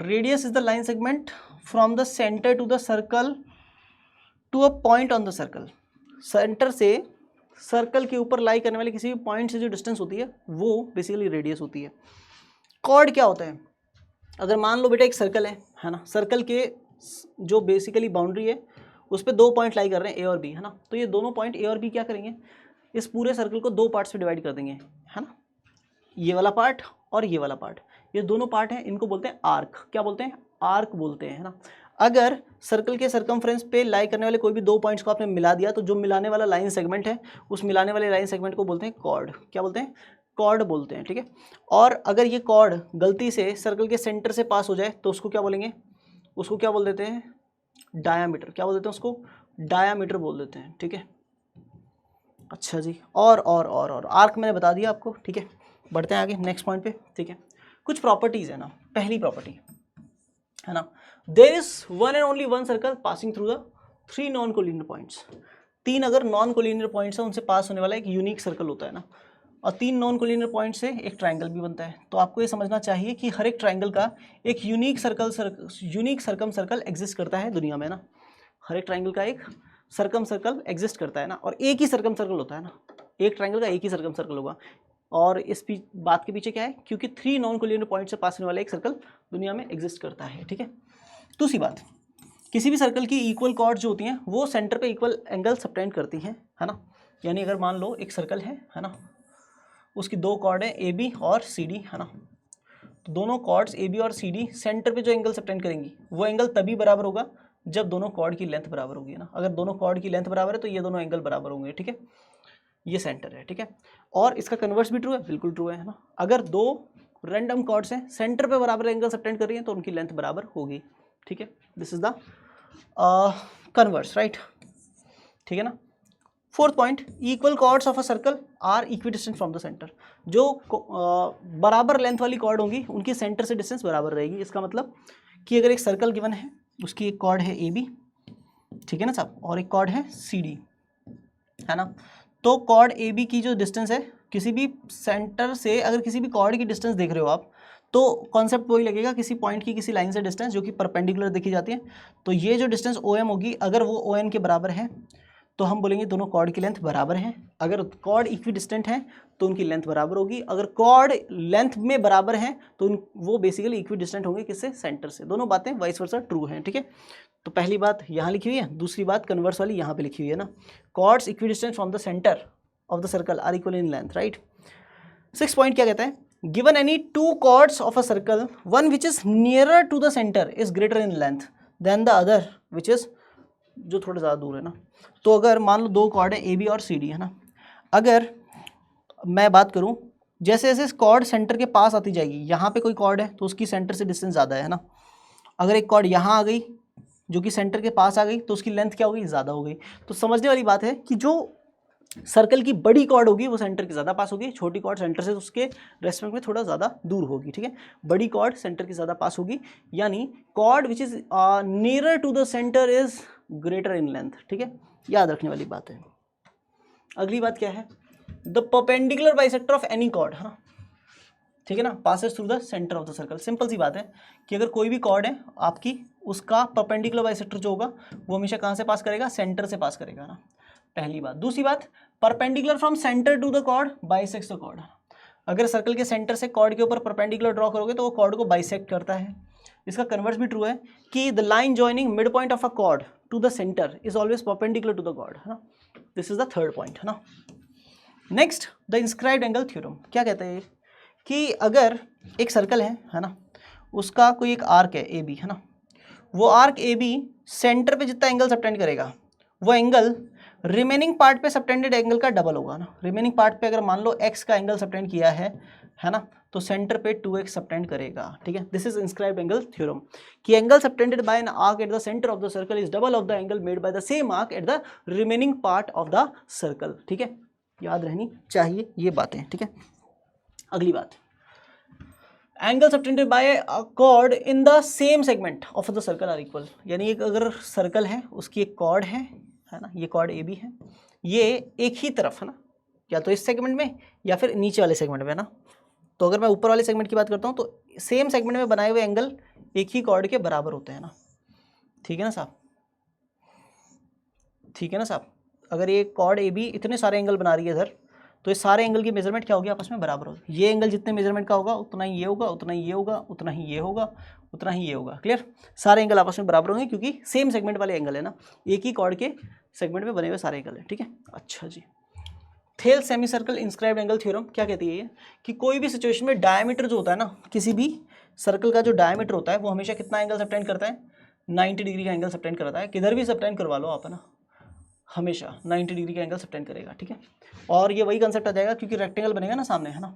radius is the line segment from the center to the circle to a point on the circle। Centre से सर्कल के ऊपर लाई करने वाले किसी भी पॉइंट से जो डिस्टेंस होती है वो बेसिकली रेडियस होती है। कॉर्ड क्या होता है, अगर मान लो बेटा एक सर्कल है ना, सर्कल के जो बेसिकली बाउंड्री है उस पर 2 पॉइंट लाई कर रहे हैं A और B, है ना। तो ये दोनों पॉइंट A और B क्या करेंगे, इस पूरे सर्कल को 2 पार्ट्स में डिवाइड कर देंगे, है ना। ये वाला पार्ट और ये वाला पार्ट, ये दोनों पार्ट हैं, इनको बोलते हैं आर्क। क्या बोलते हैं, आर्क बोलते हैं, है ना। अगर सर्कल के सर्कमफ्रेंस पे लाई करने वाले कोई भी 2 पॉइंट्स को आपने मिला दिया, तो जो मिलाने वाला लाइन सेगमेंट है उस मिलाने वाले लाइन सेगमेंट को बोलते हैं कॉर्ड। क्या बोलते हैं, कॉर्ड बोलते हैं, ठीक है। और अगर ये कॉर्ड गलती से सर्कल के सेंटर से पास हो जाए तो उसको क्या बोलेंगे, उसको क्या बोल देते हैं, डायामीटर। क्या बोल देते हैं उसको, डायामीटर बोल देते हैं, ठीक है। अच्छा जी, और आर्क मैंने बता दिया आपको, ठीक है। बढ़ते हैं आगे नेक्स्ट पॉइंट पे, ठीक है। कुछ प्रॉपर्टीज है ना। पहली प्रॉपर्टी है ना, there is one and only one circle passing through the 3 non collinear points. 3 अगर नॉन कोलिनियर पॉइंट्स हैं उनसे पास होने वाला एक यूनिक सर्कल होता है ना, और 3 नॉन कोलिनियर पॉइंट से एक ट्राइंगल भी बनता है। तो आपको ये समझना चाहिए कि हर एक ट्राइंगल का एक यूनिक सर्कम सर्कल एग्जिस्ट करता है दुनिया में ना। हर एक ट्राइंगल का एक सर्कम सर्कल एग्जिस्ट करता है ना, और एक ही सर्कम सर्कल होता है ना, एक ट्राइंगल का एक ही सर्कम सर्कल होगा। और इस बात के पीछे क्या है, क्योंकि 3 नॉन कोलिनियर पॉइंट से पास होने वाला एक सर्कल दुनिया में एग्जिस्ट करता है, ठीक है। दूसरी बात, किसी भी सर्कल की इक्वल कॉर्ड जो होती हैं वो सेंटर पे इक्वल एंगल सबटेंड करती हैं, है ना। यानी अगर मान लो एक सर्कल है ना, उसकी 2 कॉर्ड है AB और CD, है ना। तो दोनों कॉर्ड्स AB और CD सेंटर पे जो एंगल सबटेंड करेंगी वो एंगल तभी बराबर होगा जब दोनों कॉर्ड की लेंथ बराबर होगी ना। अगर दोनों कॉर्ड की लेंथ बराबर है तो ये दोनों एंगल बराबर होंगे, ठीक है। ये सेंटर है, ठीक है। और इसका कन्वर्स भी ट्रू है, बिल्कुल ट्रू है ना। अगर 2 रैंडम कॉर्ड्स हैं सेंटर पे बराबर एंगल सबटेंड कर रही हैं तो उनकी लेंथ बराबर होगी, ठीक है। This is the converse, right, ठीक है ना। 4th point, equal chords of a circle are equidistant from the centre. जो बराबर लेंथ वाली कॉर्ड होंगी उनकी सेंटर से डिस्टेंस बराबर रहेगी। इसका मतलब कि अगर एक सर्कल गिवन है, उसकी एक कॉर्ड है AB, ठीक है ना साहब, और एक कॉर्ड है CD, है ना। तो कॉर्ड AB की जो डिस्टेंस है, किसी भी सेंटर से अगर किसी भी कॉर्ड की डिस्टेंस देख रहे हो आप, तो कॉन्सेप्ट वही लगेगा, किसी पॉइंट की किसी लाइन से डिस्टेंस जो कि परपेंडिकुलर देखी जाती है। तो ये जो डिस्टेंस OM होगी, अगर वो ON के बराबर है तो हम बोलेंगे दोनों कॉर्ड की लेंथ बराबर हैं। अगर कॉर्ड इक्विडिस्टेंट हैं तो उनकी लेंथ बराबर होगी। अगर कॉर्ड लेंथ में बराबर हैं तो वो बेसिकली इक्विडिस्टेंट होंगे किससे, सेंटर से। दोनों बातें वाइस वर्सा ट्रू हैं, ठीक है। तो पहली बात यहाँ लिखी हुई है, दूसरी बात कन्वर्स वाली यहाँ पे लिखी हुई है ना, chords equidistant from the centre of the circle are equal in length, right. 6 point क्या कहता है, given any two chords of a circle, one which is nearer to the centre is greater in length than the other which is, जो थोड़ा ज़्यादा दूर है ना। तो अगर मान लो दो कॉर्ड है ए बी और सी डी है ना, अगर मैं बात करूं जैसे जैसे कॉर्ड सेंटर के पास आती जाएगी, यहाँ पे कोई कॉर्ड है तो उसकी सेंटर से डिस्टेंस ज़्यादा है ना। अगर एक कॉर्ड यहाँ आ गई जो कि सेंटर के पास आ गई तो उसकी लेंथ क्या होगी, ज़्यादा हो गई। तो समझने वाली बात है कि जो सर्कल की बड़ी कॉर्ड होगी वो सेंटर के ज़्यादा पास होगी, छोटी कॉर्ड सेंटर से उसके रेस्पेक्ट में थोड़ा ज़्यादा दूर होगी, ठीक है। बड़ी कॉर्ड सेंटर के ज़्यादा पास होगी, यानी chord which is nearer to the centre is greater in length, ठीक है। याद रखने वाली बात है। अगली बात क्या है, the perpendicular bisector of any chord, है ना, ठीक है ना, passes through the centre of the circle. Simple सी बात है कि अगर कोई भी कॉर्ड है आपकी, उसका परपेंडिकुलर बाइसेक्टर जो होगा वो हमेशा कहाँ से पास करेगा, सेंटर से पास करेगा ना, पहली बात। दूसरी बात, perpendicular from centre to the chord bisects the chord. अगर सर्कल के सेंटर से कॉर्ड के ऊपर परपेंडिकुलर ड्रॉ करोगे तो वो कॉर्ड को बाइसेक्ट करता है। इसका कन्वर्स भी ट्रू है कि the line joining mid point of a chord to the centre is always perpendicular to the chord, है ना। This is the third point, है ना। Next, the inscribed angle theorem क्या कहते हैं कि अगर एक सर्कल है ना, उसका कोई एक आर्क है ए बी, है ना, वो आर्क ए बी सेंटर पे जितना एंगल सबटेंड करेगा वो एंगल रिमेनिंग पार्ट पे सबटेंडेड एंगल का डबल होगा ना। रिमेनिंग पार्ट पे अगर मान लो x का एंगल सबटेंड किया है ना, तो सेंटर पे 2x सबटेंड करेगा, ठीक है। This is inscribed angle theorem कि angle subtended by an arc at the centre of the circle is double of the angle made by the same arc at the remaining part of the circle, ठीक है। याद रहनी चाहिए ये बातें, ठीक है। अगली बात, angle subtended by a chord in the same segment of the circle are equal, यानी एक अगर सर्कल है उसकी एक कॉर्ड है ना, ये कॉर्ड ए बी है, ये एक ही तरफ है ना, या तो इस सेगमेंट में या फिर नीचे वाले सेगमेंट में ना। तो अगर मैं ऊपर वाले सेगमेंट की बात करता हूँ तो सेम सेगमेंट में बनाए हुए एंगल एक ही कॉर्ड के बराबर होते हैं ना, ठीक है ना साहब, ठीक है ना साहब। अगर ये कॉर्ड ए बी इतने सारे एंगल बना रही है इधर, तो ये सारे एंगल की मेजरमेंट क्या होगी, आपस में बराबर होगी। ये एंगल जितने मेजरमेंट का होगा उतना ही ये होगा, उतना ही ये होगा, उतना ही ये होगा, उतना ही ये होगा। क्लियर, सारे एंगल आपस में बराबर होंगे क्योंकि सेम सेगमेंट वाले एंगल है ना, एक ही कॉर्ड के सेगमेंट में बने हुए सारे एंगल है, ठीक है। अच्छा जी, Thales semi circle inscribed angle theorem क्या कहती है ये कि कोई भी सिचुएशन में डायमीटर जो होता है ना, किसी भी सर्कल का जो डायमीटर होता है वो हमेशा कितना एंगल सबटेंड करता है, 90 डिग्री का एंगल सबटेंड करता है। किधर भी सबटेंड करवा लो आप, है ना, हमेशा 90 डिग्री का एंगल सबटेंड करेगा, ठीक है। और ये वही कंसेप्ट आ जाएगा क्योंकि रेक्टेंगल बनेगा ना सामने, है ना,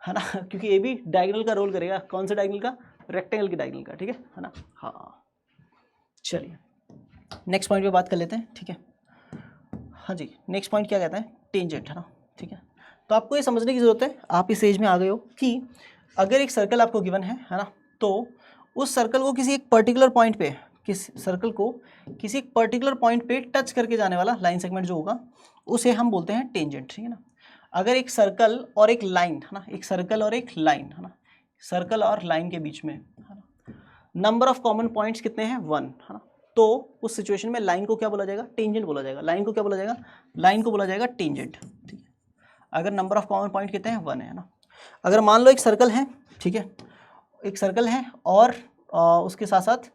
क्योंकि ये भी डायगोनल का रोल करेगा। कौन सा डायगोनल का, रेक्टेंगल के डायगोनल का, ठीक है ना। हाँ चलिए नेक्स्ट पॉइंट पे बात कर लेते हैं, ठीक है। हाँ जी, नेक्स्ट पॉइंट क्या कहता है, टेंजेंट, है ना, ठीक है। तो आपको ये समझने की ज़रूरत है, आप इस एज में आ गए हो कि अगर एक सर्कल आपको गिवन है ना, तो उस सर्कल को किसी एक पर्टिकुलर पॉइंट पे, किस सर्कल को किसी एक पर्टिकुलर पॉइंट पे टच करके जाने वाला लाइन सेगमेंट जो होगा उसे हम बोलते हैं टेंजेंट, ठीक है ना। अगर एक सर्कल और एक लाइन, है ना, एक सर्कल और एक लाइन, है ना, सर्कल और लाइन के बीच में, है ना, नंबर ऑफ कॉमन पॉइंट्स कितने हैं, 1, है ना, तो उस सिचुएशन में लाइन को क्या बोला जाएगा, टेंजेंट बोला जाएगा। लाइन को क्या बोला जाएगा, लाइन को बोला जाएगा टेंजेंट, ठीक है। अगर नंबर ऑफ कॉमन पॉइंट कितने हैं, 1 है ना। अगर मान लो एक सर्कल है, ठीक है, एक सर्कल है और उसके साथ साथ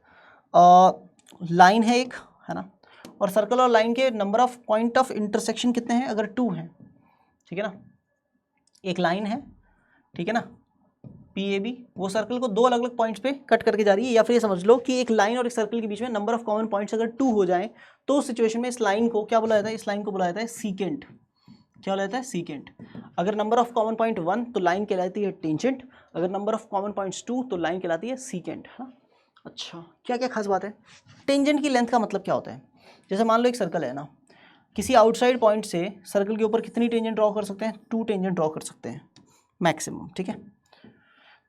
लाइन है एक, है ना, और सर्कल और लाइन के number of point of intersection कितने हैं, अगर 2 हैं, ठीक है ना। एक लाइन है, ठीक है ना, पी ए बी, वो सर्कल को 2 अलग अलग पॉइंट्स पे कट करके जा रही है, या फिर ये समझ लो कि एक लाइन और एक सर्कल के बीच में नंबर ऑफ कॉमन पॉइंट्स अगर 2 हो जाए तो उस सिचुएशन में इस लाइन को क्या बोला जाता है, इस लाइन को बोला जाता है सीकेंट। क्या बोला जाता है, सीकेंट। अगर नंबर ऑफ कॉमन पॉइंट 1 तो लाइन कहलाती है टेंजेंट, अगर नंबर ऑफ कॉमन पॉइंट्स 2 तो लाइन कहलाती है सीकेंट, है। अच्छा, क्या क्या खास बात है, टेंजेंट की लेंथ का मतलब क्या होता है। जैसे मान लो एक सर्कल है ना, किसी आउटसाइड पॉइंट से सर्कल के ऊपर कितनी टेंजेंट ड्रॉ कर सकते हैं, 2 टेंजेंट ड्रॉ कर सकते हैं मैक्सिमम, ठीक है।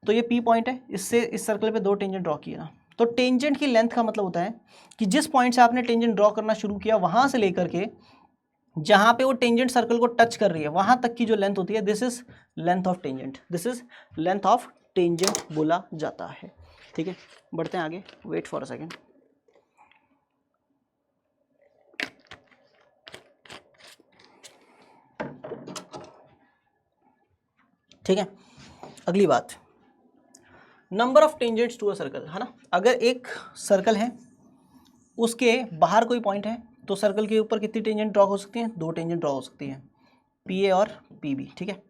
तो ये पी पॉइंट है, इससे इस सर्कल पे 2 टेंजेंट ड्रॉ किए ना, तो टेंजेंट की लेंथ का मतलब होता है कि जिस पॉइंट से आपने टेंजेंट ड्रॉ करना शुरू किया वहां से लेकर के जहां पे वो टेंजेंट सर्कल को टच कर रही है वहां तक की जो लेंथ होती है, this is length of tangent, this is length of tangent बोला जाता है, ठीक है। बढ़ते हैं आगे, वेट फॉर अ सेकेंड। ठीक है। अगली बात, number of tangents to a circle, है ना। अगर एक सर्कल है, उसके बाहर कोई पॉइंट है, तो सर्कल के ऊपर कितनी टेंजेंट ड्रॉ हो सकती हैं? 2 टेंजेंट ड्रॉ हो सकती हैं, पी ए और पी बी, ठीक है।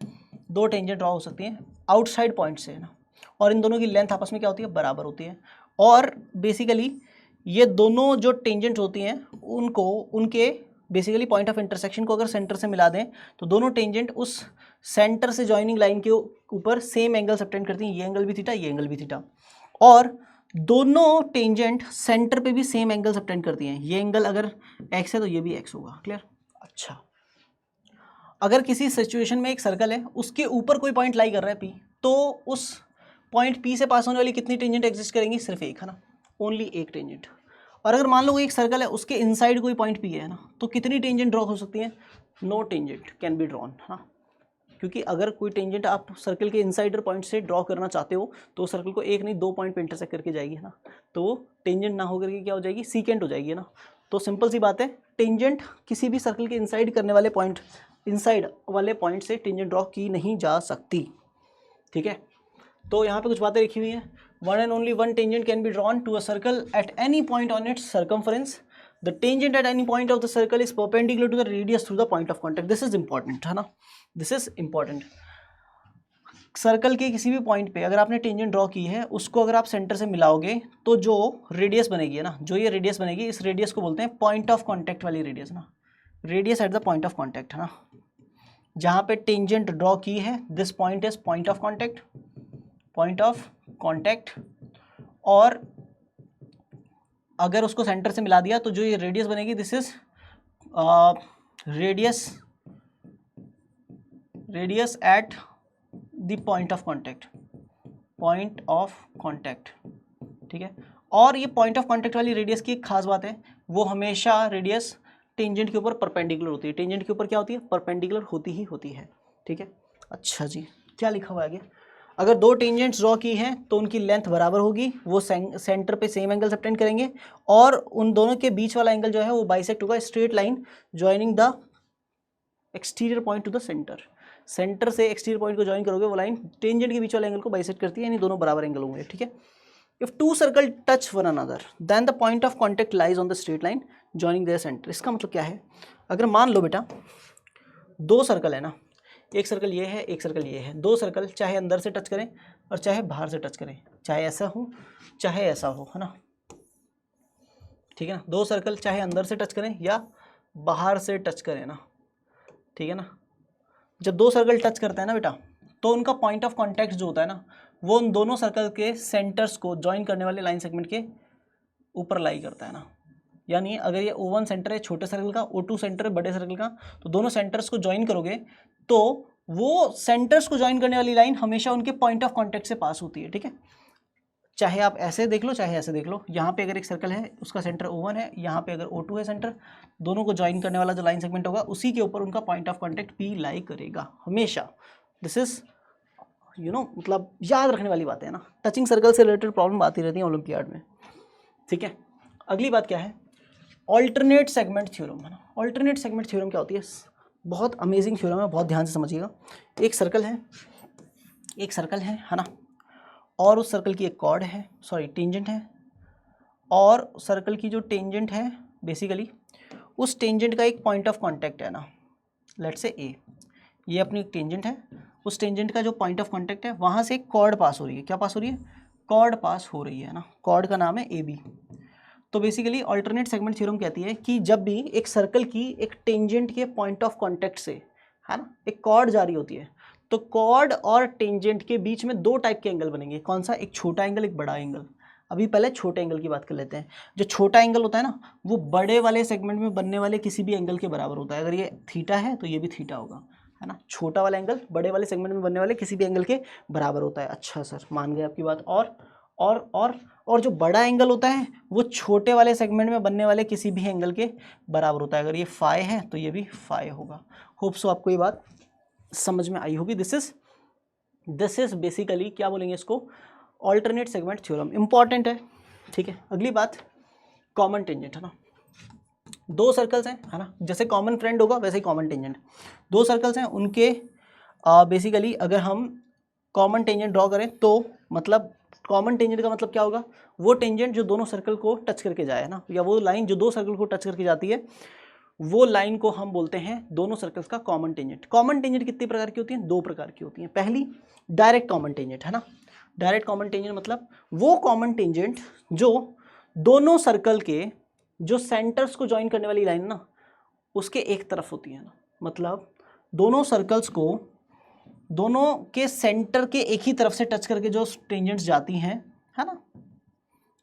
2 टेंजेंट ड्रॉ हो सकती हैं आउटसाइड पॉइंट से, है ना। और इन दोनों की लेंथ आपस में क्या होती है? बराबर होती है। और बेसिकली ये दोनों जो टेंजेंट होती हैं उनको, उनके बेसिकली पॉइंट ऑफ इंटरसेक्शन को अगर सेंटर से मिला दें तो दोनों टेंजेंट उस सेंटर से जॉइनिंग लाइन के ऊपर सेम एंगल सबटेंड करती हैं। ये एंगल भी थीटा, ये एंगल भी थीटा। और दोनों टेंजेंट सेंटर पे भी सेम एंगल सबटेंड करती हैं। ये एंगल अगर x है तो ये भी x होगा। क्लियर? अच्छा, अगर किसी सिचुएशन में एक सर्कल है, उसके ऊपर कोई पॉइंट लाई कर रहा है P, तो उस पॉइंट P से पास होने वाली कितनी टेंजेंट एग्जिस्ट करेंगी? सिर्फ एक, है ना, ओनली एक टेंजेंट। और अगर मान लो एक सर्कल है, उसके इनसाइड कोई पॉइंट P है ना, तो कितनी टेंजेंट ड्रॉ हो सकती है? No tangent can be drawn, हाँ। क्योंकि अगर कोई टेंजेंट आप सर्कल के इनसाइडर पॉइंट से ड्रॉ करना चाहते हो तो सर्कल को एक नहीं 2 पॉइंट पे इंटरसेक्ट करके जाएगी, है ना। तो वो टेंजेंट ना होकर के क्या हो जाएगी? सीकेंट हो जाएगी, है ना। तो सिंपल सी बात है, टेंजेंट किसी भी सर्कल के इनसाइड करने वाले पॉइंट, इनसाइड वाले पॉइंट से टेंजेंट ड्रॉ की नहीं जा सकती, ठीक है। तो यहाँ पे कुछ बातें लिखी हुई हैं। One and only one tangent can be drawn to a circle at any point on its circumference. The tangent at any point of the circle is perpendicular to the radius through the point of contact. This is important, है ना, दिस इज इंपॉर्टेंट। सर्कल के किसी भी पॉइंट पे अगर आपने टेंजेंट ड्रॉ की है, उसको अगर आप सेंटर से मिलाओगे तो जो रेडियस बनेगी, है ना, जो ये रेडियस बनेगी, इस रेडियस को बोलते हैं पॉइंट ऑफ कॉन्टैक्ट वाली रेडियस, ना, radius at the point of contact, है ना। जहाँ पे टेंजेंट ड्रॉ की है, this point is point of contact, point of contact. और अगर उसको सेंटर से मिला दिया तो जो ये रेडियस बनेगी, this is radius at the point of contact, point of contact, ठीक है। और ये पॉइंट ऑफ कॉन्टैक्ट वाली रेडियस की एक खास बात है, वो हमेशा रेडियस टेंजेंट के ऊपर परपेंडिकुलर होती है। टेंजेंट के ऊपर क्या होती है? परपेंडिकुलर होती ही होती है, ठीक है। अच्छा जी, क्या लिखा हुआ है आगे? अगर 2 टेंजेंट्स ड्रॉ की हैं तो उनकी लेंथ बराबर होगी, वो सेंटर पे सेम एंगल सबटेंड करेंगे, और उन दोनों के बीच वाला एंगल जो है वो बाइसेक्ट होगा, straight line joining the exterior point two the centre. Centre से एक्सटीरियर पॉइंट को ज्वाइन करोगे, वो लाइन टेंजेंट के बीच वाले एंगल को बाइसेक्ट करती है, यानी दोनों बराबर एंगल होंगे, ठीक है। If 2 circle touch one another then the point of contact lies on the straight line joining their centre. इसका मतलब क्या है? अगर मान लो बेटा 2 सर्कल है ना, एक सर्कल ये है, एक सर्कल ये है। 2 सर्कल चाहे अंदर से टच करें और चाहे बाहर से टच करें, चाहे ऐसा हो चाहे ऐसा हो, है ना, ठीक है ना। 2 सर्कल चाहे अंदर से टच करें या बाहर से टच करें ना, ठीक है ना। जब 2 सर्कल टच करते हैं ना बेटा, तो उनका पॉइंट ऑफ कॉन्टैक्ट जो होता है ना, वो उन दोनों सर्कल के सेंटर्स को ज्वाइन करने वाले लाइन सेगमेंट के ऊपर लाई करता है ना। यानी अगर ये O1 सेंटर है छोटे सर्कल का, O2 सेंटर है बड़े सर्कल का, तो दोनों सेंटर्स को ज्वाइन करोगे तो वो सेंटर्स को ज्वाइन करने वाली लाइन हमेशा उनके पॉइंट ऑफ कॉन्टैक्ट से पास होती है, ठीक है। चाहे आप ऐसे देख लो चाहे ऐसे देख लो, यहाँ पे अगर एक सर्कल है उसका सेंटर O1 है, यहाँ पे अगर O2 है सेंटर, दोनों को ज्वाइन करने वाला जो लाइन सेगमेंट होगा उसी के ऊपर उनका पॉइंट ऑफ कॉन्टैक्ट P लाई करेगा हमेशा। दिस इज मतलब याद रखने वाली बात है ना। टचिंग सर्कल से रिलेटेड प्रॉब्लम आती रहती है ओलंपियाड में, ठीक है। अगली बात क्या है? ऑल्टरनेट सेगमेंट थ्योरम, है ना। ऑल्टरनेट सेगमेंट थ्योरम क्या होती है? बहुत अमेजिंग थ्योरम है, बहुत ध्यान से समझिएगा। एक सर्कल है, एक सर्कल है ना, और उस सर्कल की एक कॉर्ड है, सॉरी टेंजेंट है, और सर्कल की जो टेंजेंट है बेसिकली उस टेंजेंट का एक पॉइंट ऑफ कॉन्टैक्ट है ना, लेट्स से ए, ये अपनी एक टेंजेंट है, उस टेंजेंट का जो पॉइंट ऑफ कॉन्टैक्ट है वहाँ से एक कॉर्ड पास हो रही है। क्या पास हो रही है? कॉर्ड पास हो रही है ना, कॉर्ड का नाम है AB। तो बेसिकली अल्टरनेट सेगमेंट थ्योरम कहती है कि जब भी एक सर्कल की एक टेंजेंट के पॉइंट ऑफ कॉन्टैक्ट से, है ना, एक कॉर्ड जारी होती है, तो कॉर्ड और टेंजेंट के बीच में 2 टाइप के एंगल बनेंगे। कौन सा? एक छोटा एंगल, एक बड़ा एंगल। अभी पहले छोटे एंगल की बात कर लेते हैं। जो छोटा एंगल होता है ना, वो बड़े वाले सेगमेंट में बनने वाले किसी भी एंगल के बराबर होता है। अगर ये थीटा है तो ये भी थीटा होगा, है ना। छोटा वाला एंगल बड़े वाले सेगमेंट में बनने वाले किसी भी एंगल के बराबर होता है। अच्छा सर, मान गए आपकी बात। और जो बड़ा एंगल होता है वो छोटे वाले सेगमेंट में बनने वाले किसी भी एंगल के बराबर होता है। अगर ये फाई है तो ये भी फाई होगा। होप सो आपको ये बात समझ में आई होगी। दिस इज बेसिकली क्या बोलेंगे इसको? Alternate segment theorem. इंपॉर्टेंट है, ठीक है। अगली बात, कॉमन टेंजेंट, है ना। 2 सर्कल्स हैं, है ना, जैसे कॉमन फ्रेंड होगा वैसे ही कॉमन टेंजेंट। 2 सर्कल्स हैं, उनके बेसिकली अगर हम कॉमन टेंजेंट ड्रॉ करें तो मतलब कॉमन टेंजेंट का मतलब क्या होगा, वो टेंजेंट जो दोनों सर्कल को टच करके जाए ना, या वो लाइन जो दो सर्कल को टच करके जाती है, वो लाइन को हम बोलते हैं दोनों सर्कल्स का कॉमन टेंजेंट। कॉमन टेंजेंट कितनी प्रकार की होती हैं, दो प्रकार की होती हैं। पहली डायरेक्ट कॉमन टेंजेंट है ना, डायरेक्ट कॉमन टेंजेंट मतलब वो कॉमन टेंजेंट जो दोनों सर्कल के जो सेंटर्स को ज्वाइन करने वाली लाइन ना उसके एक तरफ होती है ना, मतलब दोनों सर्कल्स को दोनों के सेंटर के एक ही तरफ से टच करके जो टेंजेंट्स जाती हैं, है ना,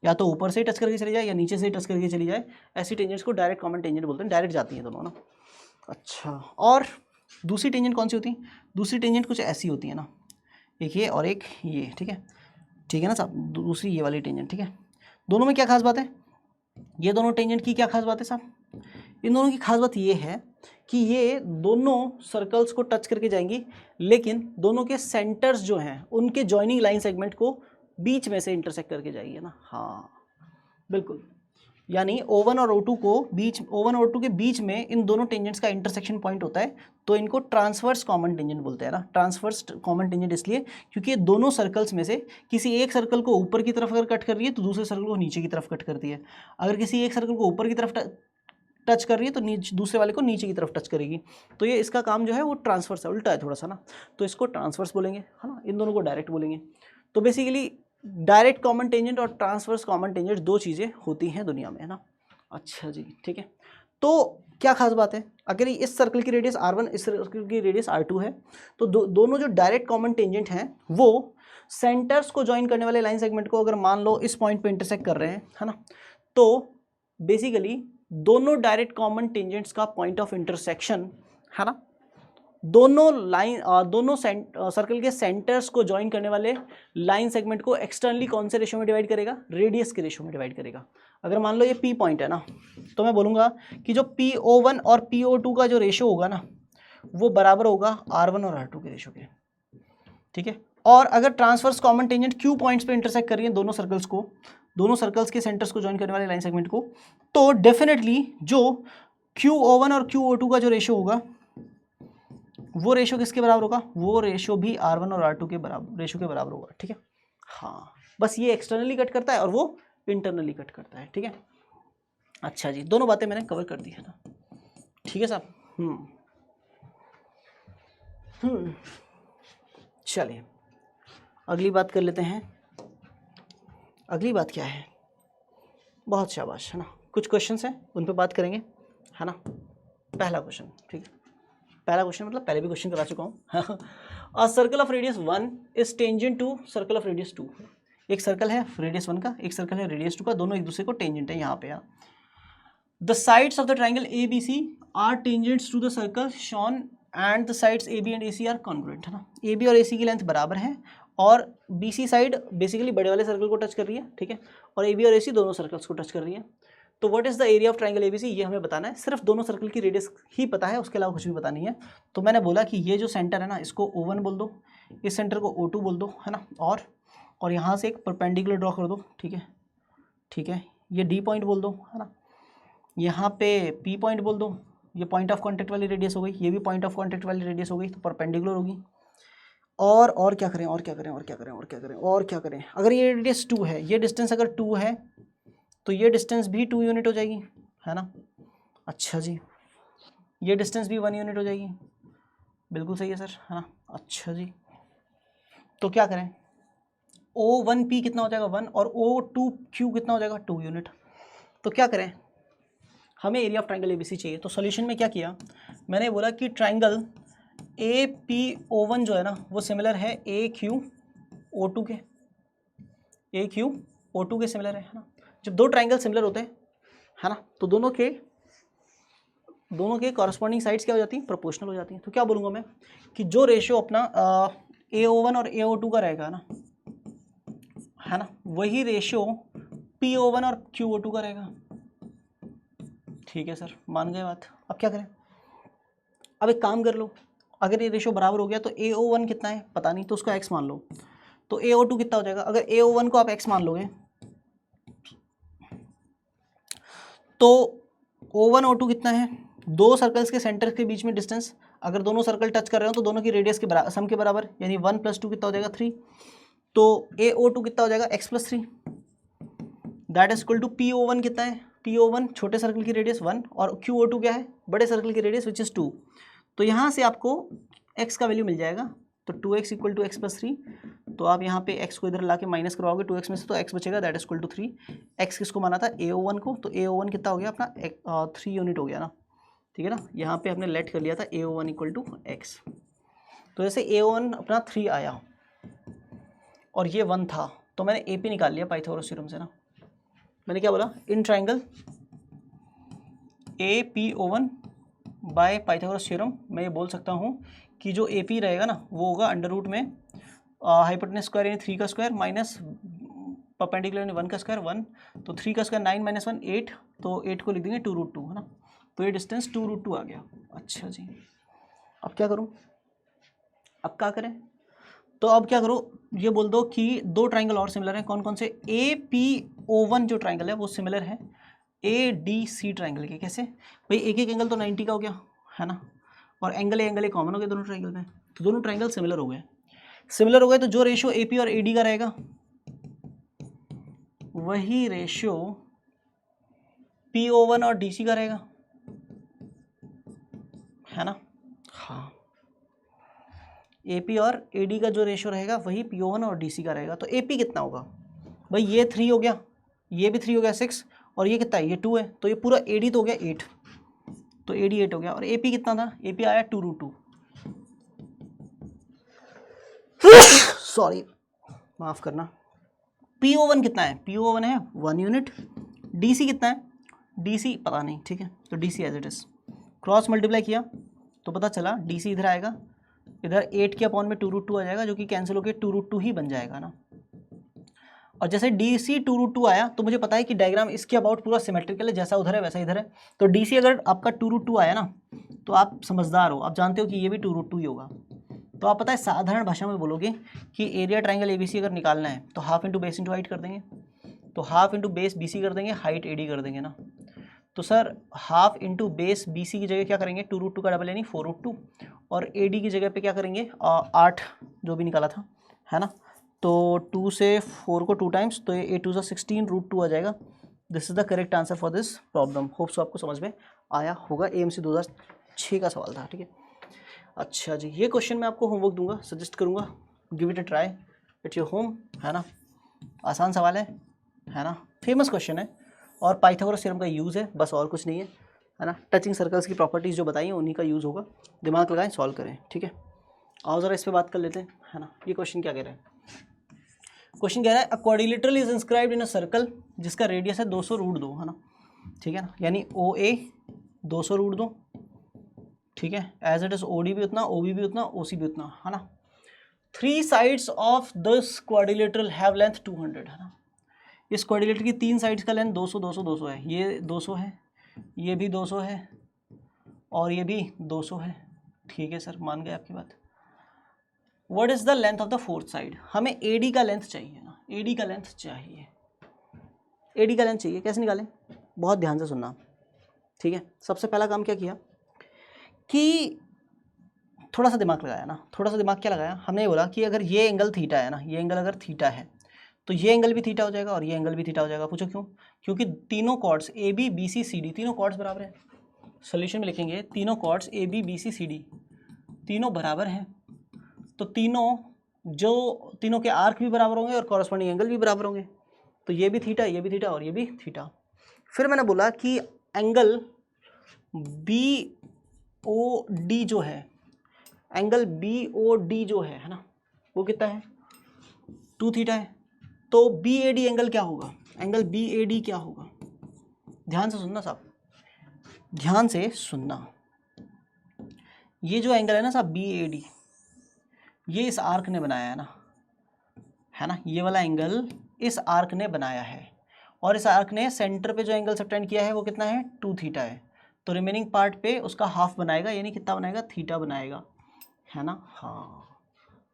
या तो ऊपर से टच करके चली जाए या नीचे से टच करके चली जाए, ऐसी टेंजेंट्स को डायरेक्ट कॉमन टेंजेंट बोलते हैं, डायरेक्ट जाती हैं दोनों ना। अच्छा, और दूसरी टेंजेंट कौन सी होती है, दूसरी टेंजेंट कुछ ऐसी होती है ना, एक ये और एक ये, ठीक है, ठीक है ना साहब, दूसरी ये वाली टेंजेंट, ठीक है। दोनों में क्या खास बात है, ये दोनों टेंजेंट की क्या खास बात है साहब, इन दोनों की खास बात ये है कि ये दोनों सर्कल्स को टच करके जाएंगी, लेकिन दोनों के सेंटर्स जो हैं उनके जॉइनिंग लाइन सेगमेंट को बीच में से इंटरसेक्ट करके जाएगी ना। हाँ बिल्कुल, यानी O1 और O2 को बीच, O1 और O2 के बीच में इन दोनों टेंजेंट्स का इंटरसेक्शन पॉइंट होता है, तो इनको ट्रांसवर्स कॉमन टेंजेंट बोलते हैं ना। ट्रांसवर्स कॉमन टेंजेंट इसलिए क्योंकि ये दोनों सर्कल्स में से किसी एक सर्कल को ऊपर की तरफ अगर कट कर रही है तो दूसरे सर्कल को नीचे की तरफ कट करती है, अगर किसी एक सर्कल को ऊपर की तरफ टच कर रही है तो दूसरे वाले को नीचे की तरफ टच करेगी, तो ये इसका काम जो है वो ट्रांसवर्स है, उल्टा है थोड़ा सा ना, तो इसको ट्रांसवर्स बोलेंगे, है ना, इन दोनों को डायरेक्ट बोलेंगे। तो बेसिकली डायरेक्ट कॉमन टेंजेंट और ट्रांसवर्स कॉमन टेंजेंट दो चीज़ें होती हैं दुनिया में, है ना। अच्छा जी, ठीक है, तो क्या खास बात है, अगर इस सर्कल की रेडियस R1 इस सर्कल की रेडियस R2 है, तो दोनों जो डायरेक्ट कॉमन टेंजेंट हैं वो सेंटर्स को ज्वाइन करने वाले लाइन सेगमेंट को अगर मान लो इस पॉइंट पे इंटरसेक्ट कर रहे हैं, है ना, तो बेसिकली दोनों डायरेक्ट कॉमन टेंजेंट्स का पॉइंट ऑफ इंटरसेक्शन, है ना, दोनों सर्कल के सेंटर्स को ज्वाइन करने वाले लाइन सेगमेंट को एक्सटर्नली कौन से रेशियो में डिवाइड करेगा, रेडियस के रेशियो में डिवाइड करेगा। अगर मान लो ये P पॉइंट है ना, तो मैं बोलूँगा कि जो PO1 और PO2 का जो रेशियो होगा ना वो बराबर होगा R1 और R2 के रेशियो के, ठीक है। और अगर transverse common tangent Q points पे इंटरसेक्ट कर रही है दोनों सर्कल्स को, दोनों सर्कल्स के सेंटर्स को ज्वाइन करने वाले लाइन सेगमेंट को, तो डेफिनेटली जो QO1 और QO2 का जो रेशियो होगा वो रेशियो किसके बराबर होगा, वो रेशियो भी R1 और R2 के बराबर, रेशियो के बराबर होगा, ठीक है। हाँ, बस ये एक्सटर्नली कट करता है और वो इंटरनली कट करता है, ठीक है। अच्छा जी, दोनों बातें मैंने कवर कर दी है ना, ठीक है साहब। चलिए अगली बात कर लेते हैं। अगली बात क्या है, बहुत शाबाश, है ना, कुछ क्वेश्चंस हैं उन पे बात करेंगे, है ना। पहला क्वेश्चन, ठीक है, पहला क्वेश्चन मतलब पहले भी क्वेश्चन करा चुका हूँ। A circle of radius 1 is tangent to circle of radius 2। एक सर्कल है रेडियस 1 का, एक सर्कल है रेडियस 2 का, दोनों एक दूसरे को टेंजेंट है यहाँ पे। The sides of the triangle ABC are tangents to the circle shown and the sides AB and AC are congruent, है ना। AB और AC की लेंथ बराबर है और BC साइड बेसिकली बड़े वाले सर्कल को टच कर रही है, ठीक है, और AB और AC दोनों सर्कल्स को टच कर रही है। तो what is the area of triangle ABC, ये हमें बताना है, सिर्फ दोनों सर्कल की रेडियस ही पता है, उसके अलावा कुछ भी पता नहीं है। तो मैंने बोला कि ये जो सेंटर है ना इसको O1 बोल दो, इस सेंटर को O2 बोल दो, है ना, और यहाँ से एक परपेंडिकुलर ड्रॉ कर दो, ठीक है, ठीक है, ये D पॉइंट बोल दो, है ना, यहाँ पे P पॉइंट बोल दो, ये पॉइंट ऑफ कॉन्टैक्ट वाली रेडियस हो गई, ये भी पॉइंट ऑफ कॉन्टैक्ट वाली रेडियस हो गई, तो परपेंडिकुलर होगी। और क्या करें, और क्या करें, और क्या करें, और क्या करें, और क्या करें, अगर ये रेडियस 2 है, ये डिस्टेंस अगर 2 है तो ये डिस्टेंस भी 2 यूनिट हो जाएगी, है ना। अच्छा जी, ये डिस्टेंस भी 1 यूनिट हो जाएगी, बिल्कुल सही है सर, है ना। अच्छा जी, तो क्या करें, O1P कितना हो जाएगा 1 और O2Q कितना हो जाएगा 2 यूनिट। तो क्या करें, हमें एरिया ऑफ ट्राइंगल ABC चाहिए। तो सॉल्यूशन में क्या किया, मैंने बोला कि ट्राइंगल APO1 जो है ना वो सिमिलर है AQO2 के, AQO2 के सिमिलर है ना। जब दो ट्राइंगल सिमिलर होते हैं, है ना, तो दोनों के कॉरस्पॉन्डिंग साइड्स क्या हो जाती हैं, प्रोपोर्शनल हो जाती हैं। तो क्या बोलूँगा मैं कि जो रेशियो अपना AO1 और AO2 का रहेगा ना, है ना, वही रेशियो PO1 और QO2 का रहेगा। ठीक है सर, मान गए बात। अब क्या करें, अब एक काम कर लो, अगर ये रेशियो बराबर हो गया तो AO1 कितना है पता नहीं, तो उसको x मान लो, तो AO2 कितना हो जाएगा। अगर AO1 को आप x मान लोगे तो O1 O2 कितना है दो सर्कल्स के सेंटर के बीच में डिस्टेंस, अगर दोनों सर्कल टच कर रहे हो तो दोनों की रेडियस के बराबर, सम के बराबर, यानी 1 + 2 कितना हो जाएगा 3, तो AO2 कितना हो जाएगा x + 3, that is equal to PO1 कितना है, PO1 छोटे सर्कल की रेडियस 1 और QO2 क्या है, बड़े सर्कल की रेडियस विच इज़ 2। तो यहाँ से आपको x का वैल्यू मिल जाएगा, तो 2x = x + 3, तो आप यहाँ पे x को इधर ला के माइनस करवाओगे 2x में से, तो x बचेगा, that is equal to 3। x किसको माना था, AO1 को, तो AO1 कितना हो गया अपना 3 यूनिट हो गया ना, ठीक है ना। यहाँ पे हमने लेट कर लिया था AO1 = x, तो जैसे AO1 अपना 3 आया और ये 1 था, तो मैंने AP निकाल लिया पाइथागोरस थ्योरम से ना। मैंने क्या बोला, in triangle APO1 by Pythagoras theorem मैं ये बोल सकता हूँ कि जो AP रहेगा ना वो होगा अंडर रूट में हाइपोटेनस स्क्वायर यानी 3 का स्क्वायर माइनस परपेंडिकुलर यानी 1 का स्क्वायर 1, तो 3 का स्क्वायर 9 - 1 8, तो 8 को लिख देंगे 2√2 है ना, तो ये डिस्टेंस 2√2 आ गया। अच्छा जी, अब क्या करूँ, अब क्या करें, तो अब क्या करो, ये बोल दो कि दो ट्राइंगल और सिमिलर हैं, कौन कौन से, APO1 जो ट्राइंगल है वो सिमिलर है ADC ट्राइंगल के। कैसे भाई, एक एक एंगल तो 90 का हो गया है ना, और एंगल ए कॉमन हो गए दोनों ट्राइंगल में, तो दोनों ट्राइंगल सिमिलर हो गए। सिमिलर हो गए तो जो रेशियो AP और AD का रहेगा वही रेशियो PO1 और DC का रहेगा, है ना। हाँ, AP और AD का जो रेशियो रहेगा वही PO1 और DC का रहेगा। तो AP कितना होगा भाई, ये 3 हो गया, ये भी 3 हो गया 6, और ये कितना है, ये 2 है, तो ये पूरा AD तो हो गया 8, तो AD 8 हो गया, और AP कितना था, AP आया 2√2 सॉरी माफ करना। PO1 कितना है, PO1 है 1 यूनिट, DC कितना है, DC पता नहीं, ठीक है, तो DC as it is, cross multiply किया तो पता चला DC इधर आएगा, इधर 8 के अपॉन में 2√2 आ जाएगा, जो कि कैंसिल होकर 2√2 ही बन जाएगा ना। और जैसे DC 2√2 आया तो मुझे पता है कि डायग्राम इसके अबाउट पूरा सिमेट्रिकल है, जैसा उधर है वैसा इधर है, तो DC अगर आपका 2√2 आया ना तो आप समझदार हो, आप जानते हो कि ये भी 2√2 ही होगा, तो आप पता है साधारण भाषा में बोलोगे कि एरिया ट्राइंगल ABC अगर निकालना है तो half into base into height कर देंगे, तो हाफ इंटू बेस BC कर देंगे, हाइट AD कर देंगे ना। तो sir half into base BC की जगह क्या करेंगे, 2√2 का डबल यानी 4√2, और AD की जगह पे क्या करेंगे 8 जो भी निकाला था, है ना, तो 2 से 4 को 2 टाइम्स, तो ये 8 × 16 √2 आ जाएगा। This is the correct answer for this problem. Hope so आपको समझ में आया होगा, AMC 2006 का सवाल था, ठीक है। अच्छा जी, ये क्वेश्चन मैं आपको होमवर्क दूंगा, सजेस्ट करूंगा, give it a try at your home, है ना। आसान सवाल है ना, फेमस क्वेश्चन है, और पाइथागोरस थ्योरम का यूज़ है, बस और कुछ नहीं है ना। टचिंग सर्कल्स की प्रॉपर्टीज़ जो बताई हैं उन्हीं का यूज़ होगा, दिमाग लगाएं सॉल्व करें, ठीक है। आओ ज़रा इस पर बात कर लेते हैं, है ना। ये क्वेश्चन क्या कह रहा है, क्वेश्चन कह रहा है अ quadrilateral is inscribed in a circle जिसका रेडियस है 200√2, है ना, ठीक है ना, यानी OA 200√2, ठीक है, एज इट इज OD भी उतना, OB भी उतना, OC भी उतना, है ना। 3 sides of this quadrilateral have length 200, है ना। इस क्वाड्रिलेटर की 3 साइड्स का लेंथ 200 200 200 है, ये 200 है, ये भी 200 है, और ये भी 200 है, ठीक है सर, मान गए आपकी बात। What is the length of the fourth side, हमें AD का लेंथ चाहिए ना, AD का लेंथ चाहिए, AD का लेंथ चाहिए, कैसे निकालें, बहुत ध्यान से सुनना, ठीक है। सबसे पहला काम क्या किया कि थोड़ा सा दिमाग लगाया ना, थोड़ा सा दिमाग क्या लगाया, हमने ये बोला कि अगर ये एंगल थीटा है ना, ये एंगल अगर थीटा है तो ये एंगल भी थीटा हो जाएगा और ये एंगल भी थीटा हो जाएगा। पूछो क्यों, क्योंकि तीनों कॉर्ड्स AB BC CD तीनों कॉर्ड्स बराबर है। सोल्यूशन में लिखेंगे तीनों कॉर्ड्स AB BC CD तीनों बराबर हैं, तो तीनों के आर्क भी बराबर होंगे और कॉरस्पॉन्डिंग एंगल भी बराबर होंगे, तो ये भी थीटा, ये भी थीटा और ये भी थीटा। फिर मैंने बोला कि एंगल BOD जो है, एंगल BOD जो है ना, वो कितना है 2 थीटा है, तो BAD एंगल क्या होगा, एंगल BAD क्या होगा, ध्यान से सुनना साहब, ध्यान से सुनना। ये जो एंगल है ना साहब BAD, ये इस आर्क ने बनाया है ना, ये वाला एंगल इस आर्क ने बनाया है, और इस आर्क ने सेंटर पे जो एंगल सबटेंड किया है वो कितना है 2 थीटा है, तो रिमेनिंग पार्ट पे उसका हाफ बनाएगा, यानी कितना बनाएगा थीटा बनाएगा, है ना। हाँ,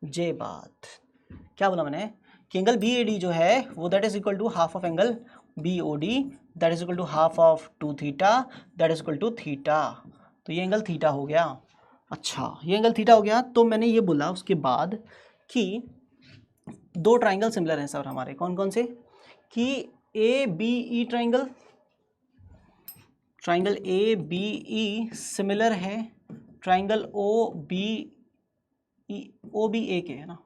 जे बात क्या बोला मैंने कि एंगल BAD जो है वो that is equal to half of angle BOD, that is equal to half of 2 theta, that is equal to theta. तो ये एंगल थीटा हो गया। अच्छा, ये एंगल थीटा हो गया। तो मैंने ये बोला उसके बाद कि दो ट्राइंगल सिमिलर हैं सर हमारे, कौन कौन से, कि A B E triangle, triangle A B E similar है ट्राइंगल ओ बी ए के, है ना।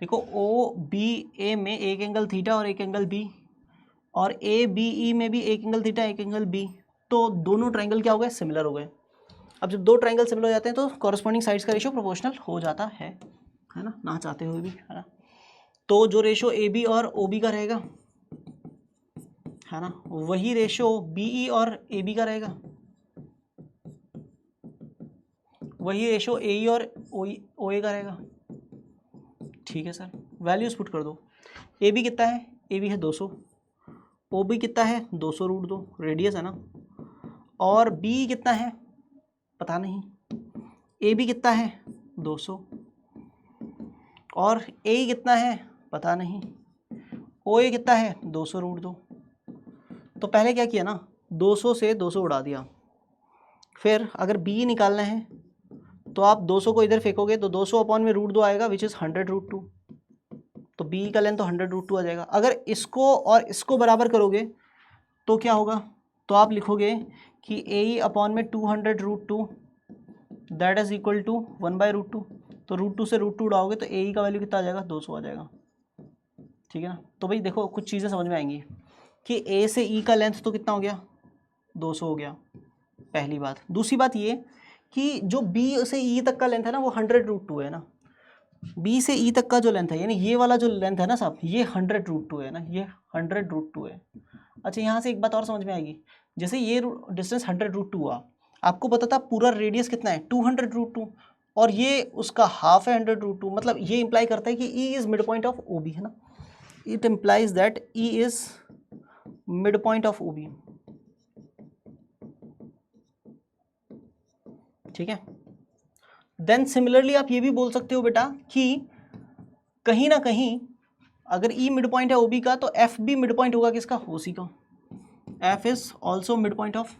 देखो ओ बी ए में एक एंगल थीटा और एक एंगल बी, और ए बी ई में भी एक एंगल थीटा एक एंगल बी, तो दोनों ट्राइंगल क्या हो गए, सिमिलर हो गए। अब जब दो ट्राइंगल सिमिलर हो जाते हैं तो कॉरस्पॉन्डिंग साइड्स का रेशियो प्रोपोर्शनल हो जाता है ना चाहते हुए भी, है ना। तो जो रेशियो ए बी और ओ बी का रहेगा, है ना, वही रेशियो बी ई और ए बी का रहेगा, वही रेशियो ए ई और ओ ए का रहेगा। ठीक है सर, वैल्यूज पुट कर दो। ए बी कितना है, ए बी है 200, ओ बी कितना है 200√2, रेडियस है ना, और बी कितना है पता नहीं, ए बी कितना है 200, और ए कितना है पता नहीं, ओ ए कितना है 200√2। तो पहले क्या किया ना, 200 से 200 उड़ा दिया। फिर अगर बी निकालना है तो आप 200 को इधर फेंकोगे तो 200 अपॉन में √2 आएगा, विच इज़ 100√2। तो बी का लेंथ तो 100√2 आ जाएगा। अगर इसको और इसको बराबर करोगे तो क्या होगा, तो आप लिखोगे कि ए ई अपॉन में 200√2 दैट इज इक्वल टू 1/√2। तो √2 से √2 उड़ाओगे तो ए ई का वैल्यू कितना आ जाएगा, 200 आ जाएगा। ठीक है ना। तो भाई देखो कुछ चीज़ें समझ में आएंगी कि ए से ई का लेंथ तो कितना हो गया, 200 हो गया, पहली बात। दूसरी बात ये कि जो बी से ई तक का लेंथ है ना वो 100√2 है ना। बी से ई तक का जो लेंथ है, यानी ये वाला जो लेंथ है ना साहब, ये 100√2 है ना, ये 100√2 है। अच्छा, यहाँ से एक बात और समझ में आएगी, जैसे ये डिस्टेंस 100√2 हुआ, आपको पता था पूरा रेडियस कितना है 200√2, और ये उसका हाफ है 100√2, मतलब ये इंप्लाई करता है कि E is mid point of O B, है ना। It implies that E is mid point of O B. ठीक है। देन सिमिलरली आप ये भी बोल सकते हो बेटा कि कहीं ना कहीं अगर ई मिड पॉइंट है ओ बी का, तो एफ भी मिड पॉइंट होगा किसका, ओ सी का। F is also mid point of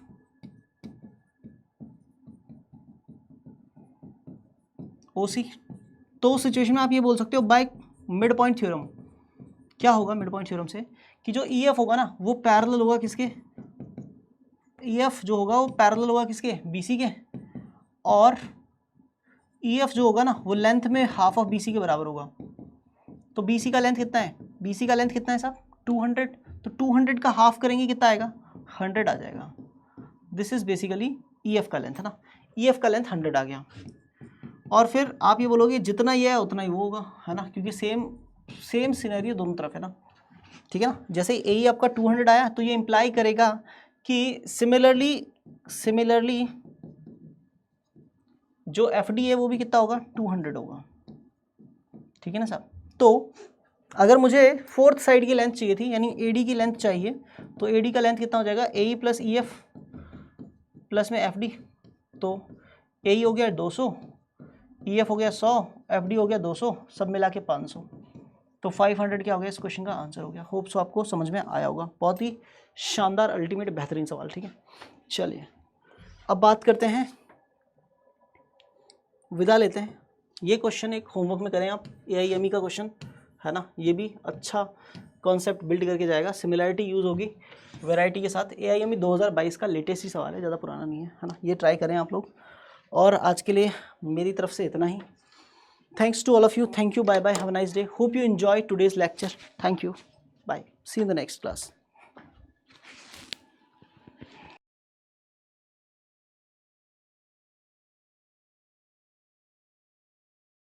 O C. तो उस सिचुएशन में आप ये बोल सकते हो बाय मिड पॉइंट थ्योरम, क्या होगा मिड पॉइंट थ्योरम से, कि जो ई एफ होगा ना वो पैरेलल होगा किसके, ई एफ जो होगा वो पैरेलल होगा किसके, बी सी के, और ई एफ जो होगा ना वो लेंथ में हाफ ऑफ बी सी के बराबर होगा। तो बी सी का लेंथ कितना है, बी सी का लेंथ कितना है साहब 200, तो 200 का हाफ करेंगे कितना आएगा, 100 आ जाएगा। This is basically E F का लेंथ, है ना। ई एफ का लेंथ 100 आ गया, और फिर आप ये बोलोगे जितना ये है उतना ही वो होगा, है ना, क्योंकि सेम सिनेरियो दोनों तरफ है ना। ठीक है ना। जैसे ए ई आपका 200 आया तो ये इंप्लाई करेगा कि सिमिलरली जो एफ डी है वो भी कितना होगा 200 होगा। ठीक है ना साहब। तो अगर मुझे फोर्थ साइड की लेंथ चाहिए थी, यानी ए डी की लेंथ चाहिए, तो ए डी का लेंथ कितना हो जाएगा, A E plus E F plus में एफ डी। तो ए ई हो गया 200, ई एफ हो गया 100, एफ डी हो गया 200, सब मिला के 500। तो 500 क्या हो गया, इस क्वेश्चन का आंसर हो गया। होप सो आपको समझ में आया होगा। बहुत ही शानदार, अल्टीमेट, बेहतरीन सवाल। ठीक है, चलिए अब बात करते हैं, विदा लेते हैं। ये क्वेश्चन एक होमवर्क में करें आप, AIME का क्वेश्चन है ना, ये भी अच्छा कॉन्सेप्ट बिल्ड करके जाएगा। सिमिलैरिटी यूज़ होगी वैरायटी के साथ। AIME 2022 का लेटेस्ट ही सवाल है, ज़्यादा पुराना नहीं है ना। ये ट्राई करें आप लोग। और आज के लिए मेरी तरफ से इतना ही। Thanks to all of you, thank you, bye bye, have a nice day, hope you enjoy today's lecture, thank you, bye, see in the next class.